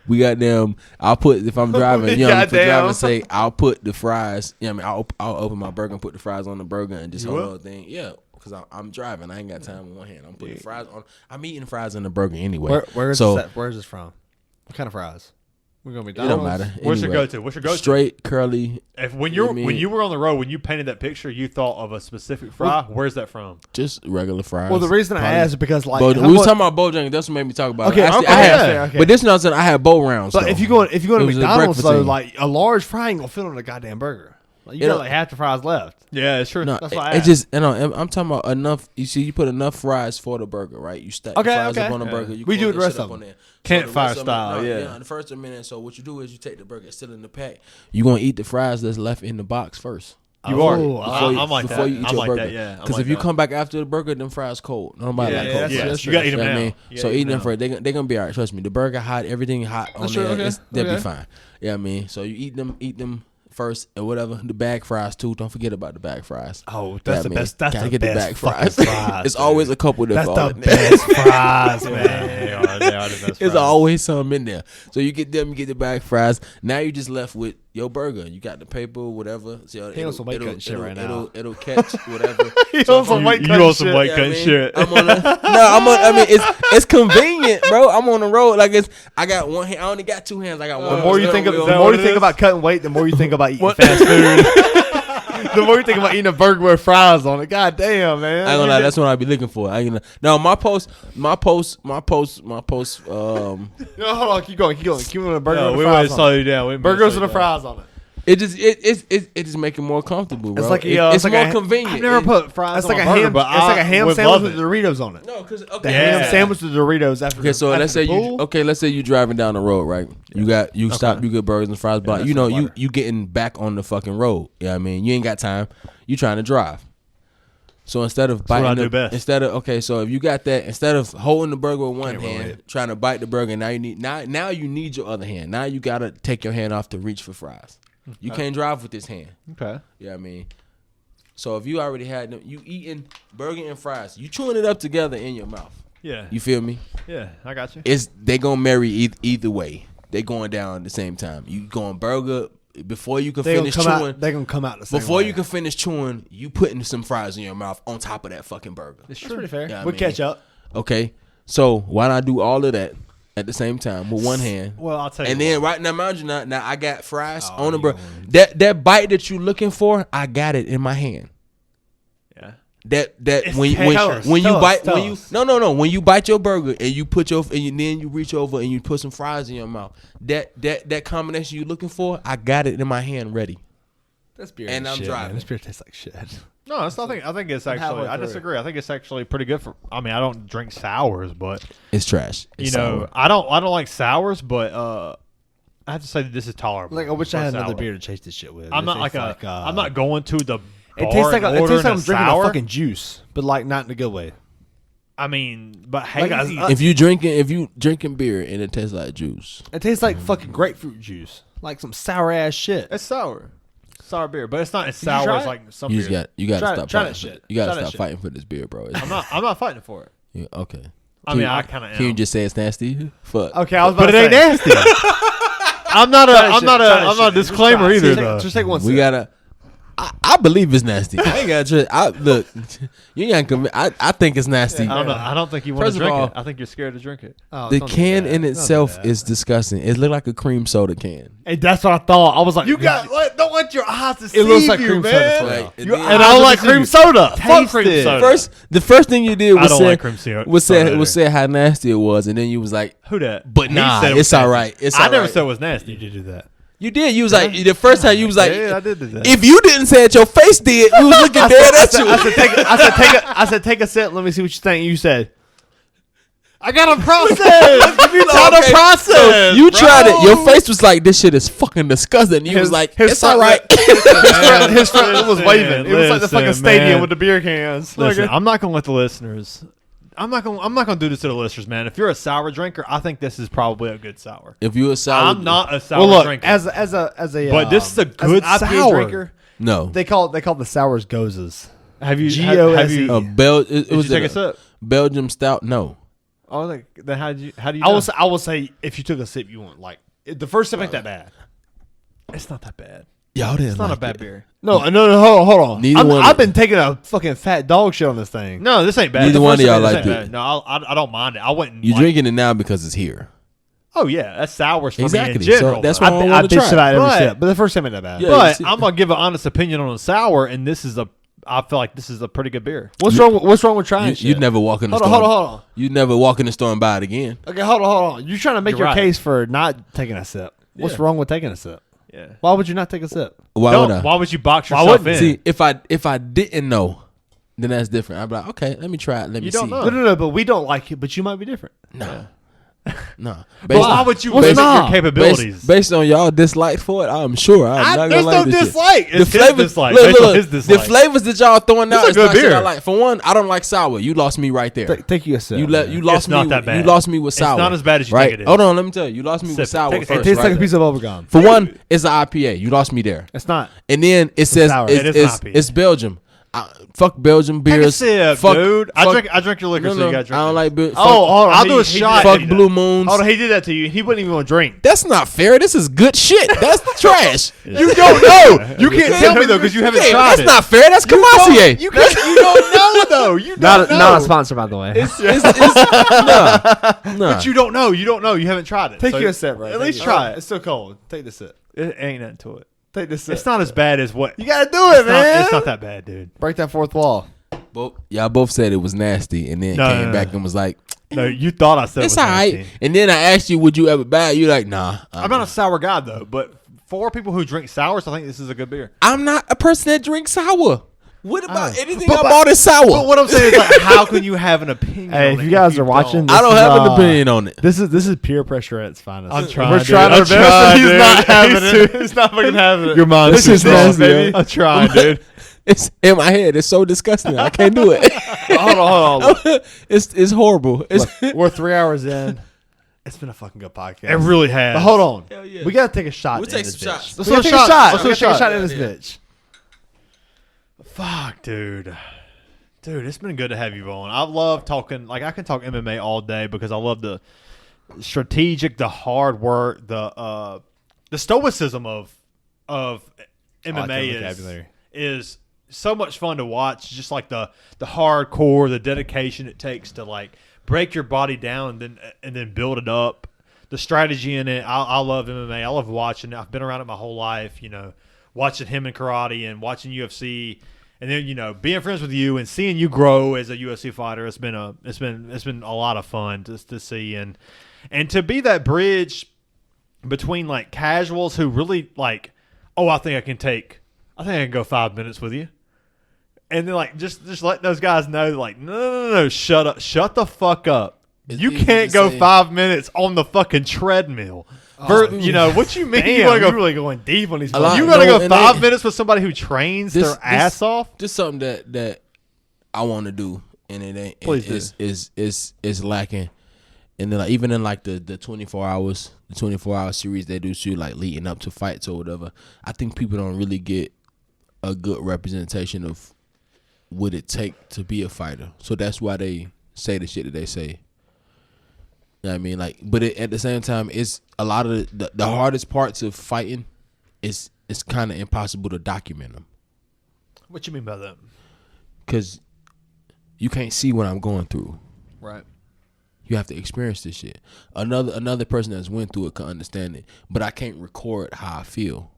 we got them. I'll put if I'm driving. You know, for Goddamn. driving sake, I'll put the fries. Yeah, I mean, I'll open my burger and put the fries on the burger and just You hold will? the thing. Yeah, because I'm driving. I ain't got time with one hand. I'm putting fries on. I'm eating fries in the burger anyway. Where's so this from? What kind of fries? We're gonna be. it don't matter. What's your Anyway, go-to? What's your go-to? Straight curly. If when You know you're what I mean? when you were on the road, when you painted that picture, you thought of a specific fry. Where's that from? Just regular fries. Well, the reason I Probably. asked is because like We was talking about Bojangles. That's what made me talk about Okay, it. Actually, okay, I had, yeah, okay. But this not saying I had bow rounds. But though. if you go to It was a McDonald's breakfast though, thing. like a large fry ain't gonna fit on a goddamn burger. Like, you It got don't- like half the fries left. Yeah, it's true. No, That's why I it asked. just I'm talking about enough. You see, you put enough fries for the burger, right? You stack Okay, the fries okay. up on the Yeah. burger. You We close do that the rest shit of up on them. there. Campfire the rest of style, them, yeah. The first minute. So what you do is you take the burger, it's still in the pack. You gonna eat the fries that's left in the box first. You are. Before you- I'm like before that. you eat I'm your like burger. that. Yeah. I'm Because like if you that. come back after the burger, them fries cold. Nobody Yeah, like yeah, cold. that's fries. true. Yes, you gotta eat them You know what now. I mean? You So gotta eat eating them them first, they're gonna be all right. Trust me. The burger hot, everything hot on true, there. okay, They'll okay. be fine. Yeah, I mean, so you eat them first or whatever. The bag fries too. Don't forget about the bag fries. Oh, Yeah, that's the I mean, best. That's gotta the get the best bag fucking fries. fries. It's always a couple that That's fall the in there. best fries, man. They are the best There's fries. always some in there. So you get them, you get the bag fries. Now you just left with your burger. You got the paper, whatever. So He on some weight cutting shit right now. It'll catch whatever. He So on some if weight You cutting on some shit. weight Yeah, I cutting mean, shit. I'm on I mean, it's convenient, bro. I'm on the road. Like I got one hand. I only got two hands. I got one. The more you think Is that what it is? about cutting weight, the more you think about eating fast food. The more you think about eating a burger with fries on it. God damn, man. I ain't gonna lie, that's what I be looking for. I ain't gonna, no, my post. No, hold on, keep going. Keep on a burger No, with we fries always on slow it. you down. We didn't Burgers slow with the you down. fries on it. it just make it more comfortable, bro. It's like It's like more a, convenient. I've never put fries It's on like a a burger, ham. but It's like a I ham would sandwich love with it. Doritos on it. No, because The ham sandwich with Doritos after. Okay, so after let's say the pool. let's say you driving down the road, right? You stop, you get burgers and fries, but that's you know some butter. you getting back on the fucking road. Yeah, I mean you ain't got time. You trying to drive. So instead of what I biting, do best. so if you got that, instead of holding the burger with one Can't hand, relate. trying to bite the burger, now you need your other hand. Now you gotta take your hand off to reach for fries. You can't drive with this hand. Okay. Yeah, I mean. So if you already had them, you eating burger and fries, you chewing it up together in your mouth. Yeah. You feel me? Yeah, I got you. They gonna marry either way. They going down at the same time. You going burger before you can They're finish gonna come chewing. out. They're gonna come out the same Before way. you can finish chewing, you putting some fries in your mouth on top of that fucking burger. That's pretty fair. Yeah, I We'll mean- catch up. Okay, so why not do all of that at the same time with one hand? Well, I'll tell you. And then right now, mind you, now I got fries Oh, on the you burger. going- That bite that you looking for, I got it in my hand. yeah. That It's when texture. when you Tell us, bite tell when you us. no when you bite your burger and you put then you reach over and you put some fries in your mouth. That combination you looking for, I got it in my hand ready. This beer And is I'm shit, driving. Man. This beer tastes like shit. No, it's nothing. I think it's I'm halfway actually. I through. disagree. I think it's actually pretty good for. I mean, I don't drink sours, but It's trash. you know, I don't like sours, but I have to say that this is tolerable. Like I wish I for had another sour. beer to chase this shit with. I'm It not like tastes a. I'm not going to the. It bar tastes like and it tastes ordering like I'm a drinking sour. a fucking juice, but like not in a good way. I mean, but Like hazy. a- If you drinking beer and it tastes like juice, It tastes like fucking grapefruit juice, like some sour ass shit. it's sour. Sour beer, but it's not as Did you try sour as it? like some you beers. got Try to it- stop try fighting. that shit. You got Try to that stop shit. fighting for this beer, bro. I'm not fighting for it. Yeah, okay. I mean, I kind of am. Can you just say it's nasty? Fuck. Okay, I was about but to it ain't say. nasty. I'm not a. Try that I'm shit. not Try that a. I'm not a shit. disclaimer Just either. try it. Though. Just take one We sip. gotta. I believe it's nasty. I ain't got to look. You ain't convinced. I think it's nasty. I don't know. I don't think you want First to of drink all, it. I think you're scared to drink it. Oh, The don't do can that. in Don't do itself that. is disgusting. It looked like a cream soda can. Hey, that's what I thought. I was like, don't let your eyes deceive it looks like cream soda. Like, Like, and you- then- and I don't like Taste cream soda. Fuck it. cream soda. the first thing you did I was don't say like cream soda. was either. say how nasty it was, and then you was like, Who that? but He nah, said it was it's all nasty. right. It's I all never right. said it was nasty. You did do that. You did. You was like the first time you was like, Yeah, I did do that. if you didn't say it, your face did. You was looking dead at you. I said, take a sip. Let me see what you think. You said, I got to process. Give me time Okay, to process. so you bro. tried it. Your face was like, this shit is fucking disgusting. You was like, it's all right. His friend was waving. It was like the fucking Listen, stadium man. with the beer cans. Listen, I'm not gonna let the listeners. I'm not gonna do this to the listeners, man. If you're a sour drinker, I think this is probably a good sour. If you a sour, I'm not a sour Well, look, drinker, as a but this is a good as an IPA sour. drinker. No, They call the sours gozes. Have you G-O-S-E. have you? It Did was you take a sip? Belgium stout. No, Oh, like, then how do you? I will say if you took a sip, you won't like the first sip ain't that bad. It's not that bad. y'all didn't. It's not like a bad it. beer. No, hold on. Neither one- I've been taking a fucking fat dog shit on this thing. No, this ain't bad. Neither The one first of y'all sip, this liked ain't it. bad. No, I don't mind it. I wouldn't. You like, drinking it now because it's here. Oh yeah, that's sours for me Exactly. in general. So that's though. why I I wanna bitched try it. about every But- sip, but the first sip ain't that bad. Yeah. But you see- I'm gonna give an honest opinion on a sour, and this is I feel like this is a pretty good beer. What's wrong? What's wrong with trying? You'd never walk in the store. Hold on. You'd never walk in the store and buy it again. Okay, hold on. You're trying to make You're your right. case for not taking a sip. What's Yeah. wrong with taking a sip? Yeah. Why would you not take a sip? Why would I? Why would you box Why yourself wouldn't? in? See, if I didn't know, then that's different. I'd be like, okay, let me try it. Let me You don't see. know. No. But we don't like it. But you might be different. No. No. But why would you What's limit not? your capabilities? Based on y'all dislike for it, I'm sure I'm not gonna there's like no this shit. dislike. It's The his flavors, dislike. look, Based on look, his the dislike. flavors that y'all throwing out It's a is good not shit I beer. like. For one, I don't like sour. You lost me right there. Take you a sip. You man. lost It's me. not that bad. You lost me with It's sour. not as bad as you right? think it is. Hold on, let me tell you. You lost me Sip with it. sour Take it. first. It tastes right like a piece there. of bubblegum. For one, it's an IPA. You lost me there. It's not. And then it says sour. It is it's, an IPA. it's Belgium. Fuck Belgium Take a beers. sip, fuck, dude. fuck- I drink your liquor, so you gotta drink. I don't it. like beer. Oh, hold on. I'll do a He shot. did that. Fuck Blue Moons. Hold on, he did that to you. He wouldn't even want to drink. That's not fair. This is good shit. That's trash. You don't know. You can't tell me though because you haven't Hey, tried that's it. not fair. That's Camassier. You don't know though. You don't know. Not a sponsor, by the way. Nah. But you don't know. You don't know. You haven't tried it. Take So you a sip, right? At least try it. It's still cold. Take the sip. It ain't nothing to it. Take the sip. It's not as bad as what. You gotta do it, It's man. it's not that bad, dude. Break that fourth wall. Y'all both said it was nasty, and then No, came no, back no. and was like, No, you thought I said "It's it was all right." nasty. And then I asked you, "Would you ever buy it?" You're like, "Nah." I'm not a sour guy though, but for people who drink sours, I think this is a good beer. I'm not a person that drinks sour. What about anything But- I bought is sour? But what I'm saying is, like, how can you have an opinion? Hey, on if it you guys are don't? watching, I don't this have is, an opinion on it. This is peer pressure at its finest. I'm trying. We're dude. trying I'm our best. trying, He's dude. not having it. He's not fucking having it. Your mind. This is nasty, baby. I'm trying, dude. It's in my head. It's so disgusting. I can't do it. Hold on. It's horrible. It's We're 3 hours in. It's been a fucking good podcast. It really has. But hold on. Hell yeah. We gotta take a shot. We'll to take end some this shots. bitch. Let's We do gotta a take a shot. shot. Let's do a Let's take a shot. shot in this Yeah. bitch. Fuck, dude. Dude, it's been good to have you on. I love talking. Like, I can talk MMA all day because I love the strategic, the hard work, the stoicism of MMA is so much fun to watch. Just like the hardcore, the dedication it takes to like break your body down and then build it up. The strategy in it. I love MMA. I love watching it. I've been around it my whole life. You know, watching him in karate and watching UFC. And then, you know, being friends with you and seeing you grow as a UFC fighter, it's been a lot of fun to see and to be that bridge between like casuals who really like, oh, I think I can go 5 minutes with you, and then like just let those guys know like no, shut up, shut the fuck up. It's You easy can't to go say. 5 minutes on the fucking treadmill. You know what you mean? Damn, you want to you're go really going deep on these. A lot- You gotta No, go and 5 they- minutes with somebody who trains their ass off? Just something that I want to do, and it ain't. Please is lacking. And then like, even in like the 24 hours, the 24-hour series they do shoot like leading up to fights or whatever. I think people don't really get a good representation of what it take to be a fighter. So that's why they say the shit that they say. You know what I mean? Like, but at the same time, it's a lot of the hardest parts of fighting. It's kind of impossible to document them. What you mean by that? Because you can't see what I'm going through. Right. You have to experience this shit. Another person that's went through it can understand it, but I can't record how I feel,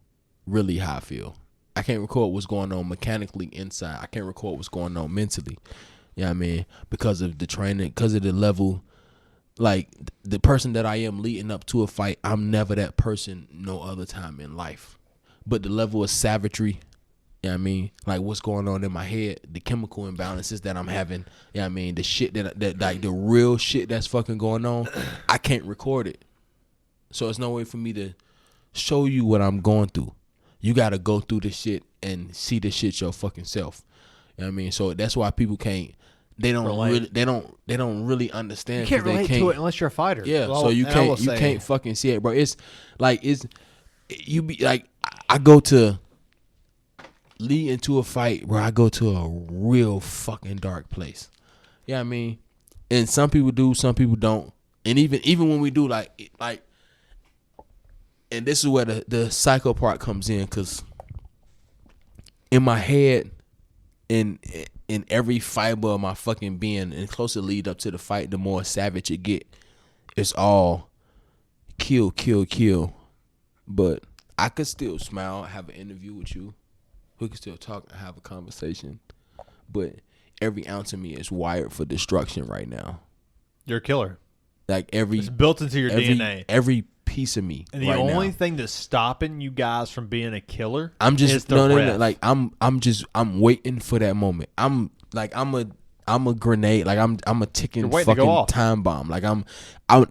really how I feel. I can't record what's going on mechanically inside. I can't record what's going on mentally. You know what I mean? Because of the training, because of the level, like the person that I am leading up to a fight, I'm never that person no other time in life. But the level of savagery, you know what I mean? Like what's going on in my head, the chemical imbalances that I'm having, you know what I mean? The shit that like the real shit that's fucking going on, I can't record it. So it's no way for me to show you what I'm going through. You got to go through this shit and see this shit your fucking self. You know what I mean? So that's why people can't, they don't really understand. You can't relate to it unless you're a fighter. Yeah, well, so you can't fucking see it, bro. It's like you be like I go to lead into a fight where I go to a real fucking dark place. Yeah, you know what I mean, and some people do, some people don't, and even when we do, like, and this is where the psycho part comes in, because in my head, in every fiber of my fucking being, and closer lead up to the fight, the more savage it get. It's all kill, kill, kill. But I could still smile, have an interview with you. We could still talk and have a conversation. But every ounce of me is wired for destruction right now. You're a killer. Like it's built into your DNA. Every piece of me. And the only thing that's stopping you guys from being a killer is the ref. Like I'm waiting for that moment. I'm a grenade. Like I'm a ticking fucking time bomb. Like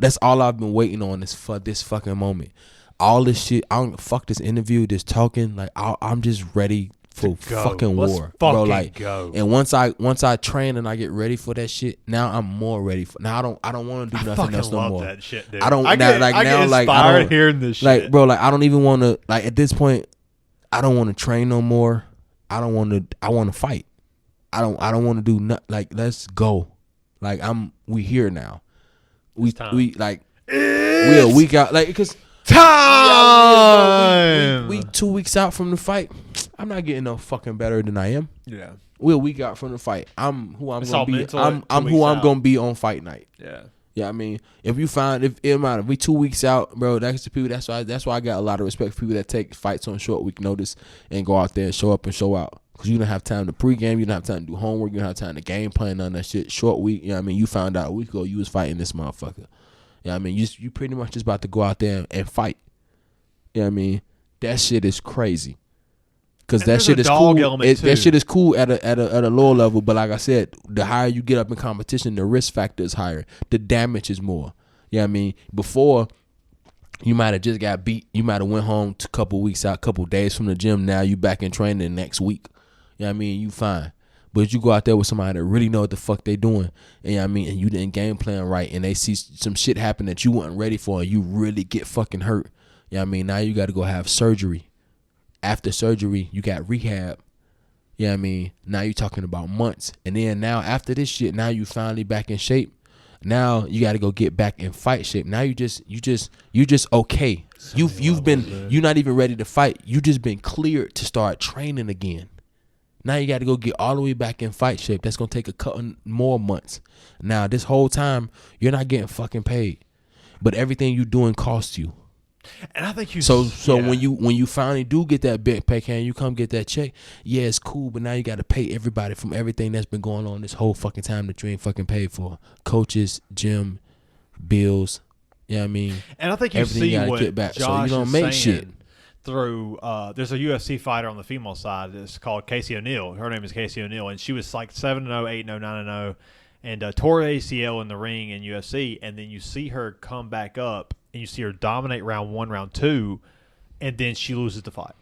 that's all I've been waiting on is for this fucking moment. All this shit, fuck this interview, this talking. Like I'm just ready for fucking war, bro. Like, go. And once I train and I get ready for that shit, now I'm more ready for. Now I don't want to do nothing else no more. That shit, dude. I get inspired hearing this shit. Like, bro, like I don't even want to. Like at this point, I don't want to train no more. I want to fight. I don't want to do nothing. Like, let's go. Like we here now. We like we a week out. Like because. Time. We 2 weeks out from the fight. I'm not getting no fucking better than I am. Yeah. We're a week out from the fight. I'm who I'm gonna be. Mental, I'm who I'm gonna be on fight night. Yeah. Yeah, I mean, if we 2 weeks out, bro, that's the people. That's why I got a lot of respect for people that take fights on short week notice and go out there and show up and show out. Because you don't have time to pregame, you don't have time to do homework, you don't have time to game plan, none of that shit. Short week, you know what I mean? You found out a week ago you was fighting this motherfucker. You know what I mean? You pretty much just about to go out there and fight. You know what I mean? That shit is crazy. Because that shit is cool. That shit is cool at a lower level. But like I said, the higher you get up in competition, the risk factor is higher. The damage is more. You know what I mean? Before, you might have just got beat. You might have went home a couple weeks out, couple days from the gym. Now you back in training the next week. You know what I mean? You fine. But you go out there with somebody that really know what the fuck they doing, and you know what I mean, and you didn't game plan right, and they see some shit happen that you weren't ready for, and you really get fucking hurt. You know what I mean? Now you got to go have surgery. After surgery, you got rehab. You know what I mean? Now you're talking about months. And then now after this shit, now you finally back in shape. Now you got to go get back in fight shape. Now you just okay. You're not even ready to fight. You just been cleared to start training again. Now you got to go get all the way back in fight shape. That's going to take a couple more months. Now, this whole time, you're not getting fucking paid. But everything you doing costs you. And I think when you finally do get that big pay, can you come get that check? Yeah, it's cool, but now you got to pay everybody from everything that's been going on this whole fucking time that you ain't fucking paid for. Coaches, gym, bills. You know what I mean? And I think you everything see you what get back. Josh So you don't is make saying shit. Through there's a UFC fighter on the female side that's called Casey O'Neill. Her name is Casey O'Neill, and she was like 7-0, 8-0, 9-0, and tore ACL in the ring in UFC. And then you see her come back up, and you see her dominate round 1, round 2, and then she loses the fight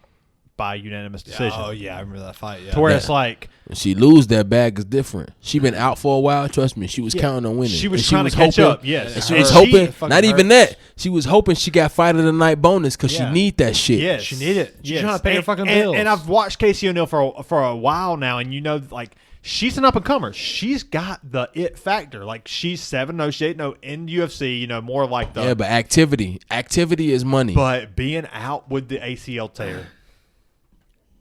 by unanimous decision. Oh yeah, I remember that fight. Yeah, to where it's like she lose, that bag is different. She been out for a while. Trust me, she was counting on winning. She was trying to catch up. Yes, and she was hoping. Not even that. She was hoping she got fight of the night bonus because she need that shit. Yes, she need it. She's yes. trying to pay her fucking bills. And I've watched Casey O'Neill for a while now, and you know, like, she's an up and comer. She's got the it factor. Like, she's 7-0, she 8-0 in UFC. You know, more like the but activity is money. But being out with the ACL tear.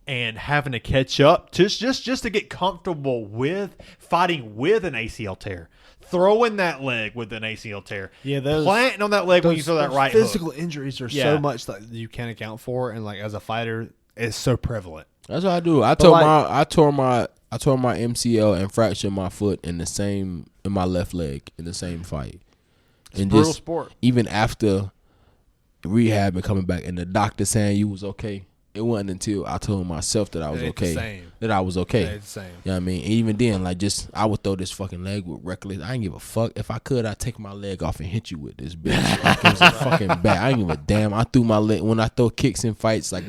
and having to catch up just to get comfortable with fighting with an ACL tear, throwing that leg with an ACL tear, planting on that leg when you throw that right physical hook. injuries are so much that you can't account for, and like as a fighter, it's so prevalent. That's what I do. I tore my MCL and fractured my foot in my left leg in the same fight. It's a brutal sport. Even after rehab and coming back, and the doctor saying you was okay. It wasn't until I told myself that I was okay. That I was okay. It's the same. You know what I mean? And even then, like, I would throw this fucking leg with reckless. I didn't give a fuck. If I could, I'd take my leg off and hit you with this bitch. Like, it was a fucking bat. I didn't give a damn. I threw my leg. When I throw kicks in fights, like,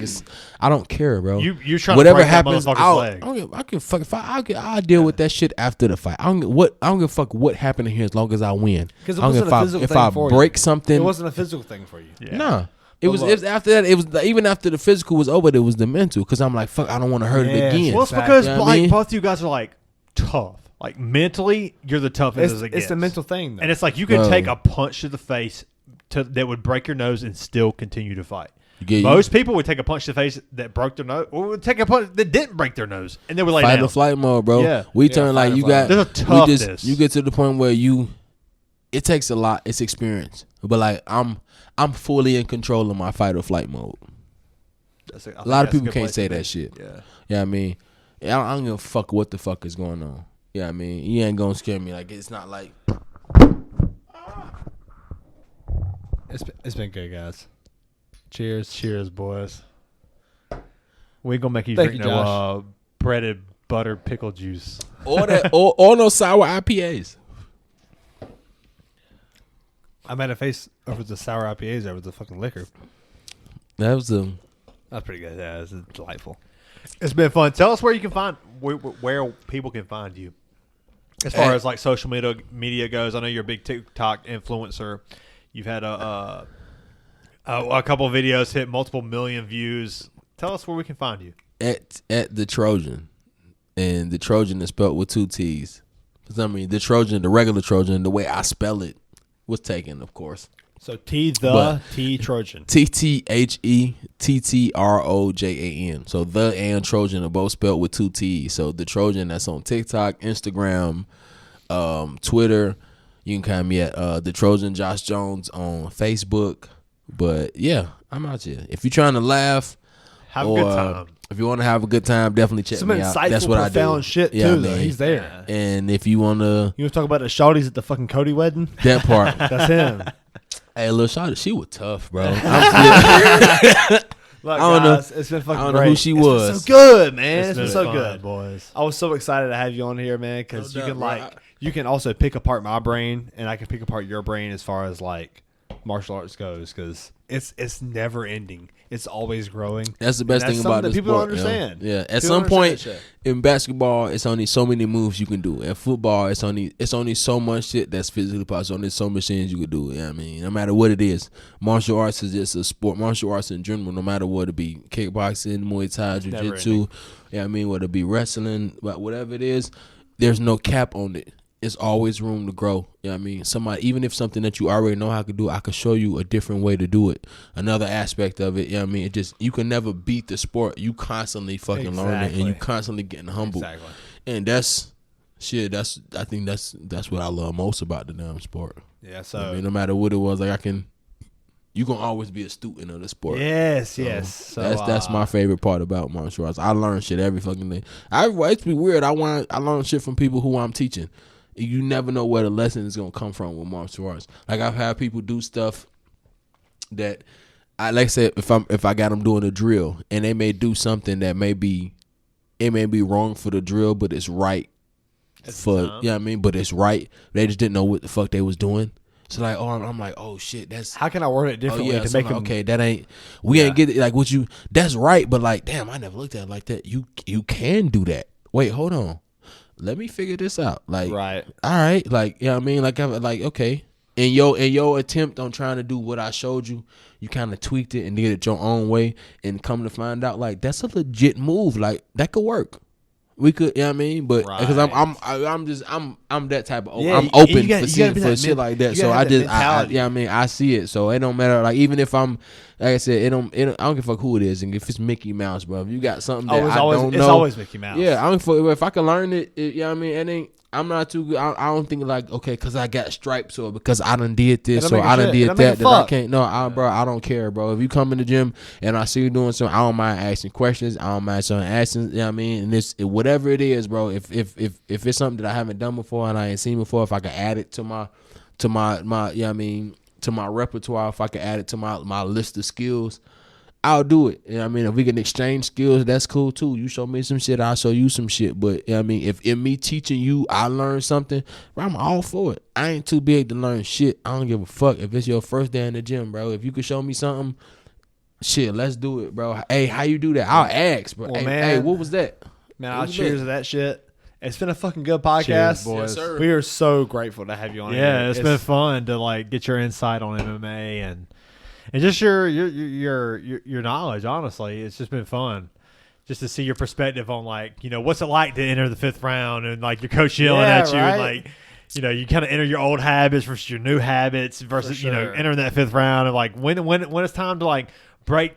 I don't care, bro. You're trying whatever to break happens, that motherfucker's leg. I can fuck if I'll deal with that shit after the fight. I don't give a fuck what happened in here as long as I win. Because it wasn't a physical thing for you. If I break something, it wasn't a physical thing for you. Yeah. Nah. It was after that. It was even after the physical was over. It was the mental, because I'm like, fuck, I don't want to hurt it again. Well, it's because both of you guys are like tough. Like mentally, you're the toughest as it gets. It's a mental thing, though. And it's like you can take a punch to the face that would break your nose and still continue to fight. Most people would take a punch to the face that broke their nose, or would take a punch that didn't break their nose, and they would lay down. Fight or flight mode, bro. Yeah. We turn like you got. There's a toughness. You get to the point where it takes a lot. It's experience, but like I'm fully in control of my fight or flight mode. A lot of people can't say that shit. Yeah. You know what I mean? I don't give a fuck what the fuck is going on. You know what I mean? You ain't gonna scare me. Like, it's not like. It's been good, guys. Cheers, boys. We ain't gonna make you drink no breaded butter pickle juice. Or no sour IPAs. I made a face over the sour IPAs over the fucking liquor. That's pretty good. Yeah, it's delightful. It's been fun. Tell us where you can find where people can find you, as far as like social media goes. I know you're a big TikTok influencer. You've had a couple of videos hit multiple million views. Tell us where we can find you. At the Trojan, and the Trojan is spelled with 2 T's. Because I mean, the Trojan, the regular Trojan, the way I spell it was taken, of course. So T Trojan. TTHETTROJAN. So the and Trojan are both spelled with 2 T's. So the Trojan, that's on TikTok, Instagram, Twitter. You can find me at the Trojan Josh Jones on Facebook. But yeah, I'm out here. If you're trying to laugh, have a good time. If you want to have a good time, definitely check me out. That's what I do. Some insightful, profound shit too. Though. He's there. Yeah. And if you want to talk about the shawties at the fucking Cody wedding? That part. That's him. Hey, little shawty, she was tough, bro. Look, I don't know. It's been fucking I don't great. know who she was. So good, man. It's been so fun, good, boys. I was so excited to have you on here, man, because you can also pick apart my brain, and I can pick apart your brain as far as like martial arts goes, because it's never ending. It's always growing. That's the best thing about the people sport. Don't understand. Yeah. At some point in basketball, it's only so many moves you can do. In football, it's only so much shit that's physically possible. Only so much things you can do. You know what I mean? No matter what it is. Martial arts is just a sport. Martial arts in general, no matter what it be. Kickboxing, Muay Thai, Jiu-Jitsu. You know what I mean? Whether it be wrestling, but whatever it is, there's no cap on it. It's always room to grow. You know what I mean? Somebody, even if something that you already know how to do, I could show you a different way to do it. Another aspect of it, you know what I mean? It just, you can never beat the sport. You constantly fucking learning, and you constantly getting humbled. Exactly. And I think that's what I love most about the damn sport. Yeah, so I mean, no matter what it was, like you gonna always be a student of the sport. Yes. So that's my favorite part about martial arts. I learn shit every fucking day. It's be weird. I learn shit from people who I'm teaching. You never know where the lesson is gonna come from with martial arts. Like, I've had people do stuff that like I said, if I got them doing a drill and they may do something that may be wrong for the drill, but it's right for you know what I mean. But it's right. They just didn't know what the fuck they was doing. So like, I'm like, oh shit, that's how can I word it differently to so make them okay? That ain't ain't get it. Like, what you? That's right, but like, damn, I never looked at it like that. You can do that. Wait, hold on. Let me figure this out. Like, right. All right. Like, you know what I mean? Like, I'm like, okay. In your attempt on trying to do what I showed you, you kind of tweaked it and did it your own way, and come to find out, like, that's a legit move. Like, that could work. We could, you know what I mean? But because Right. I'm that type of Yeah, I'm you open gotta- for you gotta seeing be for that shit men- like that. you So gotta I have that just mentality. yeah, I mean, I see it. So it don't matter. Like even if I'm like I said, I don't give a fuck who it is, and if it's Mickey Mouse, bro. If you got something that I don't know, it's always Mickey Mouse. yeah, I don't fuck if I can learn it. You know what I mean? It ain't. I'm not too good. I don't think like okay, because I got stripes or because I done did this It don't or make a I done shit. It did don't make that a that I fuck. can't. No, bro, I don't care, bro. If you come in the gym and I see you doing something, I don't mind asking questions. I don't mind something asking. You know what I mean? And it's whatever it is, bro. If it's something that I haven't done before and I ain't seen before, if I can add it to my you know what I mean, to my repertoire, if I can add it to my list of skills, I'll do it. You know what I mean? If we can exchange skills, that's cool too. You show me some shit, I'll show you some shit. But you know what I mean, if in me teaching you, I learn something, bro, I'm all for it. I ain't too big to learn shit. I don't give a fuck if it's your first day in the gym, bro. If you could show me something, shit, let's do it, bro. Hey, how you do that? I'll ask, bro. Well, hey, man. hey, what was that? Man, What I'll was cheers that? to that shit. It's been a fucking good podcast, Cheers, boys. Yes, sir. We are so grateful to have you on. Yeah, here. it's been fun to like get your insight on MMA and just your knowledge. Honestly, it's just been fun just to see your perspective on like what's it like to enter the 5th round and like your coach yelling Yeah, at you and right. like you kind of enter your old habits versus your new habits versus sure. entering that 5th round and like when it's time to like break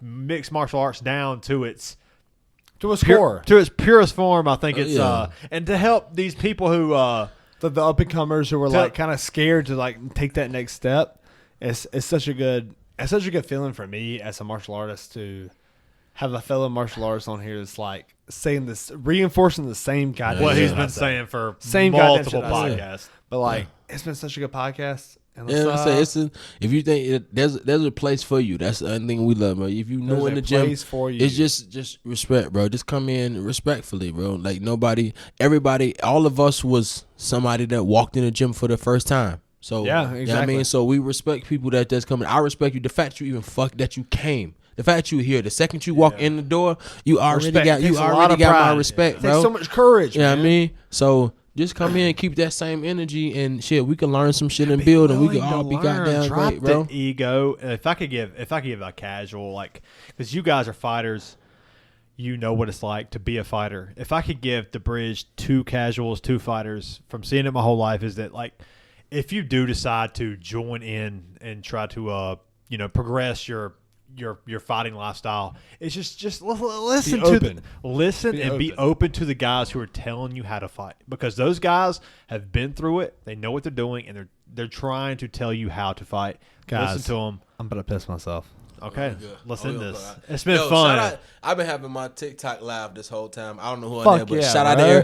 mixed martial arts down to its to a score. to its purest form. I think it's yeah. and to help these people who The up and comers who were Tell- like kind of scared to like take that next step. It's such a good feeling for me as a martial artist to have a fellow martial artist on here that's like saying this, reinforcing the same goddamn what shit he's I been say. saying for Same goddamn multiple shit I say. podcasts. But like it's been such a good podcast. And Yeah, let's, if you think there's a place for you, that's the only thing we love, bro. If you know there's in the a gym, place for you. it's just respect, bro. Just come in respectfully, bro. Like everybody, all of us was somebody that walked in the gym for the first time. So Yeah, you know what I exactly. mean, so we respect people that's coming. I respect you. The fact you even that you came. The fact you here. The second you walk in the door, you already Respect. got Takes a lot of my pride. respect, it bro. takes so much courage. You know what I man. mean? So just come in and keep that same energy and shit. We can learn some shit and build, and we can all be goddamn Drop great, bro. the ego. If I could give a casual like, because you guys are fighters, you know what it's like to be a fighter. If I could give the bridge to casuals, to fighters, from seeing it my whole life, is that like, if you do decide to join in and try to progress your fighting lifestyle, it's just listen Be to open. be open to the guys who are telling you how to fight, because those guys have been through it. They know what they're doing, and they're trying to tell you how to fight. Guys, Listen to them. I'm gonna piss myself. Okay, let's end yeah, this. but It's been Yo, fun. shout out- I've been having my TikTok live this whole time. I don't know who Fuck on there, but yeah,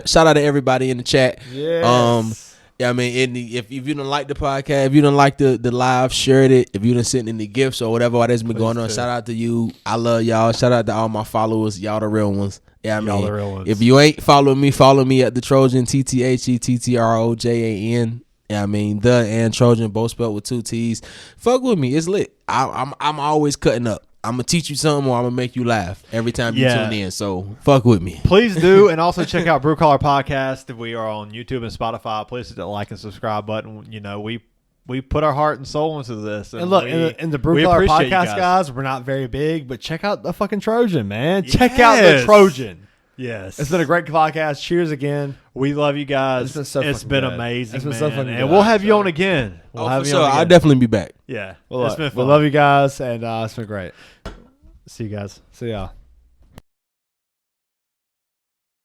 shout out to everybody in the chat. Yes. Yeah, I mean, if you don't like the podcast, if you don't like the live, share it. If you done sent any gifts or whatever that's been going on, do. shout out to you. I love y'all. Shout out to all my followers. Y'all the real ones. Yeah, I mean, Y'all the real ones. if you ain't follow me at the Trojan, TTHETTROJAN. Yeah, I mean, and Trojan, both spelled with 2 T's. Fuck with me, it's lit. I'm always cutting up. I'm gonna teach you something, or I'm gonna make you laugh every time you Yeah. tune in. So fuck with me. Please do, and also check out Brew Collar Podcast. We are on YouTube and Spotify. Please hit the like and subscribe button. We put our heart and soul into this. And look, we, in the Brew we Collar appreciate you podcast, guys, we're not very big, but check out the fucking Trojan, man. Check out the Yes. Trojan. Yes, It's been a great podcast. Cheers again. We love you guys. It's been so It's fucking been good. amazing, It's been man. so fucking and good. we'll have you on again. We'll Oh, have for you sure. on again. I'll definitely be back. Yeah, Well, it's look, been we fun. love you guys, and it's been great. See you guys. See y'all.